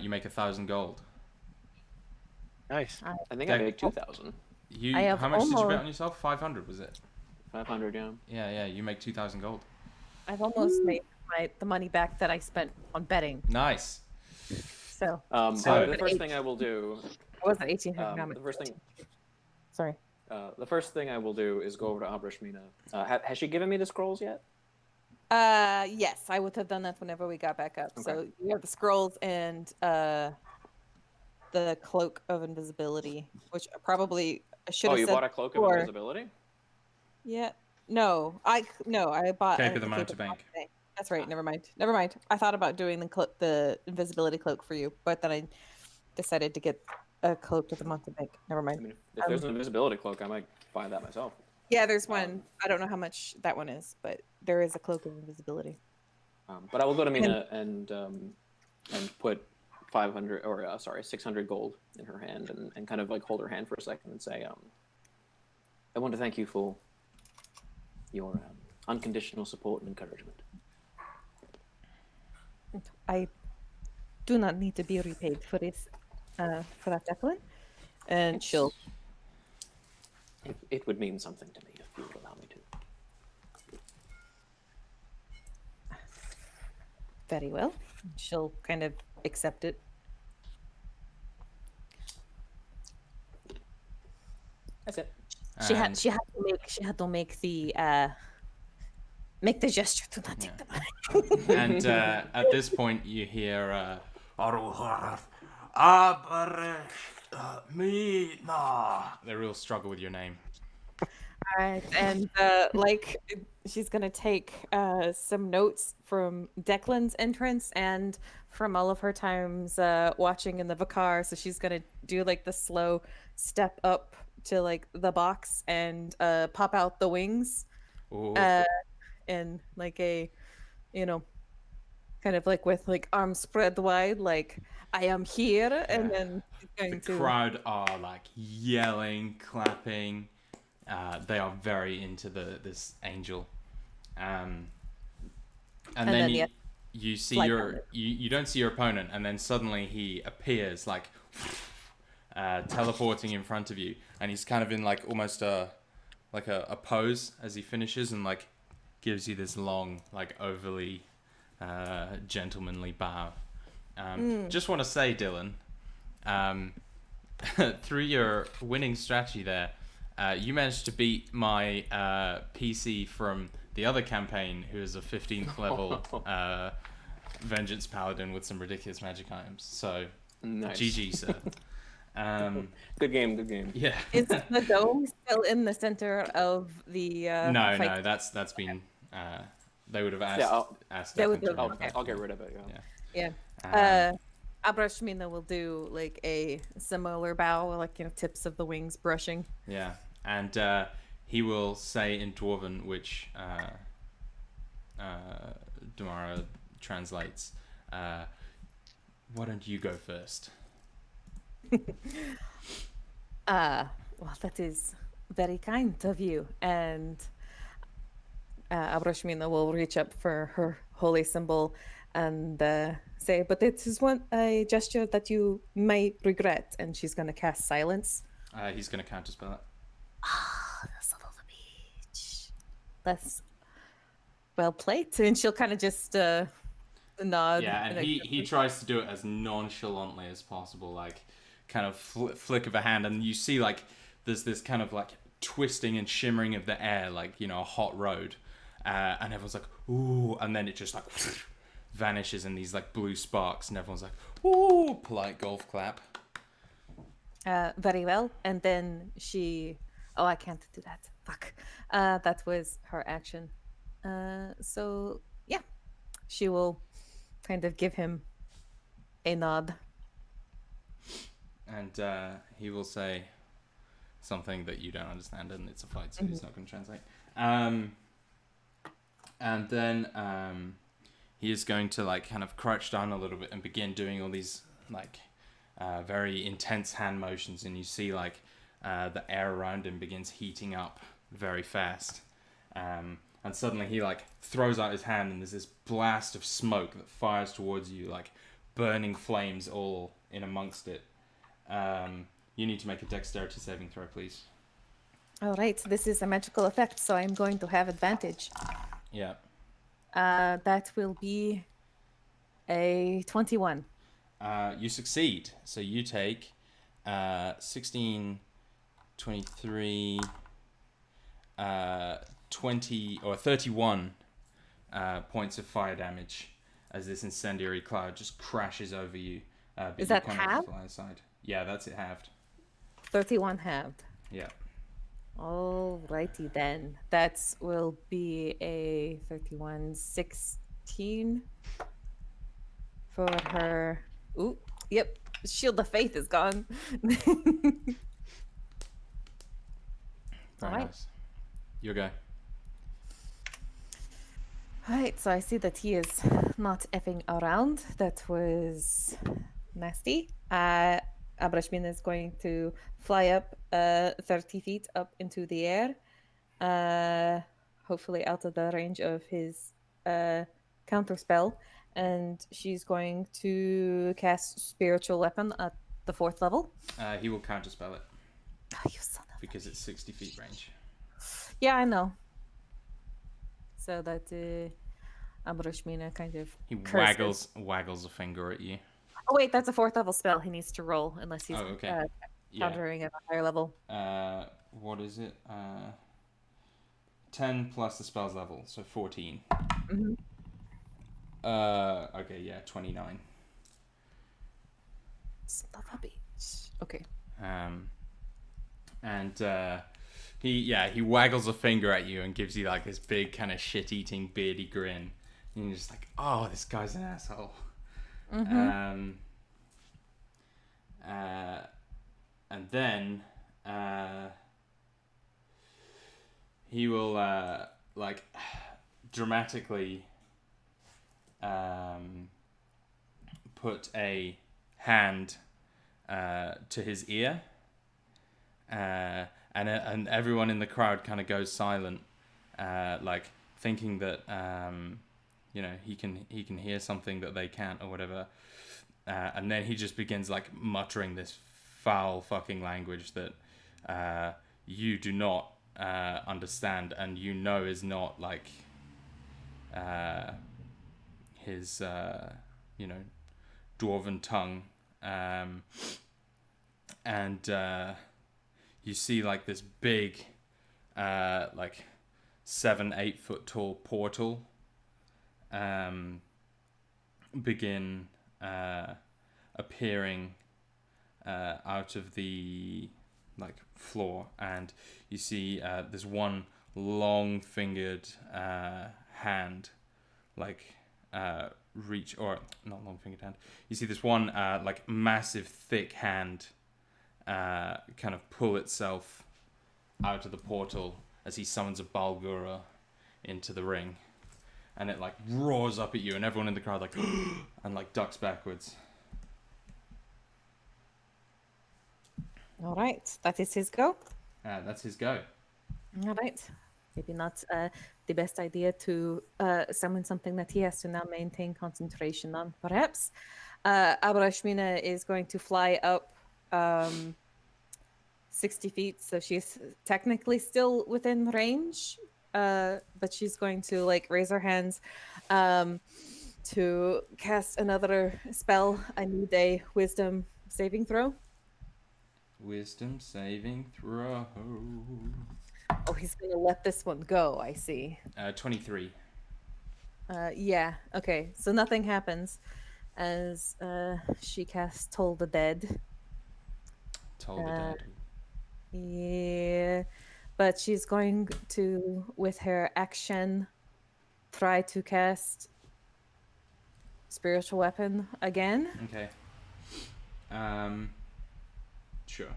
You make 1,000 gold. Nice. I think I made 2,000. You, I have how much did you bet almost- on yourself? 500 was it? 500, yeah. Yeah, you make 2,000 gold. I've almost made the money back that I spent on betting. Nice. So So- The first thing I will do, I was at 1800. Now I'm at the first thing, 14. Sorry. the first thing I will do is go over to Abrashmina. Has she given me the scrolls yet? Yes, I would have done that whenever we got back up. Okay. So you have the scrolls and the cloak of invisibility, which probably I should Oh, have you said bought a cloak of before. invisibility? Yeah. No, I bought Cape of the Cape Mountebank. Mountebank. That's right. Never mind. I thought about doing the invisibility cloak for you, but then I decided to get a cloak with the Mountebank. Never I mind. mean, if there's an invisibility cloak, I might buy that myself. Yeah, there's one. I don't know how much that one is, but there is a cloak of invisibility. But I will go to Mina and put 600 gold in her hand and kind of like hold her hand for a second and say, I want to thank you for your unconditional support and encouragement. I do not need to be repaid for this, for that, Declan. And she'll. It would mean something to me if you would allow me to. Very well. She'll kind of accept it. That's it. She had to make the gesture to not take the money. And at this point, you hear the real struggle with your name. Alright, and she's gonna take some notes from Declan's entrance and from all of her times watching in the Vicar. So she's gonna do like the slow step up to like the box and pop out the wings, Ooh. and like a, kind of like with like arms spread wide, like I am here, and then she's going The crowd are like yelling, clapping. They are very into this angel, and then you see you don't see your opponent, and then suddenly he appears like teleporting in front of you, and he's kind of in like almost a pose as he finishes, and like gives you this long, like overly gentlemanly bow. Just want to say, Dylan, through your winning strategy there, you managed to beat my PC from the other campaign, who is a 15th level Vengeance Paladin with some ridiculous magic items. So, Nice. GG, sir. Good game. Yeah. Is the dome still in the center of the No, fight? that's been. They would have asked. Yeah, asked They Declan would to have- remove okay. that. I'll get rid of it. Yeah. Yeah. Abrashmina will do like a similar bow, like tips of the wings brushing. Yeah, and he will say in Dwarven, which Damara translates, why don't you go first? Well, that is very kind of you. And Abrashmina will reach up for her holy symbol and say, but it is a gesture that you might regret. And she's going to cast silence. He's going to counterspell it. Son of a bitch. That's well played. And she'll kind of just nod. Yeah, and he tries to do it as nonchalantly as possible, like kind of flick of a hand, and you see like there's this kind of like twisting and shimmering of the air, like a hot road, and everyone's like ooh, and then it just like vanishes in these like blue sparks, and everyone's like ooh, polite golf clap. Very well. And then oh, I can't do that. Fuck. That was her action. So yeah, she will kind of give him a nod. And he will say something that you don't understand, and it's a fight, so he's not going to translate. And then he is going to like kind of crouch down a little bit and begin doing all these like very intense hand motions, and you see like the air around him begins heating up very fast. And suddenly he like throws out his hand, and there's this blast of smoke that fires towards you, like burning flames all in amongst it. You need to make a dexterity saving throw, please. All right, this is a magical effect, so I'm going to have advantage. Yeah. That will be a 21. You succeed. So you take 16, 23, 20, or 31 points of fire damage as this incendiary cloud just crashes over you. But Is you that kind halved? of fly aside. Yeah, that's it halved. 31 halved. Yeah. Alrighty then. That will be a 31, 16 for her. Ooh, yep. Shield of Faith is gone. Very Alright. nice. Your go. Alright, so I see that he is not effing around. That was nasty. Abrashmin is going to fly up 30 feet up into the air, hopefully out of the range of his counter spell, and she's going to cast Spiritual Weapon at the 4th level. He will counterspell it Oh, you son of because it's 60 feet range. Yeah, I know. So that Abrashmina kind of He curses. waggles a finger at you. Oh wait, that's a 4th level spell. He needs to roll unless he's Okay. Yeah. countering at a higher level. What is it? 10 plus the spell's level, so 14. Mm-hmm. Okay, yeah, 29. Son of a bitch. Okay. And he waggles a finger at you and gives you like this big kind of shit-eating beardy grin. And you're just like, oh, this guy's an asshole. Mm-hmm. And then he will like dramatically put a hand to his ear, and everyone in the crowd kind of goes silent, like thinking that he can hear something that they can't or whatever, and then he just begins like muttering this foul fucking language that you do not understand, and is not like his dwarven tongue, and you see like this big like 7-8 foot tall portal begin appearing out of the like floor, and you see this one long fingered hand like reach, or not long fingered hand, you see this one like massive thick hand kind of pull itself out of the portal as he summons a Balgura into the ring, and it like roars up at you, and everyone in the crowd like and like ducks backwards. All right, that is his go. That's his go. All right. Maybe not the best idea to summon something that he has to now maintain concentration on, perhaps. Abrashmina is going to fly up 60 feet, so she's technically still within range, but she's going to like raise her hands to cast another spell. I need a wisdom saving throw. Wisdom saving throw. Oh, he's going to let this one go, I see. 23. Yeah, okay. So nothing happens as she casts Toll the Dead. Toll the dead. Yeah, but she's going to, with her action, try to cast Spiritual Weapon again. Okay. Sure.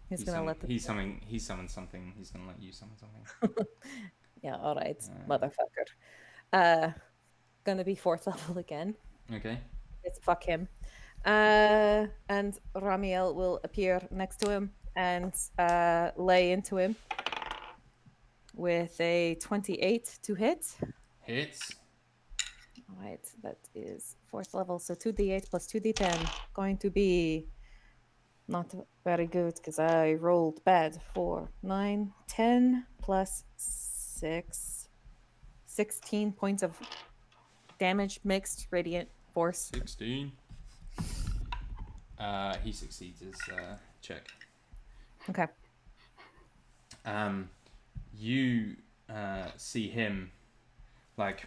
He's gonna let the he summoned something. He's gonna let you summon something. Yeah, all right, motherfucker. Gonna be 4th level again. Okay. It's fuck him. And Ramiel will appear next to him and lay into him with a 28 to hit. Hits. All right, that is 4th level, so 2d8 plus 2d10, going to be Not very good because I rolled bad. 4, 9, 10 plus 6. 16 points of damage mixed radiant force. 16. He succeeds his check. Okay. You see him, like,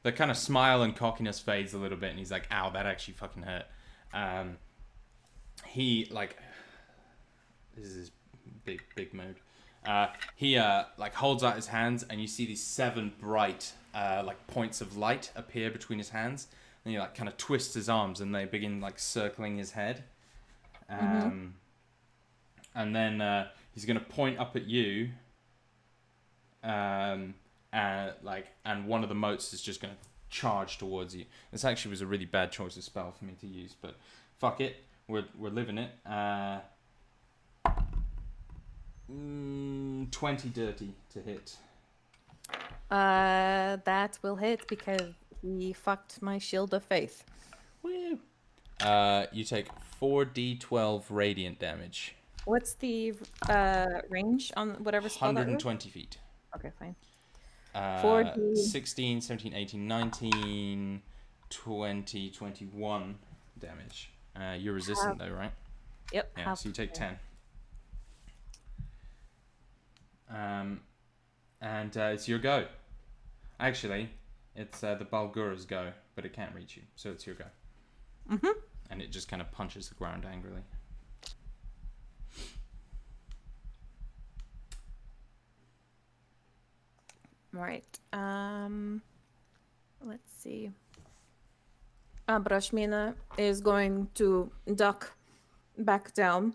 the kind of smile and cockiness fades a little bit, and he's like, ow, that actually fucking hurt. He, like, this is his big mode. He like holds out his hands, and you see these 7 bright like points of light appear between his hands, and he like kind of twists his arms, and they begin like circling his head. And then he's gonna point up at you, and one of the motes is just gonna charge towards you. This actually was a really bad choice of spell for me to use, but fuck it, we're living it. 20 dirty to hit. That will hit because he fucked my shield of faith. Woo! You take 4d12 radiant damage. What's the range on whatever spell that was? 120 feet. Okay, fine. 4d... 16, 17, 18, 19, 20, 21 damage. You're resistant though, right? Yep. Yeah, so you take 10. And it's your go. Actually, it's the Balgura's go, but it can't reach you, so it's your go. And it just kind of punches the ground angrily. Right. Let's see. Brashmina is going to duck back down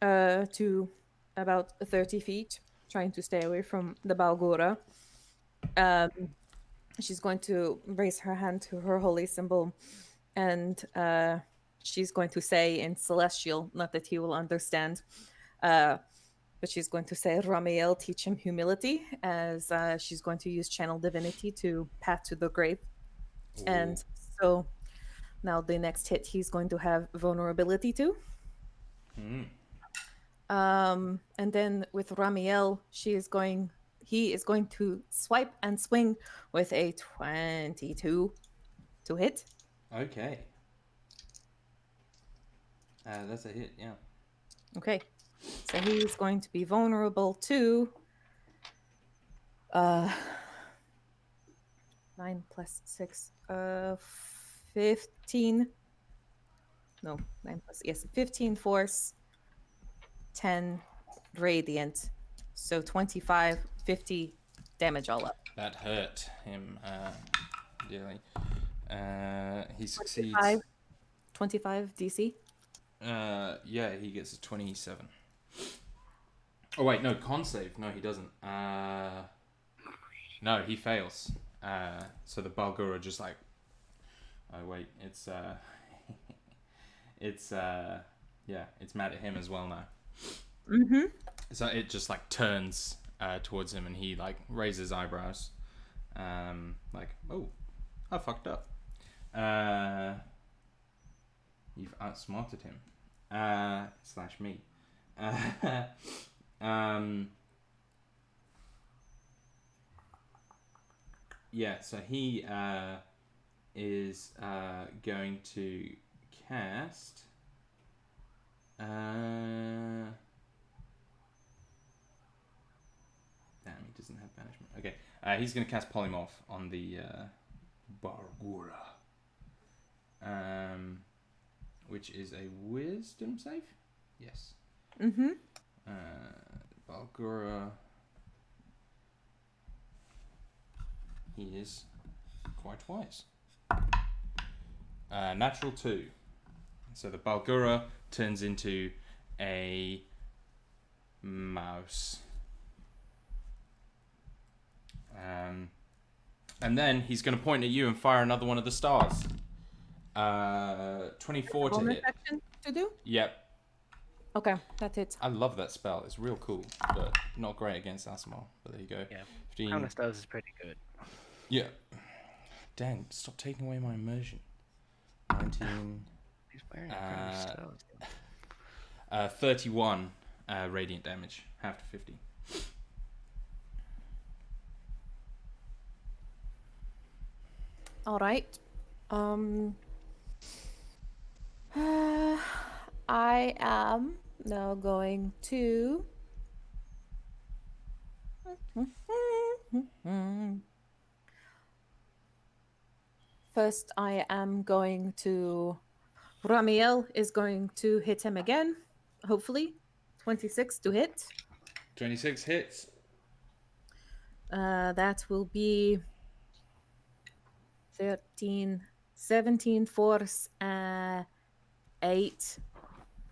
to about 30 feet, trying to stay away from the Balgura. She's going to raise her hand to her holy symbol, and she's going to say in Celestial, not that he will understand, but she's going to say, Ramiel, teach him humility, as she's going to use Channel Divinity to path to the grave. Ooh. And so now the next hit he's going to have vulnerability to. And then with Ramiel, he is going to swipe and swing with a 22 to hit. Okay. That's a hit, yeah. Okay. So he's going to be vulnerable to 9 plus 6, 15. No, 9 plus, yes, 15 force, 10 radiant. So 25, 50 damage all up. That hurt him dearly. He succeeds. 25 DC? Yeah, he gets a 27. Oh wait, no, con save. No, he doesn't. No, he fails. So the Balgura just like, oh wait, it's it's mad at him as well now. So it just like turns towards him, and he like raises eyebrows, like, oh, I fucked up. You've outsmarted him, / me. Yeah, so he is going to cast. Damn, he doesn't have banishment. Okay, he's going to cast Polymorph on the Balgura, which is a Wisdom save. Yes. Balgura. He is quite wise. Natural 2. So the Balgura turns into a mouse. And then he's going to point at you and fire another one of the stars. 24 to hit. Action to do? Yep. Okay, that hits. I love that spell. It's real cool, but not great against Asimov. But there you go. Yeah. 15. Crown of Stars is pretty good. Yeah. Dan, stop taking away my immersion. 19. He's wearing a Crown of Stars. 31 radiant damage, half to 50. All right. I am now going to. First, I am going to. Ramiel is going to hit him again, hopefully. 26 to hit. 26 hits. That will be 13, 17 force, 8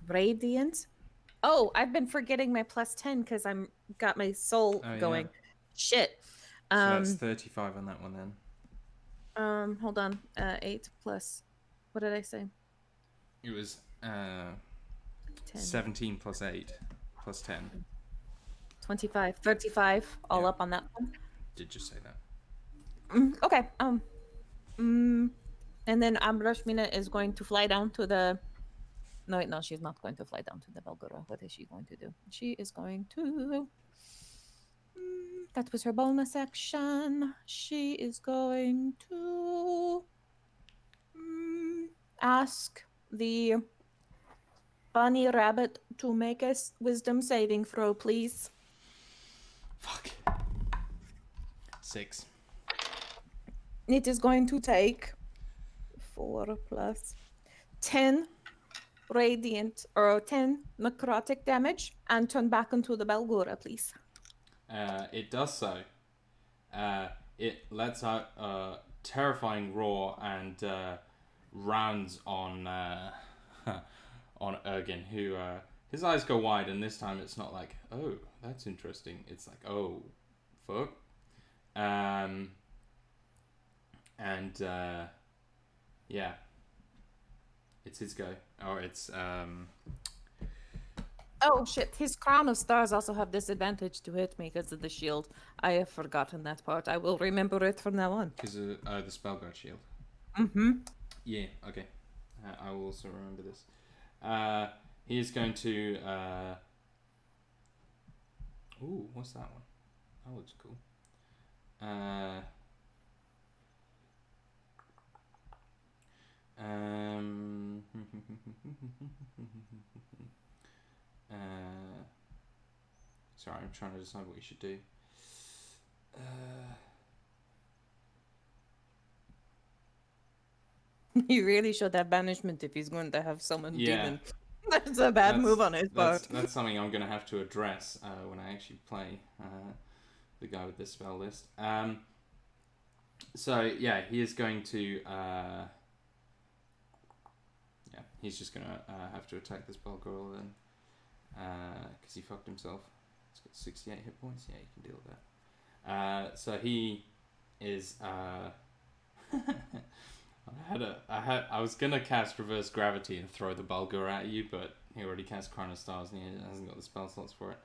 radiant. Oh, I've been forgetting my plus 10 because I'm got my soul Oh, going. yeah. Shit. So that's 35 on that one then. Hold on. 8 plus. What did I say? It was 10. 17 plus 8 plus 10. 25, 35, all Yeah. up on that one. Did just say that. Okay. And then Rashmina is going to fly down to the. No, wait, no, she's not going to fly down to the Belgora. What is she going to do? She is going to. That was her bonus action. She is going to ask the bunny rabbit to make a wisdom saving throw, please. Fuck. 6. It is going to take 4 plus 10 radiant or 10 necrotic damage and turn back into the Belgora, please. It does so. It lets out a terrifying roar and rounds on on Ergin, who his eyes go wide, and this time it's not like, oh, that's interesting. It's like, oh, fuck. And yeah, it's his go, or it's Oh shit, his crown of stars also have disadvantage to hit me because of the shield. I have forgotten that part. I will remember it from now on. because of the Spellguard shield. Yeah, okay. I will also remember this. He is going to ooh, what's that one? That looks cool. Sorry, I'm trying to decide what you should do. He really should have banishment if he's going to have summon Yeah. demon. That's a bad move on his part. That's something I'm going to have to address when I actually play the guy with this spell list. So yeah, he is going to he's just going to have to attack this Balgorl then, because he fucked himself. He's got 68 hit points. Yeah, you can deal with that. So he is. I was gonna cast Reverse Gravity and throw the Bulgur at you, but he already cast Crown of Stars and he hasn't got the spell slots for it.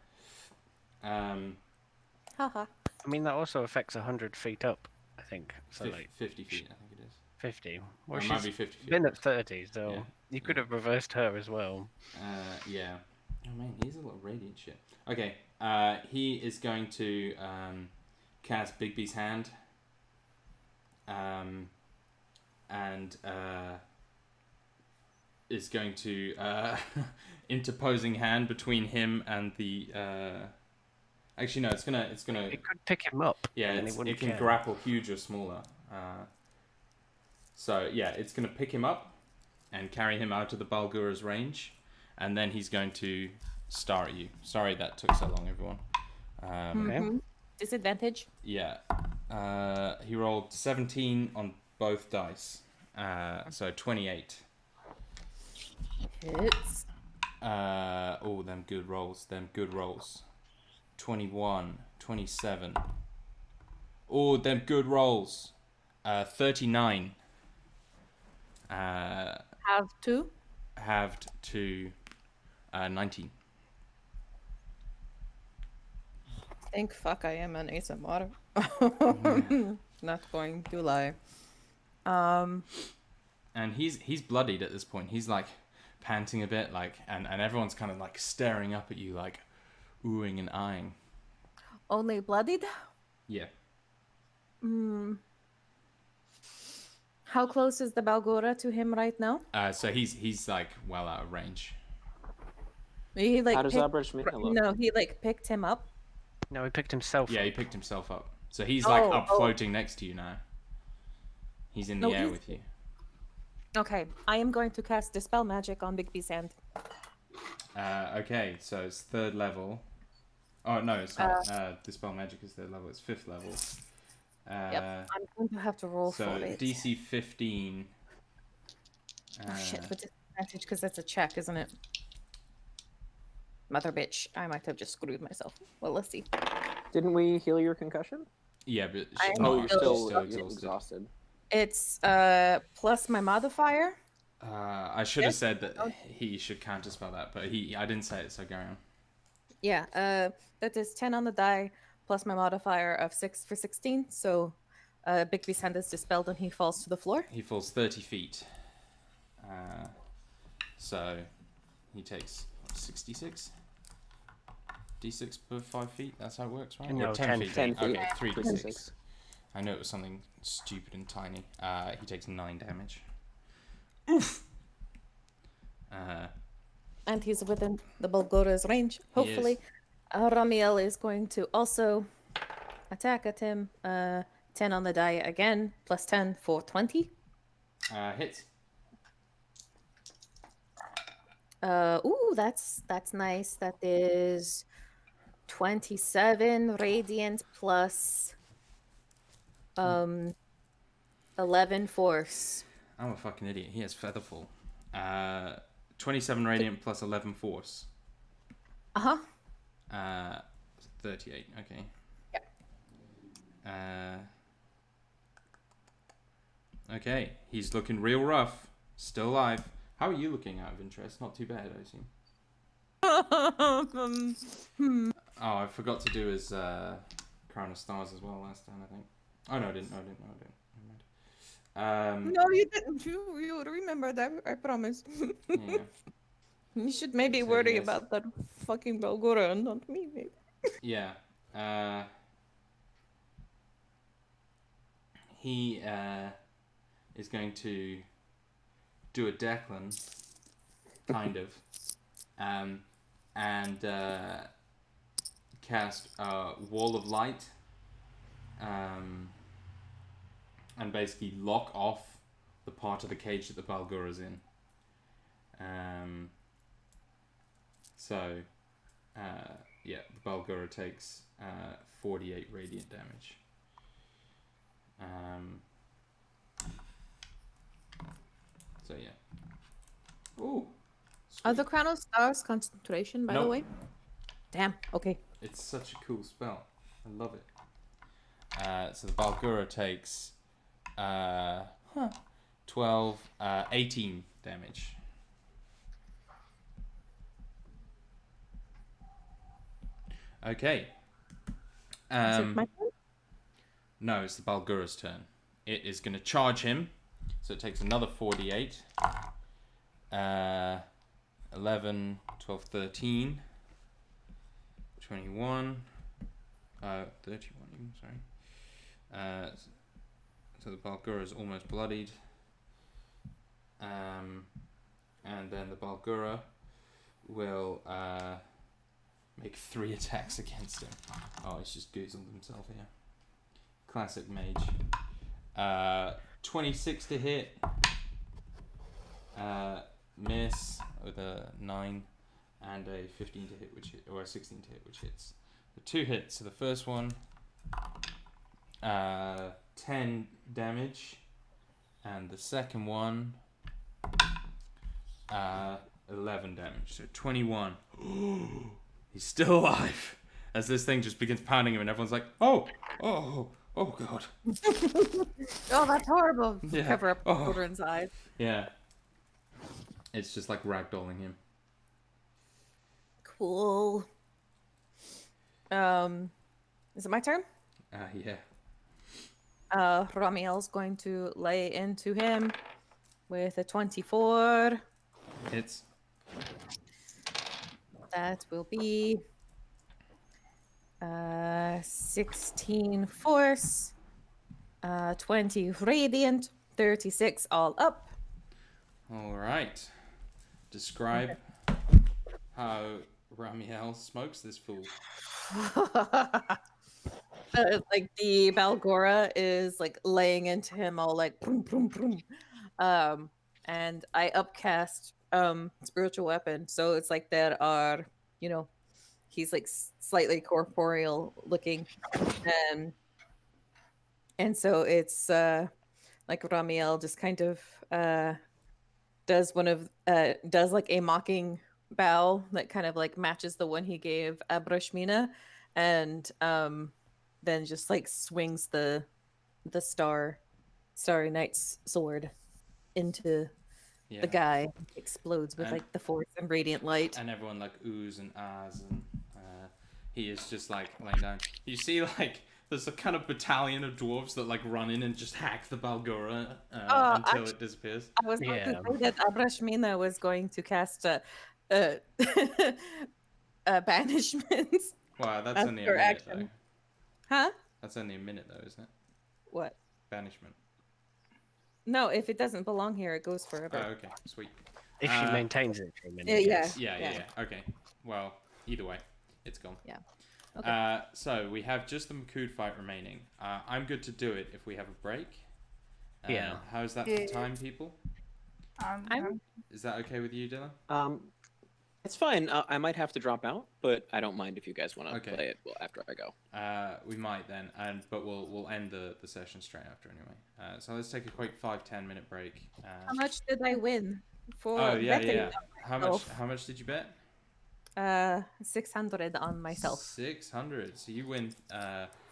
Haha. I mean, that also affects 100 feet up, I think. So 50 feet, I think it is. 50. Or Well, it might she's be 50 feet. been at 30, so Yeah. you could have reversed her as well. Yeah. Oh man, he's a lot of radiant shit. Okay, he is going to cast Bigby's Hand. And is going to interposing hand between him and the. Actually, no. It's gonna. It could pick him up. Yeah, and he it can care. grapple huge or smaller. So yeah, it's gonna pick him up and carry him out of the Balgura's range, and then he's going to star at you. Sorry that took so long, everyone. Okay. Disadvantage. Yeah. He rolled 17 on both dice. So 28. Hits. Oh, them good rolls. 21, 27. Oh, them good rolls. 39. Have two. Halved to 19. Thank fuck I am an ASMR. Not going to lie. And he's bloodied at this point. He's like panting a bit, like, and everyone's kind of like staring up at you, like oohing and eyeing. Only bloodied? Yeah. How close is the Balgora to him right now? So he's like well out of range. He like How does Abrashmina look? No, he like picked him up. No, he picked himself Yeah, up. he picked himself up. So he's like Oh, up oh. floating next to you now. He's in the No, air he's- with you. Okay, I am going to cast Dispel Magic on Bigby's hand. Okay, so it's 3rd level. Oh no, it's not. Dispel Magic is 3rd level. It's 5th level. Yep, I'm going to have to roll So for it. DC 15. Oh shit, with disadvantage because that's a check, isn't it? Mother bitch, I might have just screwed myself. Well, let's see. Didn't we heal your concussion? Yeah, but I am Oh, you're still- still exhausted. exhausted. It's plus my modifier. I should have said that he should counterspell that, but I didn't say it, so carry on. Yeah, that is 10 on the die plus my modifier of 6 for 16. So Bigby's hand is dispelled and he falls to the floor. He falls 30 feet. So he takes 66. D6 per 5 feet, that's how it works, right? No, Or 10 feet. 10 feet. Okay, 3 to 3 to 6. 6. I know it was something stupid and tiny. He takes 9 damage. Oof! And he's within the Balgora's range. Hopefully, Ramiel is going to also attack at him. 10 on the die again, plus 10 for 20. Hits. Ooh, that's nice. That is 27 radiant plus 11 force. I'm a fucking idiot. He has Featherfall. 27 radiant plus 11 force. Uh-huh. 38, okay. Okay, he's looking real rough. Still alive. How are you looking out of interest? Not too bad, I assume. Oh, I forgot to do his Crown of Stars as well last time, I think. Oh, no, I didn't. Never mind. No, you didn't. You remember that, I promise. Yeah. You should maybe So, worry yes. about that fucking Balgora and not me, maybe. Yeah. He is going to do a Declan, kind of, and cast Wall of Light, and basically lock off the part of the cage that the Balgora's in. Yeah, the Balgora takes 48 radiant damage. So yeah. Ooh. Are the Crown of Stars concentration, by the Nope. way? Damn, okay. It's such a cool spell. I love it. So the Balgura takes 18 damage. Okay. Is it my turn? No, it's the Balgura's turn. It is going to charge him. So it takes another 48. 11, 12, 13. 21. 31 even, sorry. So the Balgura is almost bloodied. And then the Balgura will make 3 attacks against him. Oh, he's just goozled himself here. Classic mage. 26 to hit. Miss with a 9 and a 15 to hit, or a 16 to hit, which hits. The 2 hits. So the first one, 10 damage, and the second one, 11 damage. So 21. He's still alive. As this thing just begins pounding him, and everyone's like, "Oh God." Oh, that's horrible. Yeah. Cover up Oh. children's eyes. Yeah. It's just like ragdolling him. Cool. Is it my turn? Yeah. Ramiel's going to lay into him with a 24. Hits. That will be 16 force, 20 radiant, 36 all up. All right. Describe how Ramiel smokes this fool. Like the Balgora is like laying into him all like boom, boom, boom. And I upcast spiritual weapon, so it's like that are he's like slightly corporeal looking, and so it's like Ramiel just kind of does does like a mocking bow that kind of like matches the one he gave Abrashmina, and then just like swings the starry knight's sword into Yeah. the guy. Explodes with And- like the force and radiant light. And everyone like oohs and ahs, and he is just like laying down. You see like there's a kind of battalion of dwarves that like run in and just hack the Balgora until it disappears. I was going to Yeah. say that Abrashmina was going to cast a banishment. Wow, that's That's only a your minute action. though. Huh? That's only a minute though, isn't it? What? Banishment. No, if it doesn't belong here, it goes forever. Oh, okay, sweet. If she Uh, maintains it for a minute. Yeah, yes. Yeah. Okay. Well, either way, it's gone. Yeah. Okay. So we have just the Makud fight remaining. I'm good to do it if we have a break. Yeah. How's that for time, people? I'm- Is that okay with you, Dylan? It's fine. I might have to drop out, but I don't mind if you guys want to Okay. play it after I go. We might then, but we'll end the session straight after anyway. So let's take a quick 5-10 minute break. How much did I win for Oh yeah, betting yeah. on myself? How much did you bet? 600 on myself. 600. So you win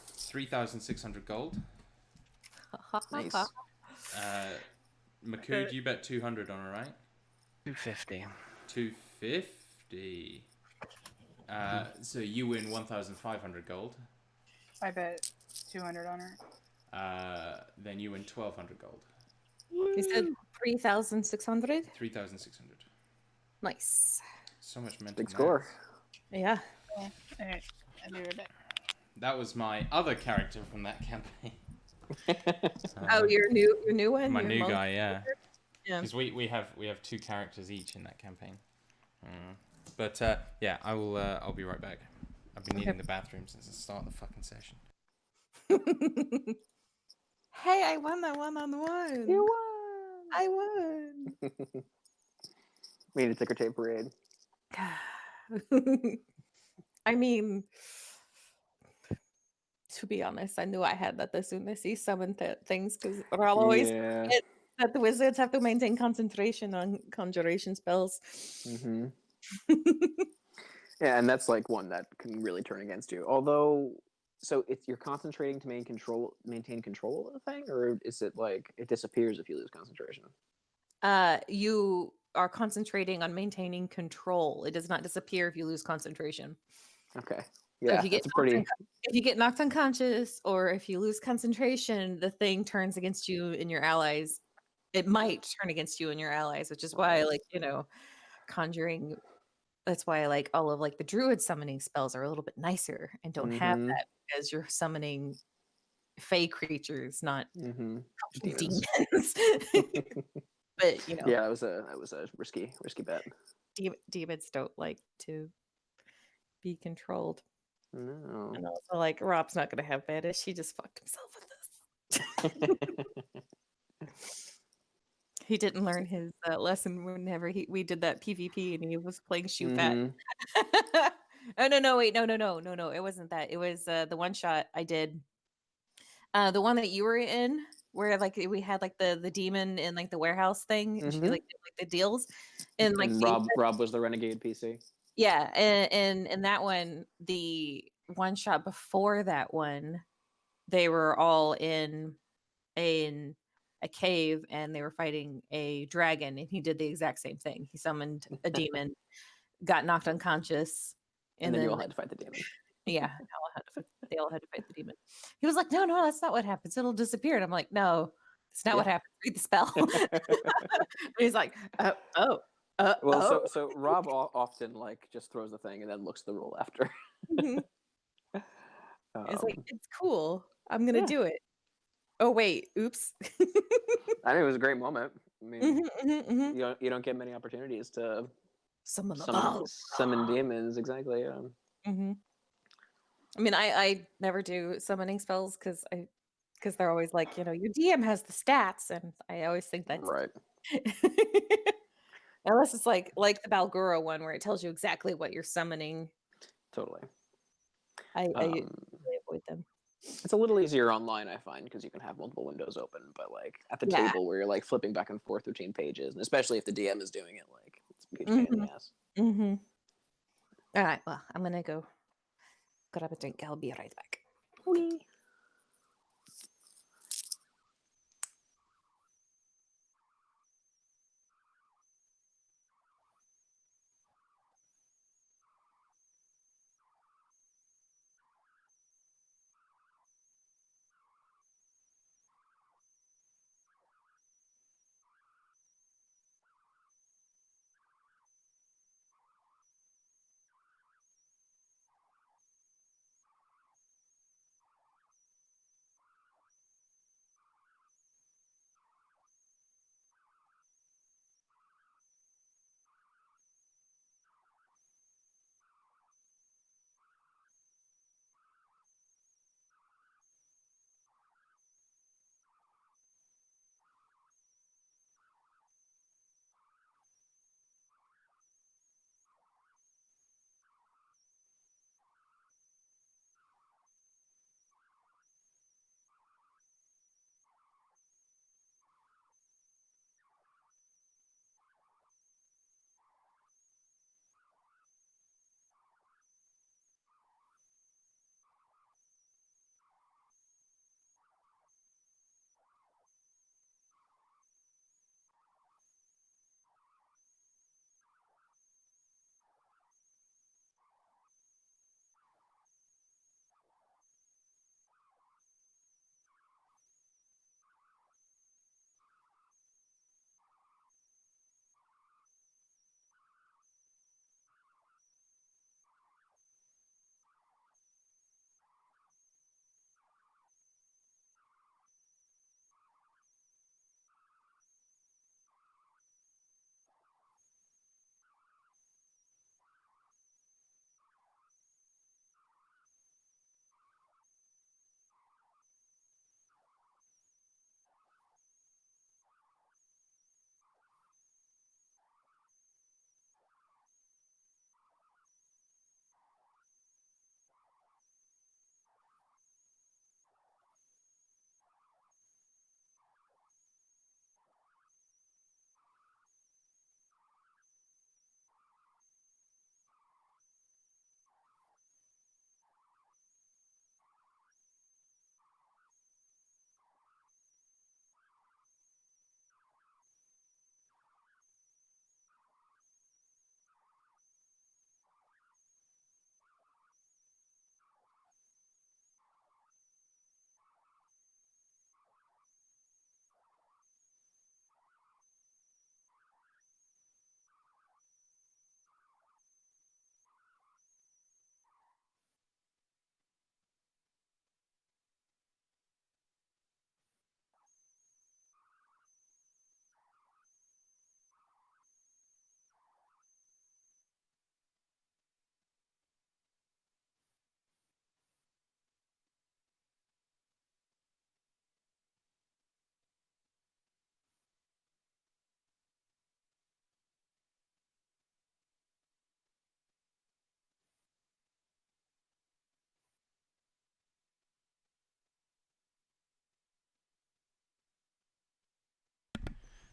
3,600 gold. Nice. Makud, you bet 200 on her, right? 250. 250. So you win 1,500 gold. I bet 200 on her. Then you win 1,200 gold. You said 3,600? 3,600. Nice. So much mental Big score. Yeah. Alright, I'll be right back. That was my other character from that campaign. Oh, your new one? My Your new monk? guy, yeah. Yeah. Because we have 2 characters each in that campaign. But yeah, I'll be right back. I've been needing the bathroom since the start of the fucking session. Hey, I won that one-on-one. You won. I won. We need a ticker tape parade. I mean, to be honest, I knew I had that as soon as he summoned things, because I'll always Yeah. forget that the wizards have to maintain concentration on conjuration spells. Mm-hmm. Yeah, and that's like one that can really turn against you. Although, so if you're concentrating to maintain control of the thing, or is it like it disappears if you lose concentration? You are concentrating on maintaining control. It does not disappear if you lose concentration. Okay. So Yeah, if you get that's a pretty. if you get knocked unconscious, or if you lose concentration, the thing turns against you and your allies. It might turn against you and your allies, which is why, like, conjuring. That's why, like, all of like the druid summoning spells are a little bit nicer and don't have Mhm. that, because you're summoning fey creatures, not Mm-hmm. demons. Demons. But Yeah, that was a risky bet. demons don't like to be controlled. No. And also, like, Rob's not gonna have banish. He just fucked himself with this. He didn't learn his lesson whenever we did that PvP and he was playing shoe fat. Mhm. Oh no, wait, no. It wasn't that. It was the one shot I did. The one that you were in, where like we had like the demon in like the warehouse thing, and she Mhm. like did, like the deals, and like And Rob was the renegade PC. yeah, and that one, the one shot before that one, they were all in a cave and they were fighting a dragon, and he did the exact same thing. He summoned a demon, got knocked unconscious, And then you all had to fight the demon. yeah, they all had to fight the demon. He was like, no, that's not what happens. It'll disappear. And I'm like, no, that's not what Yeah. happens. Read the spell. And he's like, oh. Well, so Oh. so Rob often like just throws the thing and then looks at the roll after. Mhm. It's like, Um, it's cool. I'm gonna yeah, do it. Oh wait, oops. I think it was a great moment. I mean, Mhm, mhm, mhm. you don't get many opportunities to Summon the summon Balrog. demons exactly. Mhm. I mean, I never do summoning spells because they're always like, your DM has the stats, and I always think that's Right, unless it's like the Balgura one where it tells you exactly what you're summoning. totally. I Um, usually avoid them. it's a little easier online, I find, because you can have multiple windows open. But like at the Yeah. table where you're like flipping back and forth between pages, and especially if the DM is doing it, like it's a huge pain in Mhm. the ass. Mhm. All right. Well, I'm gonna go grab a drink. I'll be right back. Okay.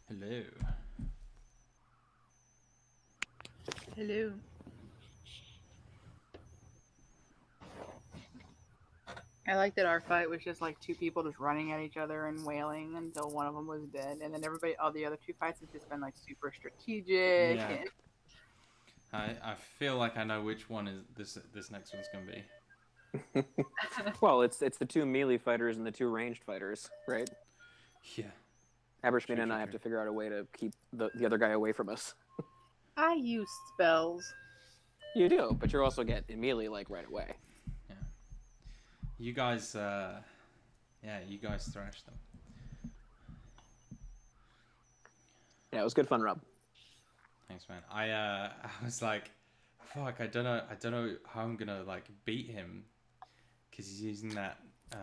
Hello. Hello. I like that our fight was just like two people just running at each other and wailing until one of them was dead, and then all the other two fights have just been like super strategic. Yeah. And I feel like I know which one is this next one's gonna be. Well, it's the two melee fighters and the two ranged fighters, right? Yeah. Abershmina True, and true, I have true. to figure out a way to keep the other guy away from us. I use spells. You do, but you're also get immediately like right away. You guys, you guys thrashed them. Yeah, it was good fun, Rob. Thanks, man. I was like, fuck, I don't know how I'm gonna like beat him, because he's using that.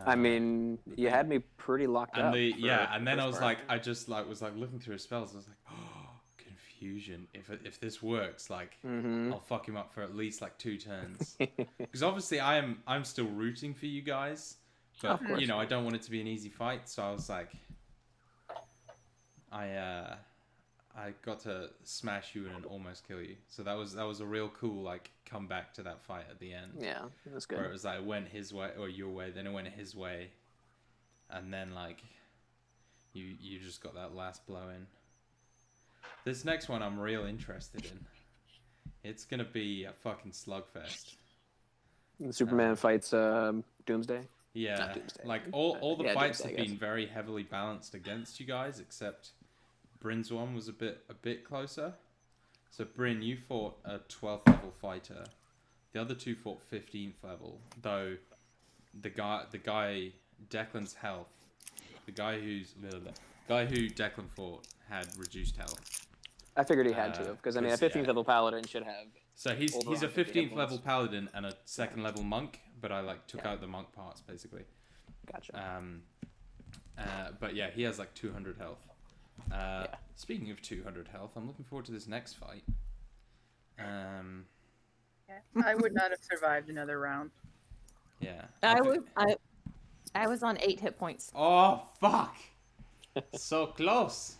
I mean, you had me pretty locked and up. And then I was like, I just like was like looking through his spells. I was like, oh, confusion. If this works, like, I'll fuck him up for at least like 2 turns. Because obviously I'm still rooting for you guys, but Of course. I don't want it to be an easy fight. So I was like, I got to smash you and almost kill you. So that was a real cool like comeback to that fight at the end. Yeah, that's good. Where it was like, it went his way or your way, then it went his way, and then like you just got that last blow in. This next one I'm real interested in. It's gonna be a fucking slugfest. Superman fights Doomsday. Yeah, Not Doomsday. like all the Yeah, fights Doomsday, have I guess. been very heavily balanced against you guys, except Bryn's one was a bit closer. So Bryn, you fought a 12th level fighter. The other 2 fought 15th level. Though the guy Declan's health, the guy who Declan fought had reduced health. I figured he had to, because I mean, a 15th level paladin should have. So he's Older a on 50 15th level points. paladin and a 2nd level monk, but I like took out the monk parts basically. Gotcha. But yeah, he has like 200 health. Speaking of 200 health, I'm looking forward to this next fight. I would not have survived another round. Yeah. I was on 8 hit points. Oh fuck! So close.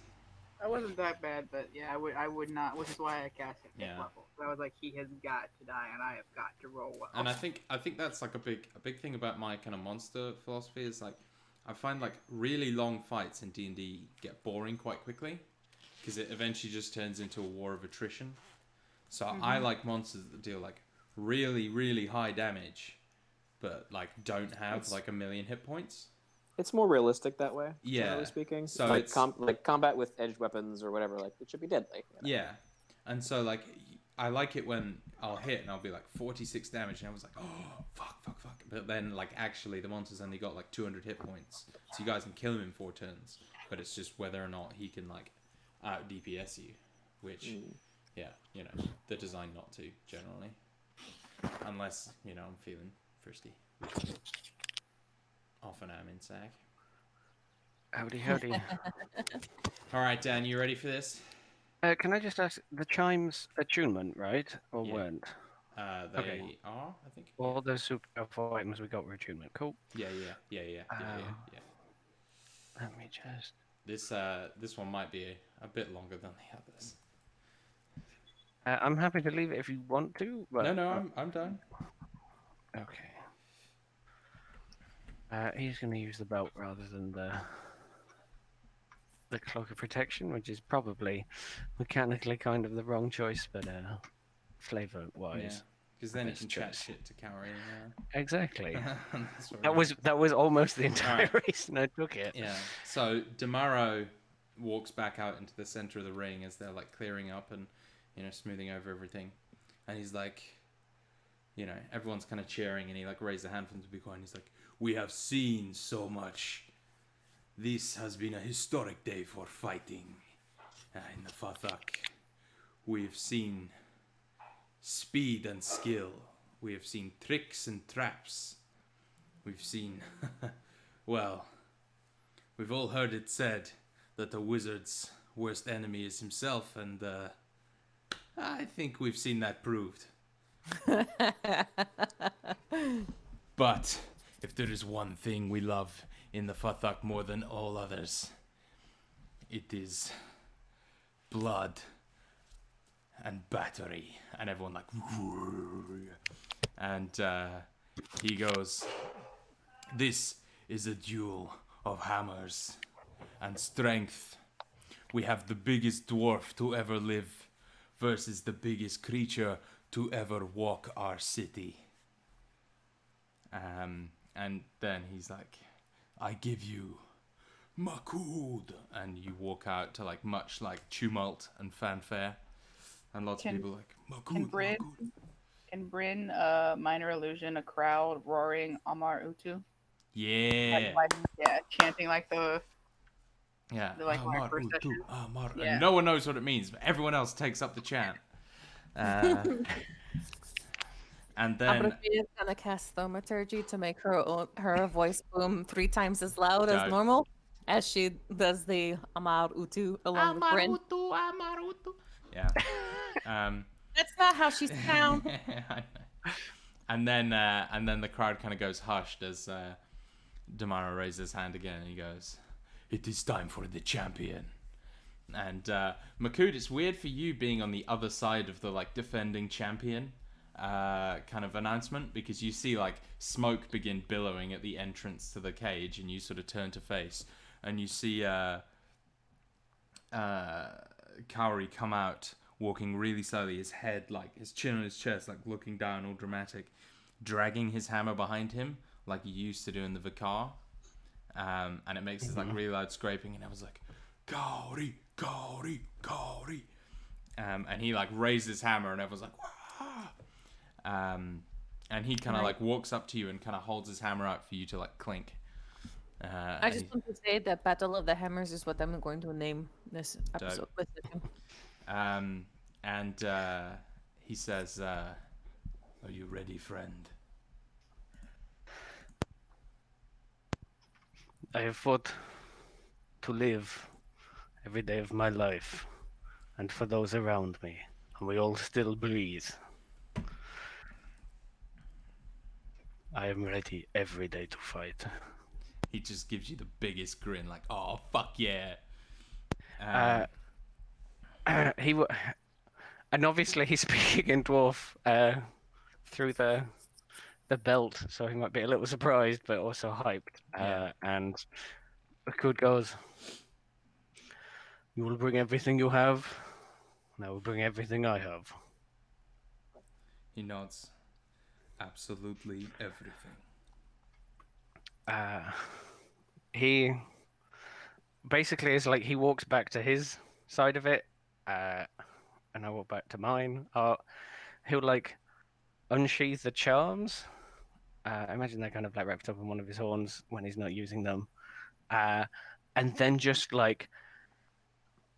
I wasn't that bad, but yeah, I would not, which is why I cast at 5th Yeah. level. So I was like, he has got to die, and I have got to roll well. And I think that's like a big thing about my kind of monster philosophy is like, I find like really long fights in D&D get boring quite quickly, because it eventually just turns into a war of attrition. So I like monsters that deal like really, really high damage, but like don't have like a million hit points. It's more realistic that way. Yeah. Generally speaking. So like it's like combat with edged weapons or whatever. Like it should be deadly. You know? Yeah, and so like I like it when I'll hit and I'll be like 46 damage, and I was like, oh fuck. But then like actually the monster's only got like 200 hit points, so you guys can kill him in 4 turns. But it's just whether or not he can like out DPS you, which they're designed not to generally, unless I'm feeling thirsty. Often I'm in SAG. Howdy. All right, Dan, you ready for this? Can I just ask, the chimes attunement, right? Or Yeah. weren't? They Okay. are, I think. All those super powerful items we got were attunement. Cool. Yeah. Let me just... This one might be a bit longer than the others. I'm happy to leave it if you want to, but... No, I'm done. Okay. He's going to use the belt rather than the cloak of protection, which is probably mechanically kind of the wrong choice, but flavor-wise, Because then you best can chat choice. shit to Kaori. Exactly. That's what That was almost the entire Alright. reason I took it. Yeah. So Damaro walks back out into the center of the ring as they're like clearing up and smoothing over everything, and he's like, everyone's kind of cheering, and he like raised a hand for them to be quiet. And he's like, "We have seen so much. This has been a historic day for fighting in the Fathak. We've seen speed and skill. We have seen tricks and traps. We've seen, well, we've all heard it said that a wizard's worst enemy is himself, and I think we've seen that proved. But if there is one thing we love in the Fathak more than all others, it is blood and battery." And everyone like, and he goes, "This is a duel of hammers and strength. We have the biggest dwarf to ever live versus the biggest creature to ever walk our city." And then he's like, "I give you Makud," and you walk out to like much like tumult and fanfare. And lots of Can- people are like, Can Makut, Bryn Makut. can Bryn minor illusion a crowd roaring Amar Utu? Yeah. Yeah, chanting like the Yeah. like my Amar first Utu, session. Amar. Yeah. And no one knows what it means, but everyone else takes up the chant. And then Abraham is gonna cast thaumaturgy to make her voice boom 3 times as loud as Dope. normal, as she does the Amar Utu along with Bryn. Amarutu, Amarutu. Yeah. That's not how she sounds. and then the crowd kind of goes hushed as Damara raises his hand again and he goes, "It is time for the champion." And Makut, it's weird for you being on the other side of the like defending champion kind of announcement, because you see like smoke begin billowing at the entrance to the cage, and you sort of turn to face, and you see Kaori come out walking really slowly, his head like his chin on his chest, like looking down, all dramatic, dragging his hammer behind him like he used to do in the Vicar, and it makes this like really loud scraping, and I was like, Kaori, Kaori, Kaori, and he like raised his hammer, and everyone's like, wah! And he kind of like walks up to you and kind of holds his hammer out for you to like clink. I just want to say that Battle of the Hammers is what I'm going to name this episode. And he says, "Are you ready, friend?" I have fought to live every day of my life, and for those around me, and we all still breathe. I am ready every day to fight. He just gives you the biggest grin, like, "Oh fuck yeah!" And obviously he's speaking in dwarf through the belt, so he might be a little surprised, but also hyped. Yeah. And Akud goes, "You will bring everything you have, and I will bring everything I have." He nods. Absolutely everything. He basically is like, he walks back to his side of it, and I walk back to mine. He'll like unsheath the charms. I imagine they're kind of like wrapped up in one of his horns when he's not using them, and then just like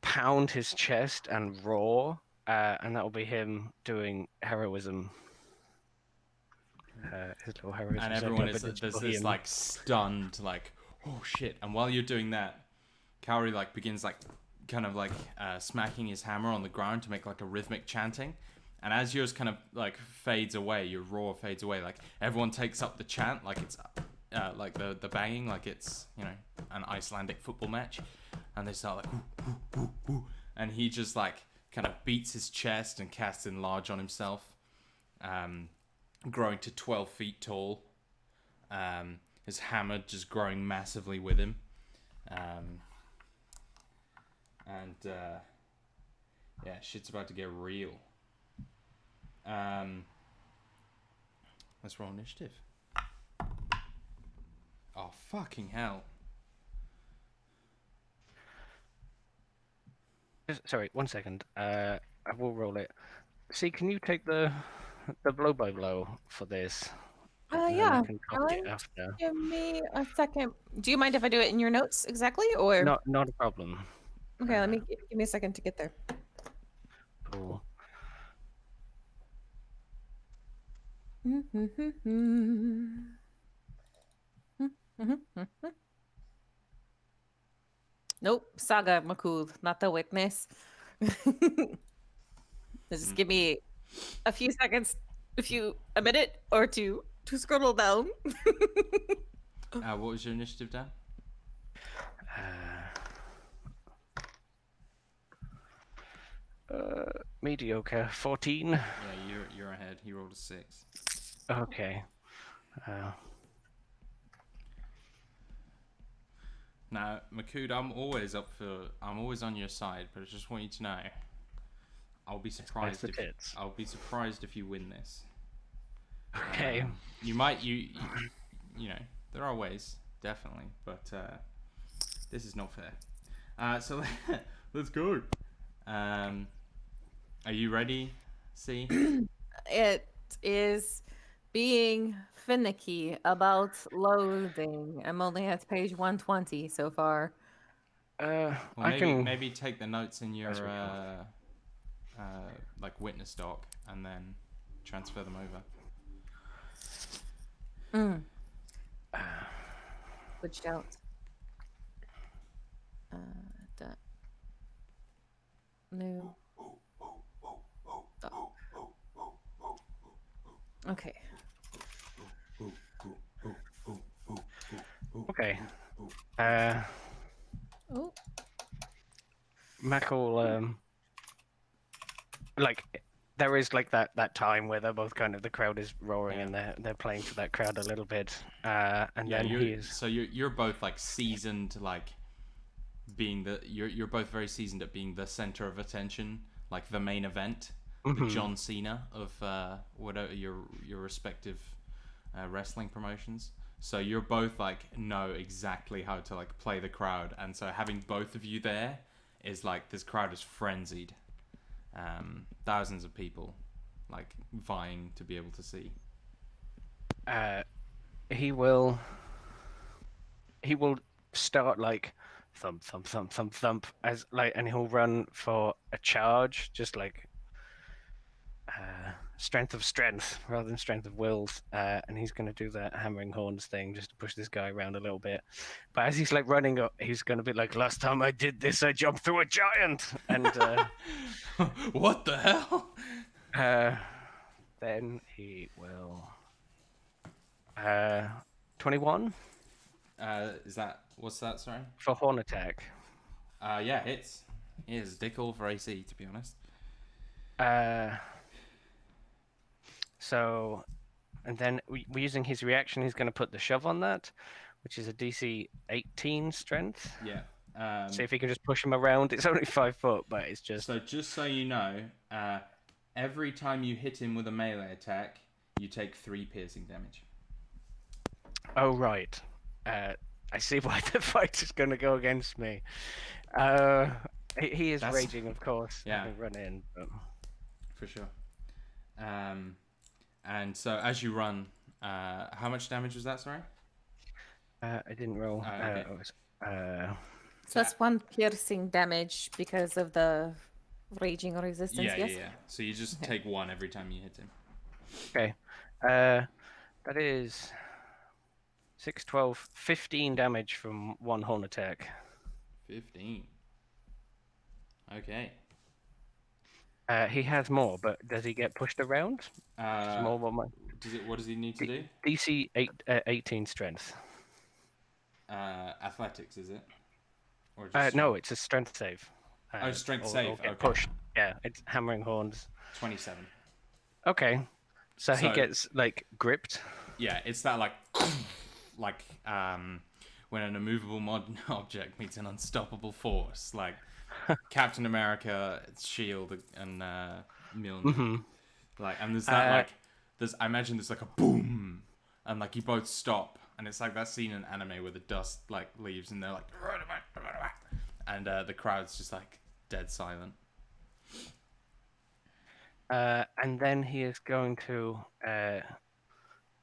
pound his chest and roar, and that'll be him doing heroism. His little heroism. And everyone is there's this like stunned, like, oh shit. And while you're doing that, Kaori like begins like kind of like smacking his hammer on the ground to make like a rhythmic chanting. And as yours kind of like fades away, your roar fades away, like everyone takes up the chant, like it's like the banging, like it's, you know, an Icelandic football match, and they start like, ooh, ooh, ooh, ooh. And he just like kind of beats his chest and casts enlarge on himself, growing to 12 feet tall. His hammer just growing massively with him, and yeah, shit's about to get real. Let's roll initiative. Oh, fucking hell. Sorry, 1 second. I will roll it. See, can you take the blow by blow for this? And then Yeah. I can copy it after. Give me a second. Do you mind if I do it in your notes exactly, or? Not a problem. Okay, give me a second to get there. Cool. Nope, Saga Makul, not the witness. Just give me a few seconds, a minute or two to scroll down. What was your initiative, Dan? Mediocre. 14. Yeah, you're ahead. He rolled a 6. Okay. Now, Makud, I'm always on your side, but I just want you to know, I'll be surprised if you win this. Okay. You might, you know, there are ways, definitely, but this is not fair. So let's go. Are you ready? See? It is being finicky about loading. I'm only at page 120 so far. Well, I can. maybe take the notes in As your we go. like witness doc and then transfer them over. Good shout. That new. Stop. Okay. Okay. Oh, Mac will like there is like that time where they're both kind of the crowd is roaring Yeah. and they're playing for that crowd a little bit. And Yeah, then he is you're both like seasoned, like being you're both very seasoned at being the center of attention, like the main event, the John Cena of whatever your respective wrestling promotions. So you're both like know exactly how to like play the crowd, and so having both of you there is like this crowd is frenzied. Thousands of people like vying to be able to see. he will start like thump thump thump thump thump as like, and he'll run for a charge, just like strength of strength rather than strength of wills, and he's going to do that hammering horns thing just to push this guy around a little bit. But as he's like running up, he's going to be like, last time I did this I jumped through a giant, and What the hell? then he will 21 What's that? Sorry. for horn attack. Yeah, it's dick all for AC, to be honest. So, and then we're using his reaction. He's going to put the shove on that, which is a DC 18 strength. Yeah. See if he can just push him around. It's only 5 foot, but it's just. So just so you know, every time you hit him with a melee attack, you take 3 piercing damage. Oh right. I see why the fight is going to go against me. He is raging, of course. Yeah. Having run in. But... For sure. And so as you run, how much damage was that? Sorry. I didn't roll. Okay. so that's one piercing damage because of the raging resistance. Yeah, yes. yeah. So you just take 1 every time you hit him. Okay. That is 6, 12, 15 damage from one horn attack. 15. Okay. He has more, but does he get pushed around? More What does he need to do? DC 18 strength. Athletics, is it? Or just No, it's a strength save. strength or save. get Okay. pushed. Yeah, it's hammering horns. 27. Okay, so he So- gets like gripped. Yeah, it's that like when an immovable modern object meets an unstoppable force, like Captain America, Shield, and Mjolnir. Like, and there's that I imagine there's like a boom, and like you both stop, and it's like that scene in anime where the dust like leaves, and they're like, and the crowd's just like dead silent. And then he is going to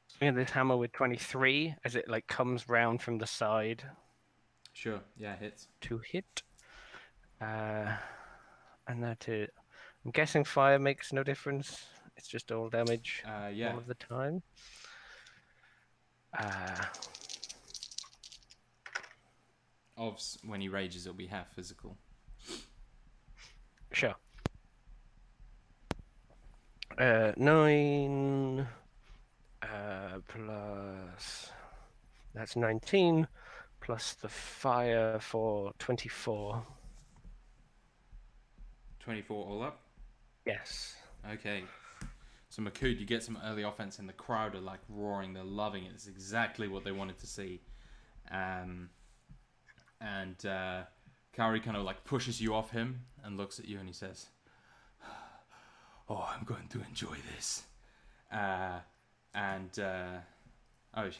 swing this hammer with 23 as it like comes round from the side Sure, yeah, hits. to hit. And that is, I'm guessing fire makes no difference. It's just all damage Yeah. all of the time. When he rages, it'll be half physical. Sure. 9 plus that's 19 plus the fire for 24. 24 all up. Yes. Okay. So Makud, you get some early offense, and the crowd are like roaring. They're loving it. It's exactly what they wanted to see. And Kaori kind of like pushes you off him and looks at you, and he says, "Oh, I'm going to enjoy this."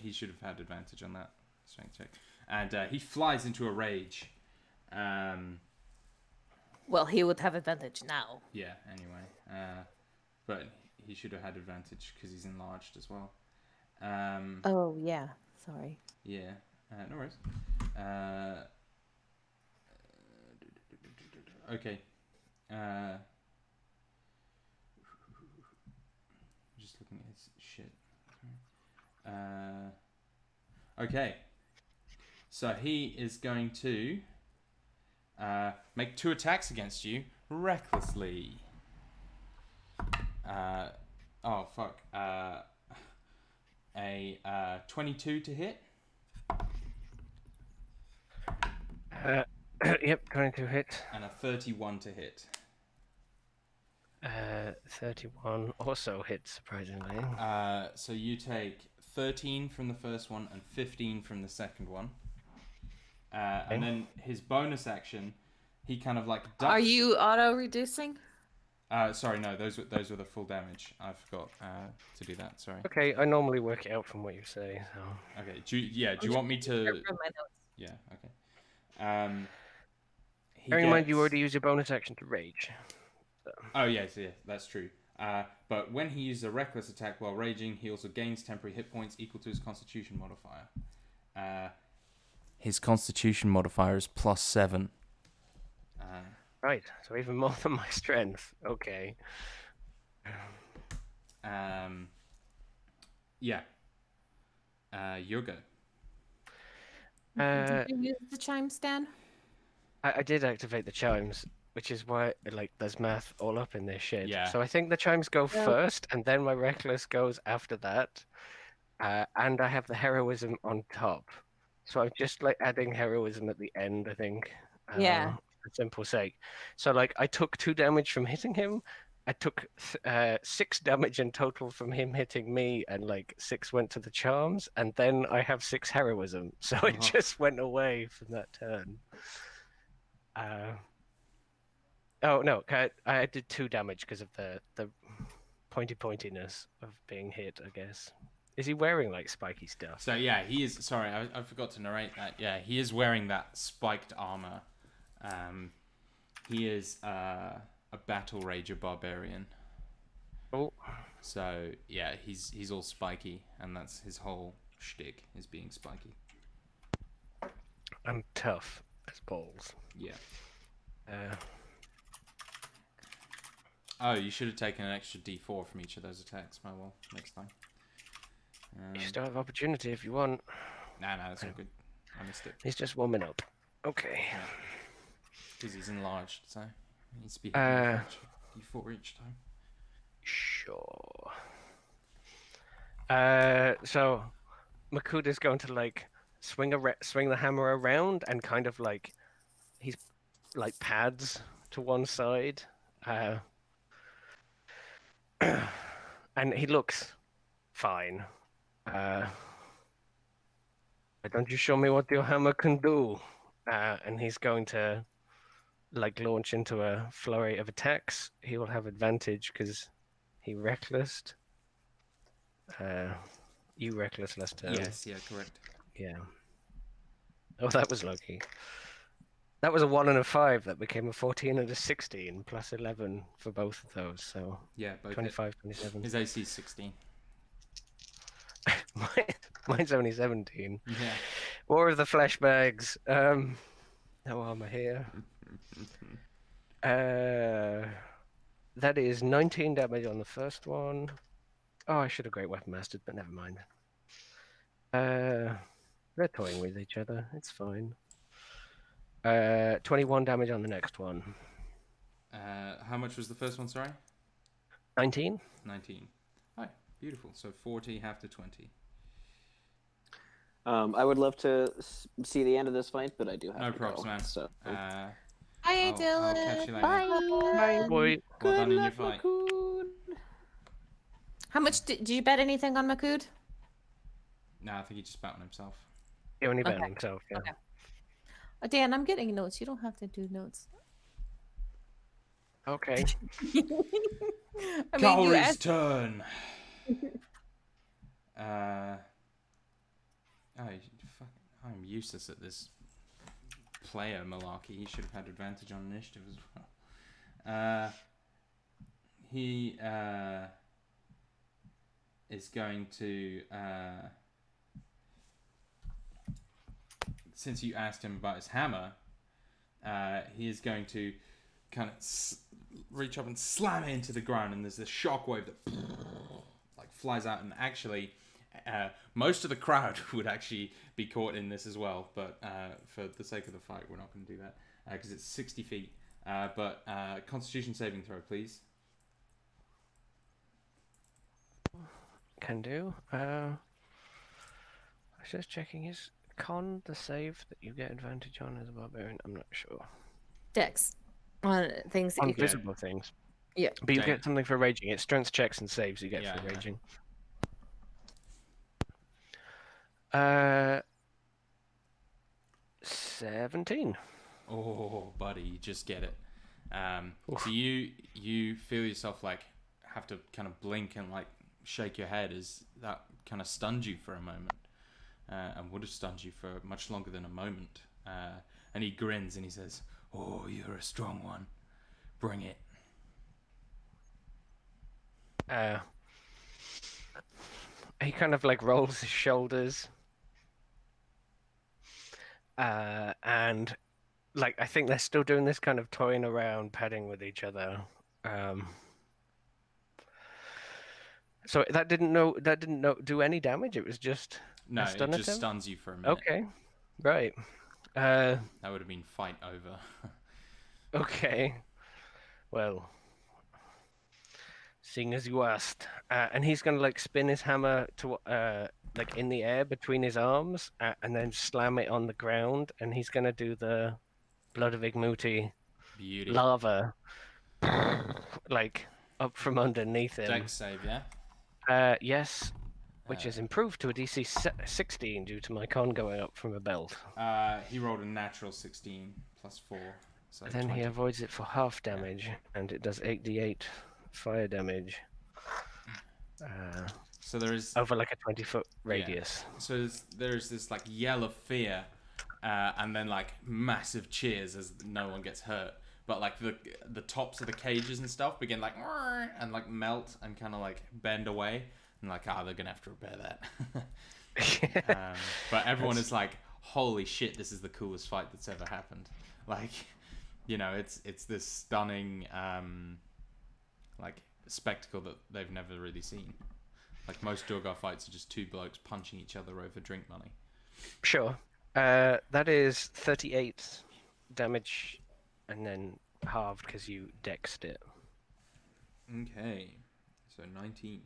He should have had advantage on that strength check. And he flies into a rage. Well, he would have advantage now. Yeah. Anyway, but he should have had advantage because he's enlarged as well. Oh, yeah. Sorry. Yeah. No worries. Okay. Just looking at his shit. Okay. So he is going to make 2 attacks against you recklessly. Oh fuck. A 22 to hit. Yep, 22 hit. And a 31 to hit. 31 also hits, surprisingly. So you take 13 from the first one and 15 from the second one. And then his bonus action, he kind of like ducks. Are you auto-reducing? Sorry, no, those were the full damage. I forgot to do that. Sorry. Okay, I normally work it out from what you say. So. Okay. Do you want me to? From my notes. Yeah. Okay. Bearing in mind you already used your bonus action to rage. So. Oh yes, yeah, that's true. But when he uses a reckless attack while raging, he also gains temporary hit points equal to his Constitution modifier. His Constitution modifier is +7. Right, so even more than my strength. Okay. Yeah. Your go. Did you use the chime, Stan? I did activate the chimes, which is why like there's math all up in this shit. Yeah. So I think the chimes go first, and then my reckless goes after that, and I have the heroism on top. So I'm just like adding heroism at the end, I think. Yeah. For simple sake. So like I took 2 damage from hitting him. I took 6 damage in total from him hitting me, and like 6 went to the charms, and then I have 6 heroism. So it just went away from that turn. Oh no, I did 2 damage because of the pointiness of being hit, I guess. Is he wearing like spiky stuff? So yeah, he is. Sorry, I forgot to narrate that. Yeah, he is wearing that spiked armor. He is a battle rager barbarian. Oh. So yeah, he's all spiky, and that's his whole shtick, is being spiky. I'm tough as balls. Yeah. Uh, Oh, you should have taken an extra D4 from each of those attacks. Oh well, next time. you still have opportunity if you want. Nah, that's all good. I missed it. He's just warming up. Okay. Because he's enlarged, so he needs to be hitting D4 each time. Sure. So Makuda's going to like swing the hammer around and kind of like he's like pads to one side. And he looks fine. Why don't you show me what your hammer can do? And he's going to like launch into a flurry of attacks. He will have advantage because he recklessed. You reckless last turn. Yes, yeah, correct. Yeah. Oh, that was lucky. That was a 1 and a 5. That became a 14 and a 16 plus 11 for both of those. So Yeah, both 25, 27. His AC is 16. Mine's only 17. Yeah. War of the flashbags. No armor here. That is 19 damage on the first one. Oh, I should have Great Weapon Mastered, but never mind. They're toying with each other. It's fine. 21 damage on the next one. How much was the first one, sorry? 19. 19. Oh, beautiful. So 40, half to 20. I would love to see the end of this fight, but I do have No to props, go. man. So. Hi, I'll Dylan. catch you later. Bye, boy. Well done in your fight. How much did you bet anything on Makud? No, I think he just bet on himself. He only bet on Okay. himself, yeah. Okay. Oh, Dan, I'm getting notes. You don't have to do notes. Okay. I mean, you Kaori's asked. turn. I'm useless at this player malarkey. He should have had advantage on initiative as well. He is going to, since you asked him about his hammer, he is going to kind of reach up and slam it into the ground, and there's this shockwave that like flies out, and actually most of the crowd would actually be caught in this as well, but for the sake of the fight, we're not going to do that because it's 60 feet. But Constitution saving throw, please. Can do. I was just checking his con, the save that you get advantage on as a barbarian. I'm not sure. Dex. On things that On you can. visible things. Yeah. But you Dang. get something for raging. It's strength checks and saves you get Yeah, for yeah. raging. 17. Oh, buddy, you just get it. So you feel yourself like have to kind of blink and like shake your head as that kind of stunned you for a moment, and would have stunned you for much longer than a moment. And he grins and he says, "Oh, you're a strong one. Bring it." He kind of like rolls his shoulders. And like I think they're still doing this kind of toying around, petting with each other. So that didn't do any damage. It was just No, a stun it just attempt? stuns you for a minute. Okay, right. That would have been fight over. Okay. Well, seeing as you asked, and he's gonna like spin his hammer to like in the air between his arms, and then slam it on the ground, and he's gonna do the Blood of Igmuti Beauty. lava, like up from underneath him. Dex save, yeah. Yes, which is improved to a DC 16 due to my con going up from a belt. He rolled a natural 16 plus 4. So Then 20. he avoids it for half damage, and it does 8d8 fire damage. So there is Over like a 20-foot radius. Yeah. So there's this like yell of fear, and then like massive cheers as no one gets hurt. But like the tops of the cages and stuff begin like and like melt and kind of like bend away, and like they're gonna have to repair that. But everyone is like, holy shit, this is the coolest fight that's ever happened. Like, you know, it's this stunning like spectacle that they've never really seen. Like most Durgar fights are just two blokes punching each other over drink money. Sure. That is 38 damage, and then halved because you dexed it. Okay, so 19.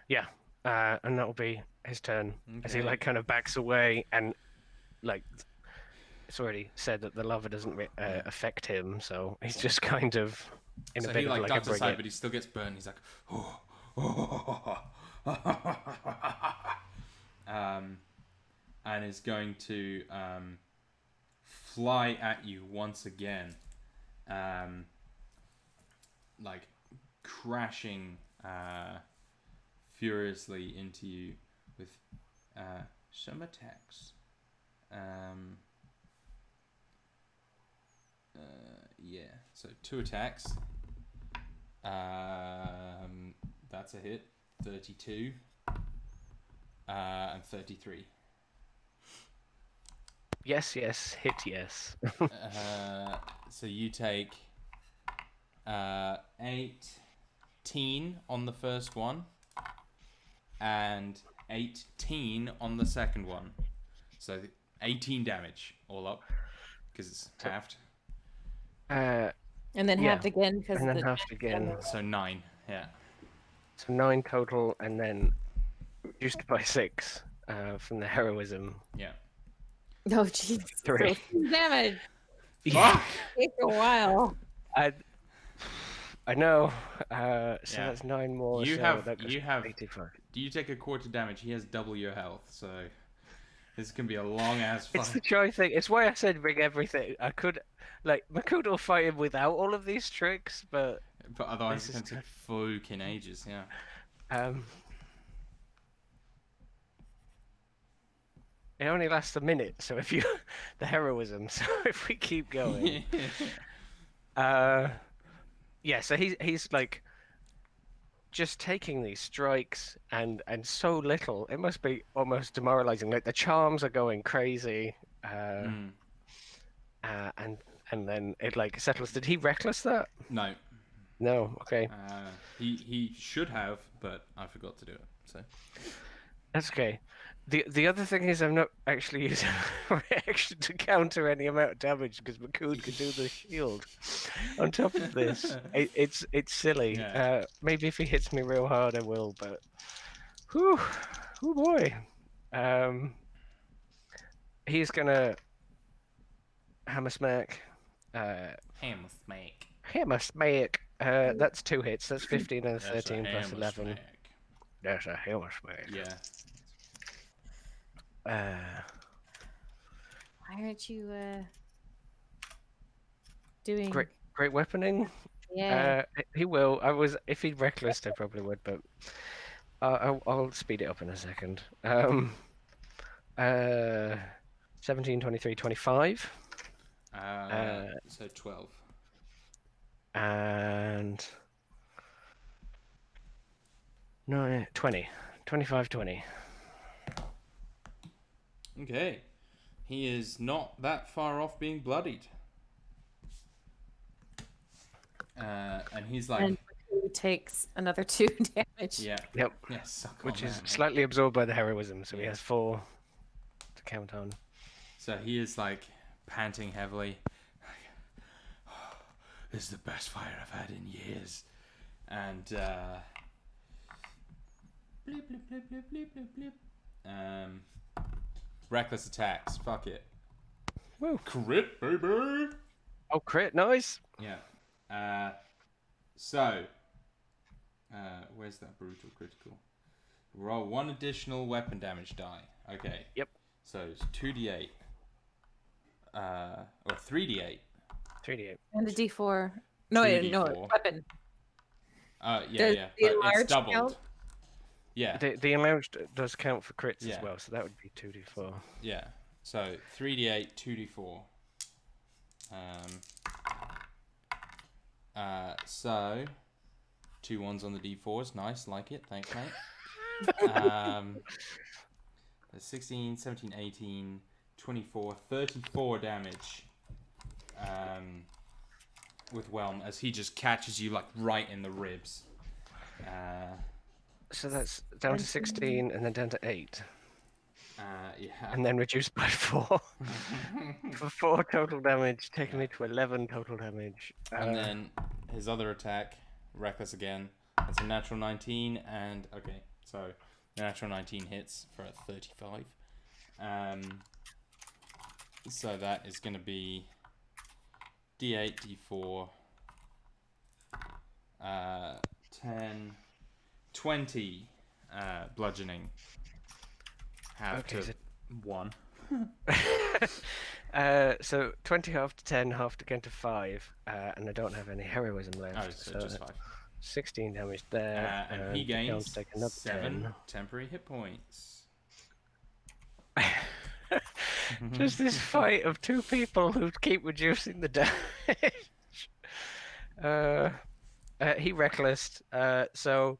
Yeah, and that will be his turn as he Okay. like kind of backs away, and like it's already said that the lava doesn't affect him, so he's just kind of in So a bit he of like like ducks a aside, bring but he still gets burned. He's like, and is going to fly at you once again, like crashing furiously into you with some attacks. Yeah, so 2 attacks. That's a hit. 32 and 33. Yes, hit yes. So you take 18 on the first one and 18 on the second one. So 18 damage all up because it's halved. And then Yeah, halved again because and then halved again. So 9, yeah. So 9 total, and then reduced by 6 from the heroism. Yeah. Oh, jeez. 3. So damage. Fuck! Takes a while. I know. So Yeah. that's 9 more. You so have- that goes you have- 85. Do you take a quarter damage? He has double your health, so this can be a long ass It's the fight. joy thing. It's why I said bring everything. I could, like, Makoto will fight him without all of these tricks, but But otherwise This it's is going to take fucking ages, yeah. it only lasts a minute. So if you, the heroism. So if we keep going, yeah. So he's like just taking these strikes and so little. It must be almost demoralizing. Like the charms are going crazy, and then it like settles. Did he reckless that? No. No. Okay. He should have, but I forgot to do it. So That's okay. The other thing is I'm not actually using reaction to counter any amount of damage because Makood could do the shield. On top of this, it's silly. Yeah. Maybe if he hits me real hard, I will. But, whew, oh boy, he's gonna hammer smack. hammer smack. Hammer smack. That's 2 hits. That's 15 and a That's a 13 plus hammer 11. smack. That's a hammer smack. Yeah. Why aren't you doing? Great weaponing. Yeah. He will. If he'd reckless, I probably would, but I'll speed it up in a second. 17, 23, 25. So 12. And 9, 20. 25, 20. Okay. He is not that far off being bloodied. And he's like... And who takes another 2 damage. Yeah. Yep. Yeah, suck on Which is that, mate. slightly absorbed by the heroism, so he has 4 to count on. So he is like panting heavily. This is the best fire I've had in years. And blip, blip, blip, blip, blip, blip, blip. Reckless attacks. Fuck it. Woo. Crit, baby. Oh, crit, nice. Yeah. So where's that brutal critical? Roll 1 additional weapon damage die. Okay. Yep. So it's 2d8. Or 3d8. 3d8. And a D4. No, 2d4. weapon. Yeah, Does yeah. the But it's enlarged doubled. count? Yeah. The enlarged does count for crits Yeah. as well, so that would be 2d4. Yeah. So 3d8, 2d4. So 2 1s on the d4s. Nice, like it. Thanks, mate. 16, 17, 18, 24, 34 damage. With Whelm as he just catches you like right in the ribs. So that's down to 16 and then down to 8. Yeah. And then reduced by 4. For 4 total damage, taking me to 11 total damage. And then his other attack, reckless again. That's a natural 19, and okay, so natural 19 hits for a 35. So that is going to be D8, D4, 10, 20 bludgeoning. Half Okay, to so 1. So 20 half to 10, half again to 5, and I don't have any heroism left. Oh, so just 5. 16 damage there. And he the count gains take another 7 10. temporary hit points. Just this fight of 2 people who keep reducing the damage. He reckless. So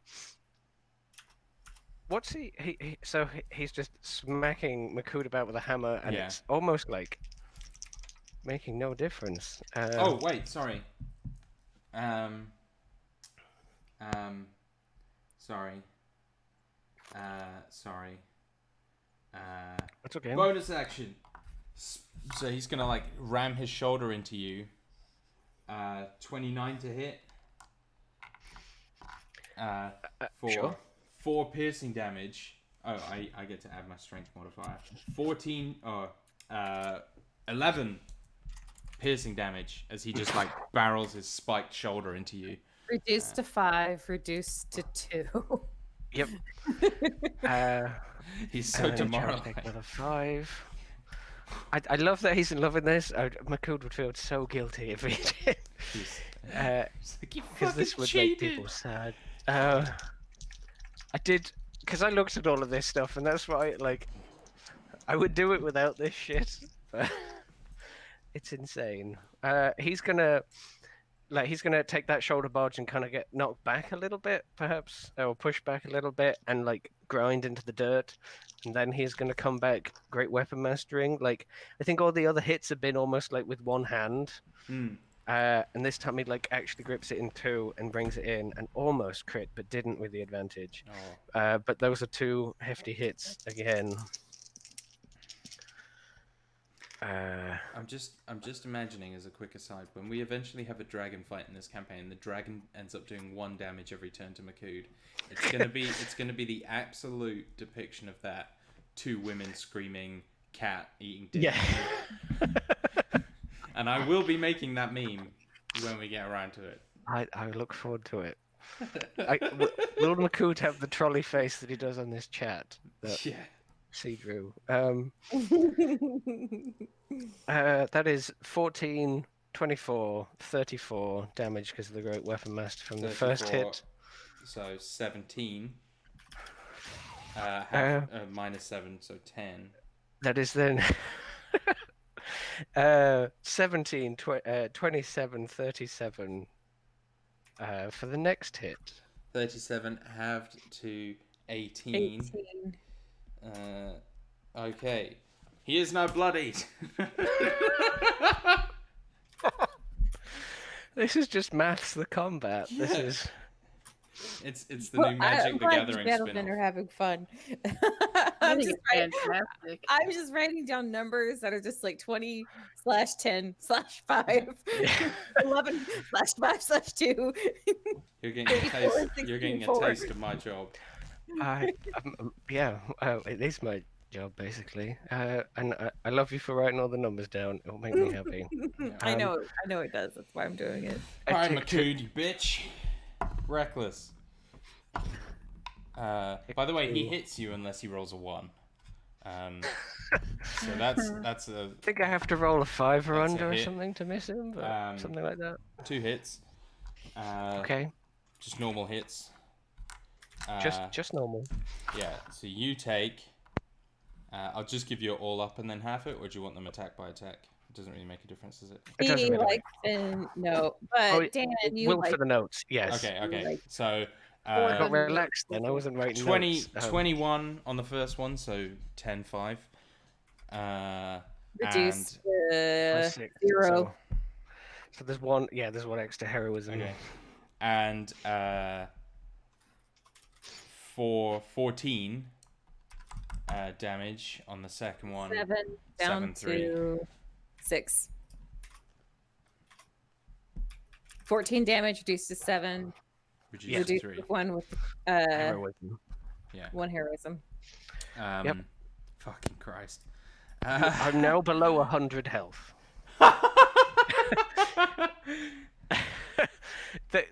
what's he? So he's just smacking Makood about with a hammer, and Yeah. it's almost like making no difference. Oh wait, sorry. Sorry. Sorry. That's okay. Bonus action. So he's gonna like ram his shoulder into you. 29 to hit. For Sure. 4 piercing damage. Oh, I get to add my strength modifier. 11 piercing damage as he just like barrels his spiked shoulder into you. Reduced to 5, reduced to 2. Yep. He's so and then Charles demoralized. take another 5. I love that he's in love with this. Makood would feel so guilty if he did. He's like, you Because this fucking would cheated. make people sad. I did, because I looked at all of this stuff, and that's why, like, I would do it without this shit, but it's insane. He's gonna take that shoulder barge and kind of get knocked back a little bit, perhaps, or push back a little bit, and like grind into the dirt. And then he's gonna come back, great weapon mastering. Like I think all the other hits have been almost like with one hand. And this time he like actually grips it in two and brings it in and almost crit, but didn't with the advantage. But those are two hefty hits again. I'm just imagining, as a quick aside, when we eventually have a dragon fight in this campaign, the dragon ends up doing 1 damage every turn to Makood. It's gonna be the absolute depiction of that. 2 women screaming, cat eating dick. Yeah. And I will be making that meme when we get around to it. I look forward to it. Will Makood have the trolley face that he does on this chat? Yeah. See Drew. That is 14, 24, 34 damage because of the great weapon master from the first hit. So 17. -7, so 10. That is then 17, 27, 37 for the next hit. 37 halved to 18. Okay. He is now bloodied. This is just maths the combat. Yeah. This is... It's the new Magic the Gathering Gentlemen are spin-off. having fun. I think it's fantastic. I'm just writing down numbers that are just like 20/10/5, 11/5/2. You're getting a taste of my job. Yeah, it is my job basically, and I love you for writing all the numbers down. It'll make me happy. I know it does. That's why I'm doing it. Alright, Makood, you bitch. Reckless. By the way, he hits you unless he rolls a 1. So that's a... I think I have to roll a 5 or That's a under or hit. something to miss him, but something like that. 2 hits. Okay, Just normal hits. just normal. Yeah, so you take... I'll just give you all up and then half it, or do you want them attack by attack? It doesn't really make a difference, does it? It doesn't He really likes no, but Dan, you will like for the notes, yes. Okay. like- So... But relax then, I wasn't writing 21 on the first one, so 10-5. reduce notes. to 6, 0. So there's one extra heroism. Okay. And for 14 damage on the second one. 7 down 7-3. to 6. 14 damage reduced to 7. Reduced to Reduced 3. with 1 with Heroism. Yeah. 1 heroism. Yep. Fucking Christ. I'm now below 100 health.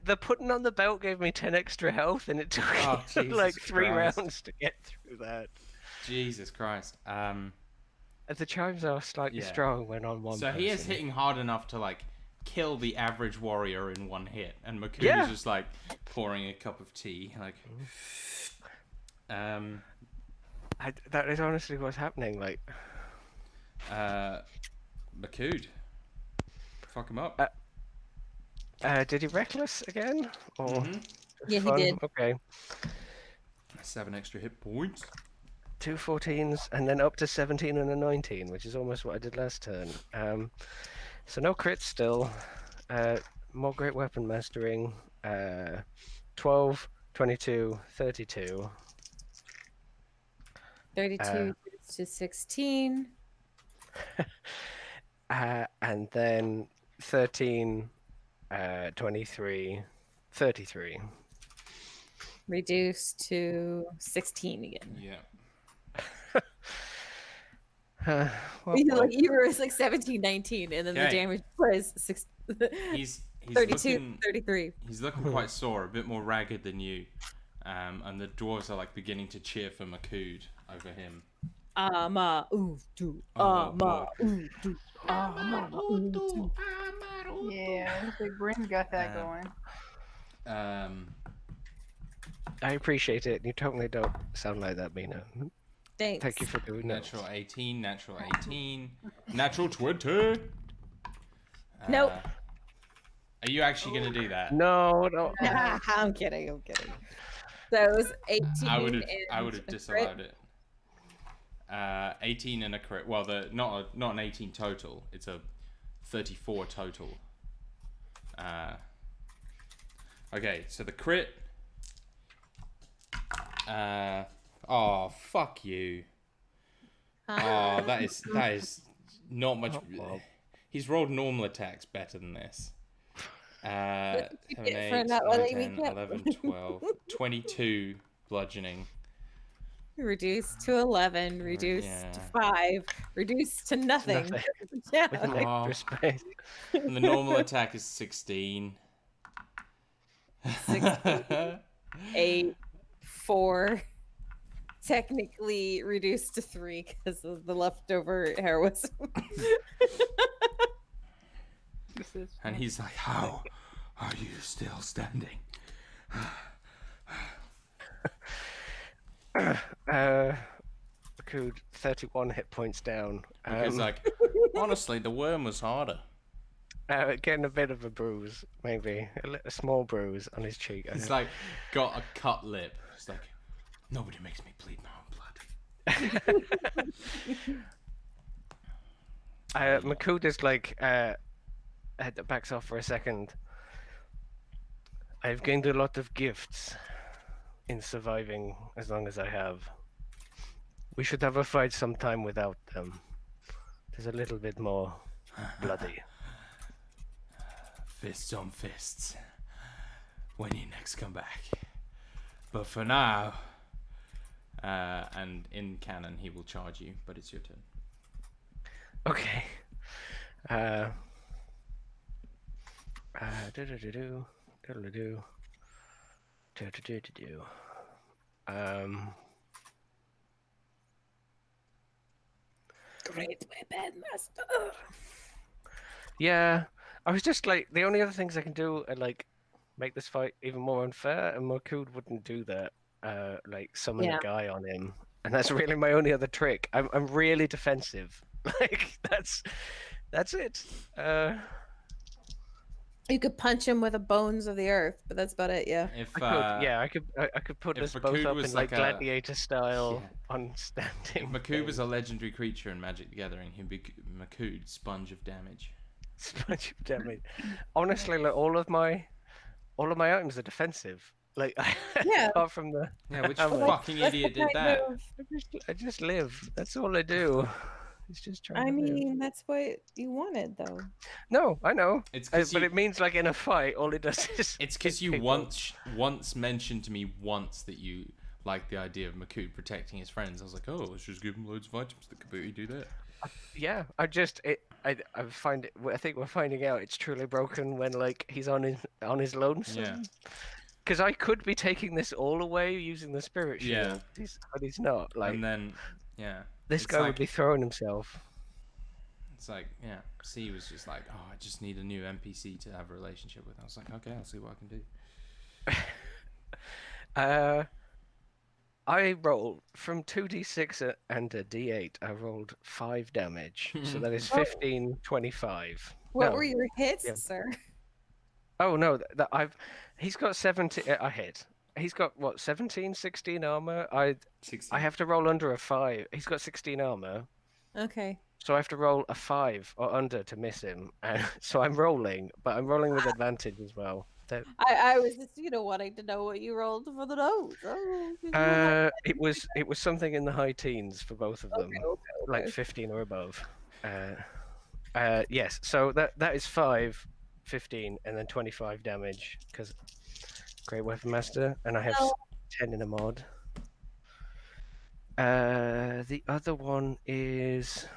The putting on the belt gave me 10 extra health, and it took Jesus like 3 Christ. rounds to get through that. Jesus Christ. And the chimes are slightly Yeah. strong when on one So person. he is hitting hard enough to like kill the average warrior in 1 hit, and Makood Yeah. is just like pouring a cup of tea, like. That is honestly what's happening. Like, Makood. Fuck him up. did he reckless again? Or Yeah, he fun? did. Okay, 7 extra hit points. 2 14s and then up to 17 and a 19, which is almost what I did last turn. So no crits still. More great weapon mastering. 12, 22, 32. 32 to 16. And then 13, 23, 33. Reduced to 16 again. Yeah. You were like 17, 19, and then the Okay. damage was 6, He's 32, looking, 33. he's looking quite sore, a bit more ragged than you. And the dwarves are like beginning to cheer for Makood over him. Ama utu, ama utu, ama utu. Yeah, Big Brain's got that going. I appreciate it. You totally don't sound like that, Mina. Thanks. Thank you for doing that. Natural 18, natural 18, natural 20. Nope. Are you actually going to do that? No, no. I'm kidding. So it was 18 I would and have a disallowed crit. it. 18 and a crit. Well, not an 18 total. It's a 34 total. Okay, so the crit. Oh, fuck you. Oh, that is not much. well. He's rolled normal attacks better than this. 7, you 8, get for 9, not letting me 10, get 11, 12, 22 bludgeoning. Reduced to 11, reduced yeah. to 5, reduced to nothing. Nothing. Yeah. With an Oh. extra space. And the normal attack is 16. 16, 8, 4. Technically reduced to 3 because of the leftover heroism. This is And he's like, how are you still standing? Makud, 31 hit points down. Because, like, honestly, the worm was harder. Getting a bit of a bruise, maybe. A small bruise on his cheek. He's like, got a cut lip. He's like, nobody makes me bleed my own blood. Makud is like, backs off for a second. I've gained a lot of gifts in surviving as long as I have. We should have a fight sometime without them. There's a little bit more bloody. Fists on fists. When you next come back. But for now, and in canon, he will charge you, but it's your turn. Okay. Do-do-do-do. Do-do-do. Do-do-do-do-do. Great weapon, master. Yeah, I was just like, the only other things I can do are like make this fight even more unfair, and Makud wouldn't do that. Like summon Yeah. a guy on him, and that's really my only other trick. I'm really defensive. Like that's it. You could punch him with the bones of the earth, but that's about it. Yeah. If I could put if us both Makud up was in like like a- gladiator style Yeah. on if standing. Makud was a legendary creature in Magic the Gathering, he'd be Makud, Sponge of Damage. Sponge of damage. Honestly, like all of my items are defensive. Like Yeah. apart from the Yeah, which I'm like, fucking idiot did that? I just live. That's all I do. It's just trying I to live. mean, that's what you wanted, though. No, I know. It's because But it means like in a fight, all it does is. It's because hit you people. once mentioned to me once that you like the idea of Makud protecting his friends. I was like, oh, let's just give him loads of items that could you do that. Yeah, I find it. I think we're finding out it's truly broken when like he's on his lonesome. Yeah. Because I could be taking this all away using the spirit shield, Yeah. but he's not. Like And then, yeah. this it's guy like, would be throwing himself. It's like, yeah. C was just like, oh, I just need a new NPC to have a relationship with. I was like, okay, I'll see what I can do. I rolled from 2d6 and a d8. I rolled 5 damage, so that is 15, 25. What No. were your hits, Yeah. sir? Oh no, he's got 17. I hit. He's got what 17, 16 armor. I 16. have to roll under a 5. He's got 16 armor, Okay. so I have to roll a 5 or under to miss him. So I'm rolling, but I'm rolling with advantage as well. I was just, wanting to know what you rolled for the nose. Oh, It was something in the high teens for both of them, okay. like 15 or above. Yes, so that is 5, 15, and then 25 damage because Great Weapon Master, and I have 10 in a mod. The other one is.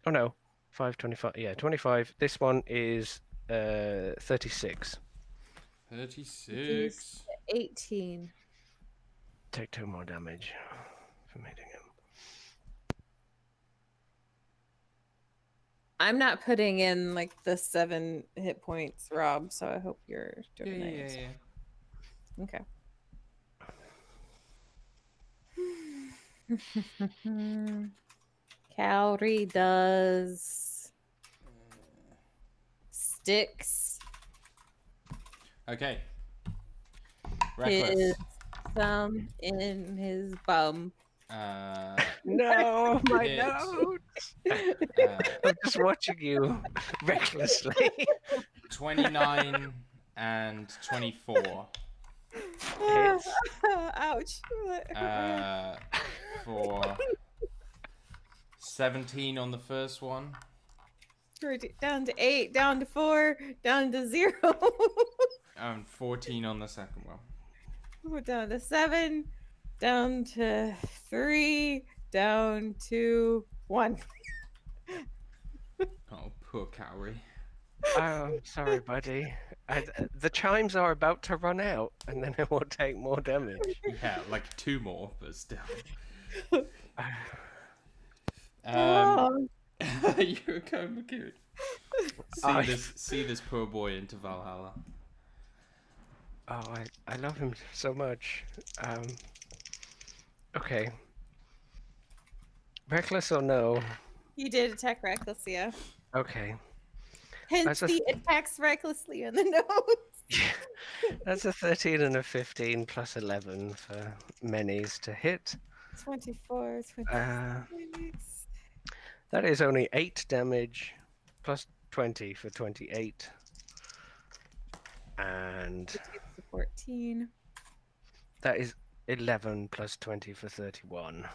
Oh no, 5, 25. Yeah, 25. This one is 36. 36. 18. Take 2 more damage from hitting him. I'm not putting in like the 7 hit points, Rob, so I hope you're doing nice. Yeah. Okay. Cowrie does sticks Okay. his Reckless. thumb in his bum. No, my Hit. notes. Uh, I'm just watching you recklessly. 29 and 24. Hits. Ouch. For 17 on the first one. Down to 8, down to 4, down to 0. And 14 on the second one. We're down to 7, down to 3, down to 1. Oh, poor Cowrie. I'm sorry, buddy. The chimes are about to run out, and then it will take more damage. Yeah, like 2 more, but still. Oh. You're okay, McCune. See this poor boy into Valhalla. Oh, I love him so much. Okay. Reckless or no? You did attack recklessly, yeah. Okay. Hence That's the attacks recklessly in the notes. That's a 13 and a 15 plus 11 for Menes to hit. 24, Uh, 26. That is only 8 damage plus 20 for 28. And 14. that is 11 plus 20 for 31.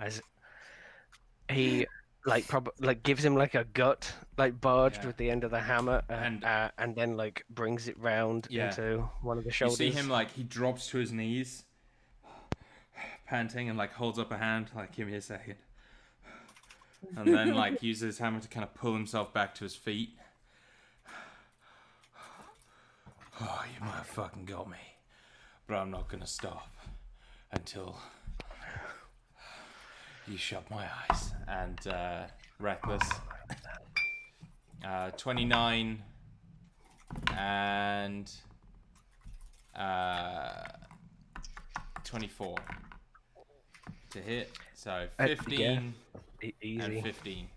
As he gives him like a gut barged with the end of the hammer and then like brings it round into one of the shoulders. You see him he drops to his knees, panting, and holds up a hand give me a second, and then uses his hammer to kind of pull himself back to his feet. Oh, you might have fucking got me, but I'm not gonna stop until you shut my eyes. And Reckless, 29 and 24 to hit. So 15 easy. and 15.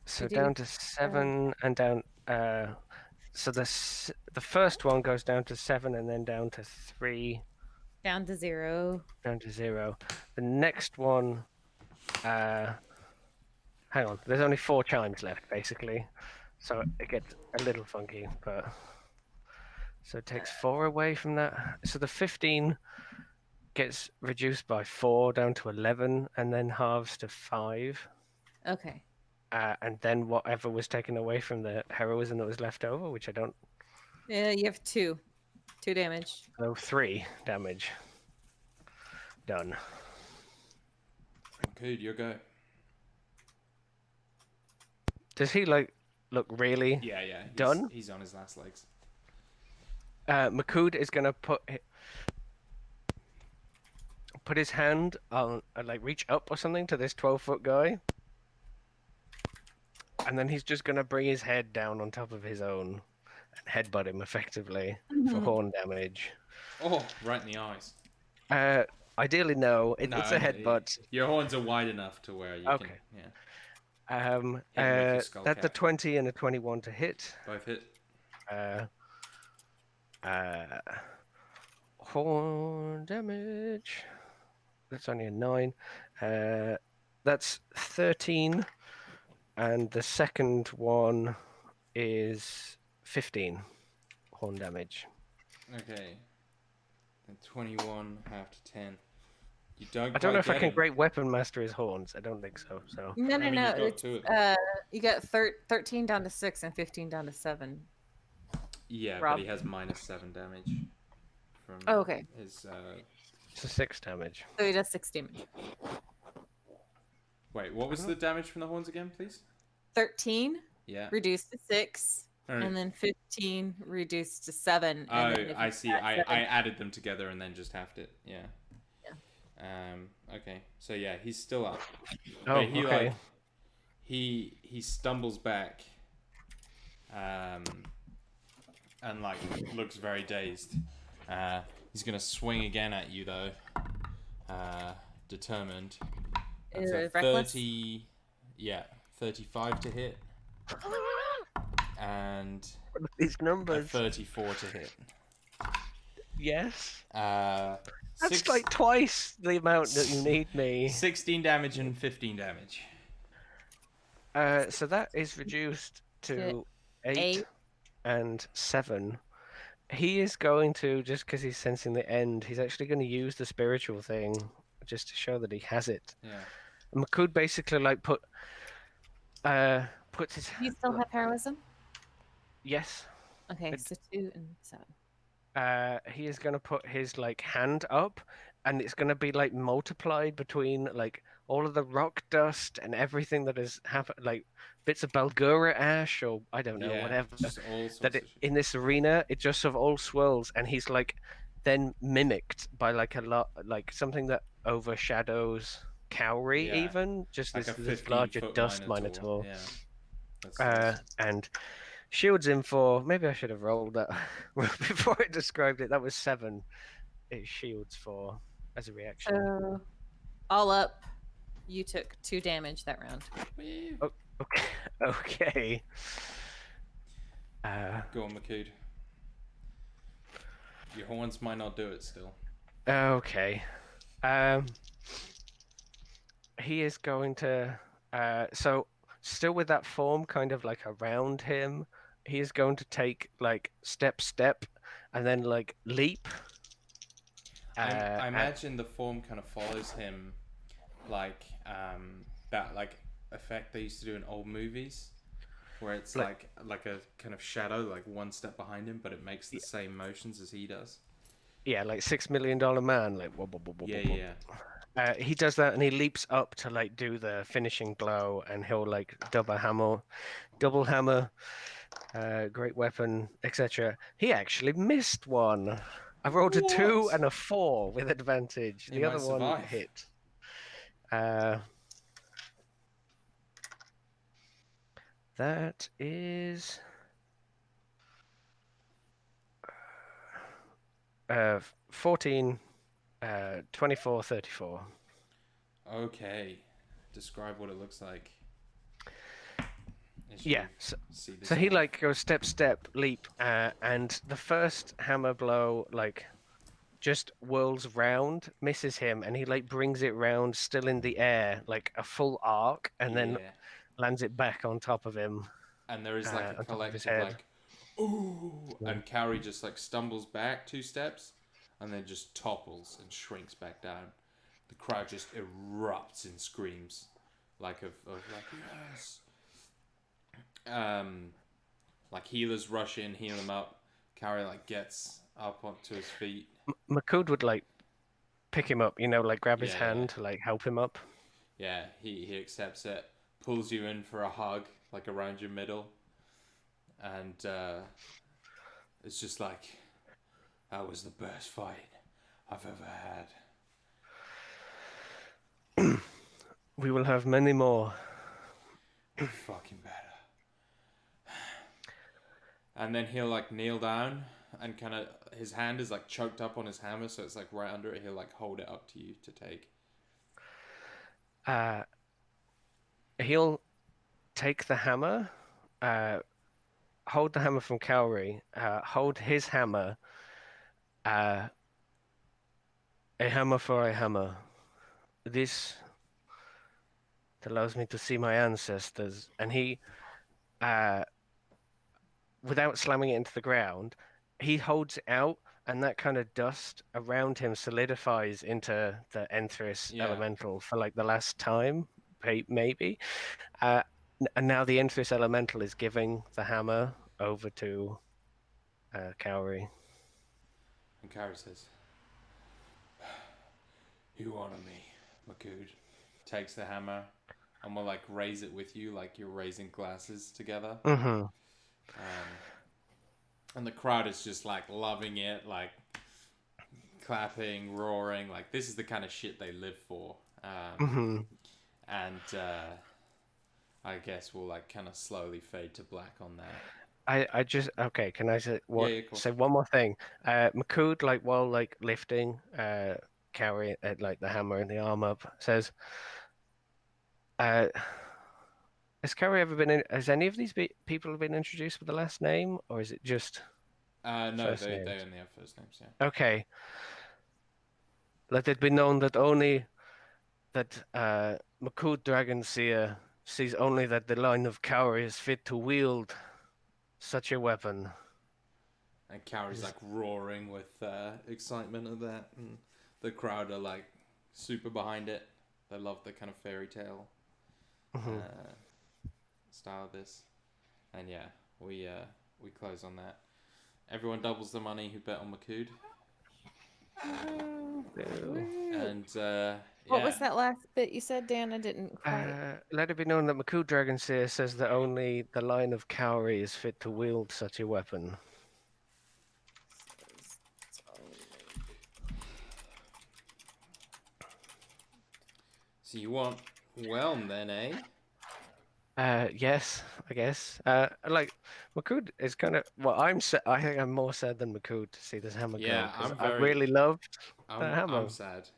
So down to 7 and down. So the first one goes down to 7 and then down to 3. Down to 0. Down to 0. The next one. Hang on. There's only 4 chimes left, basically. So it gets a little funky, but. So it takes 4 away from that. So the 15 gets reduced by 4 down to 11 and then halves to 5. Okay. And then whatever was taken away from the heroism that was left over, which I don't. Yeah, you have 2. 2 damage. So 3 damage. Done. Good, your go. Does he look really? Yeah. Done? He's on his last legs. Makud is gonna put his hand on, reach up or something to this 12-foot guy, and then he's just gonna bring his head down on top of his own and headbutt him effectively for horn damage. Oh, right in the eyes. Ideally, no. It's a headbutt. Your horns are wide enough to where you can. Yeah. That's a 20 and a 21 to hit. Both hit. Horn damage. That's only a 9. That's 13, and the second one is 15 horn damage. Okay. And 21 half to 10. You don't. I don't know if I can Great Weapon Master his horns. I don't think so. No. You got It's, 2 of them. you got 13 down to 6 and 15 down to 7. Yeah, Rob. but he has -7 damage from okay. his. It's a 6 damage. So he does 6 damage. Wait, what was the damage from the horns again, please? 13 Yeah. reduced to 6, and then 15 reduced to 7. Oh, And then I see. I added them together and then just halved it. Yeah. Okay. So yeah, he's still up. Oh, but he okay. he stumbles back. And looks very dazed. He's gonna swing again at you though. Determined. That's a Reckless? 30. Yeah, 35 to hit, and These a numbers. 34 to hit. Yes. Uh, That's like twice the amount that you need me. 16 damage and 15 damage. So that is reduced to 8 8. and 7. He is going to, just because he's sensing the end, he's actually going to use the spiritual thing just to show that he has it. Yeah. And Makud basically like puts his. Do you still have heroism? Yes. Okay, so 2 and 7. He is going to put his like hand up, and it's going to be like multiplied between like all of the rock dust and everything that has happened, like bits of Balgura ash or I don't know, Yeah, whatever. just all sorts That of shit. in this arena, it just sort of all swirls, and he's like then mimicked by like a lot, like something that overshadows Cowrie, Yeah, even just like a this larger 15-foot dust minotaur. minotaur. Yeah. That's nice. And shields him for, maybe I should have rolled that before I described it. That was 7. It shields for as a reaction. So, all up, you took 2 damage that round. Oh, okay. Okay. Go on, Makud. Your horns might not do it still. Okay. He is going to. So, still with that form kind of like around him, he is going to take like step, and then like leap. I imagine the form kind of follows him, like that like effect they used to do in old movies, where it's like a kind of shadow, like one step behind him, but it makes the same motions as he does. Yeah, like $6 million man, like whoop, whoop, whoop, whoop, whoop. Yeah. He does that, and he leaps up to like do the finishing blow, and he'll like double hammer, great weapon, etc. He actually missed one. I rolled a 2 and a 4 with advantage. He The other might one survive. hit. That is 14, 24, 34. Okay. Describe what it looks like. Yeah, so he like goes step, leap, and the first hammer blow like just whirls round, misses him, and he like brings it round still in the air, like a full arc, and then lands it back on top of him. And there is like a on top of his collective head. like, ooh, and Cowrie just like stumbles back 2 steps, and then just topples and shrinks back down. The crowd just erupts in screams, like of like yes. Like healers rush in, heal him up. Cowrie like gets up onto his feet. Makud would like pick him up, like grab his hand to like help him up. Yeah, he accepts it, pulls you in for a hug, like around your middle, and it's just like, that was the best fight I've ever had. We will have many more. Fucking better. And then he'll like kneel down, and kind of his hand is like choked up on his hammer, so it's like right under it. He'll like hold it up to you to take. He'll take the hammer, hold the hammer from Cowrie, hold his hammer, a hammer for a hammer. This allows me to see my ancestors. And he, without slamming it into the ground, he holds it out, and that kind of dust around him solidifies into the Enthris elemental for like the last time, maybe. And now the Enthris elemental is giving the hammer over to Cowrie. And Cowrie says, "You honor me, Makud." Takes the hammer and will like raise it with you, like you're raising glasses together. Mm-hmm. And the crowd is just like loving it, like clapping, roaring. Like this is the kind of shit they live for. And I guess we'll like kind of slowly fade to black on that. I just okay. Can I say Yeah, of course. say one more thing? McCood, like while like lifting, carrying like the hammer and the arm up, says, uh, "Has Carrie ever been in? Has any of these people been introduced with the last name, or is it just No, first they names?" only have first names. Yeah. Okay, let it be known that only that McCood Dragon Seer sees only that the line of Cowrie is fit to wield such a weapon. And Cowrie's like roaring with excitement of that, and the crowd are like super behind it. They love the kind of fairy tale Mhm. style of this, and yeah, we close on that. Everyone doubles the money who bet on McCood, Woo. and What was yeah, that last bit you said, Dan? I didn't quite. Let it be known that McCood Dragon Seer says that only the line of Cowrie is fit to wield such a weapon. so you want Whelm then, eh? Yes, I guess. Like McCood is kind of well. I think I'm more sad than McCood to see this hammer go Yeah, because I really loved that I'm hammer. sad.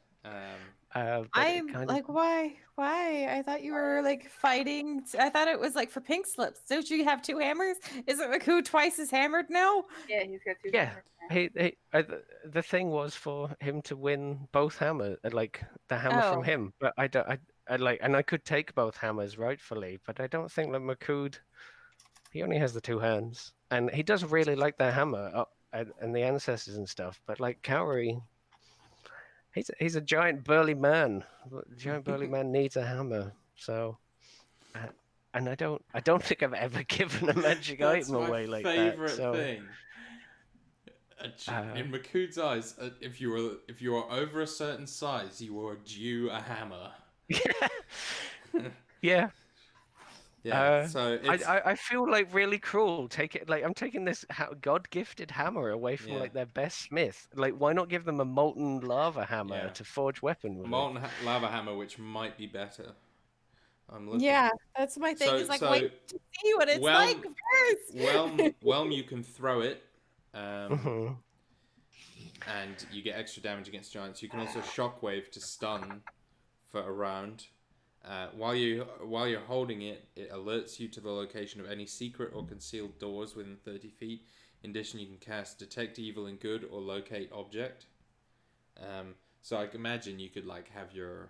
But it I'm kind of like, why? Why? I thought you were like fighting. I thought it was like for pink slips. Don't you have two hammers? Isn't Maku twice as hammered now? Yeah, he's got two yeah. hammers. The thing was for him to win both hammer, like the hammer from Oh, him. But I don't. I like, and I could take both hammers rightfully, but I don't think that McCood. He only has the two hands, and he does really like that hammer and the ancestors and stuff. But like Cowrie, he's a giant burly man. A giant burly man needs a hammer. So, uh, and I don't think I've ever given a magic That's item my away like that. favorite So, thing. uh, In McCood's eyes, if you were over a certain size, you were due a hammer. yeah. Yeah, so it's I feel like really cruel. I'm taking this God-gifted hammer away from yeah, like their best smith. Like, why not give them a molten lava hammer yeah, to forge weapon a with it? molten lava hammer, which might be better. I'm looking. yeah. That's my thing. Is So like, wait so to see what it's like Whelm, first. Whelm, you can throw it, um, Mhm. and you get extra damage against giants. You can also shockwave to stun for a round. While you're holding it, it alerts you to the location of any secret or concealed doors within 30 feet. In addition, you can cast Detect Evil and Good or Locate Object. So I can imagine you could like have your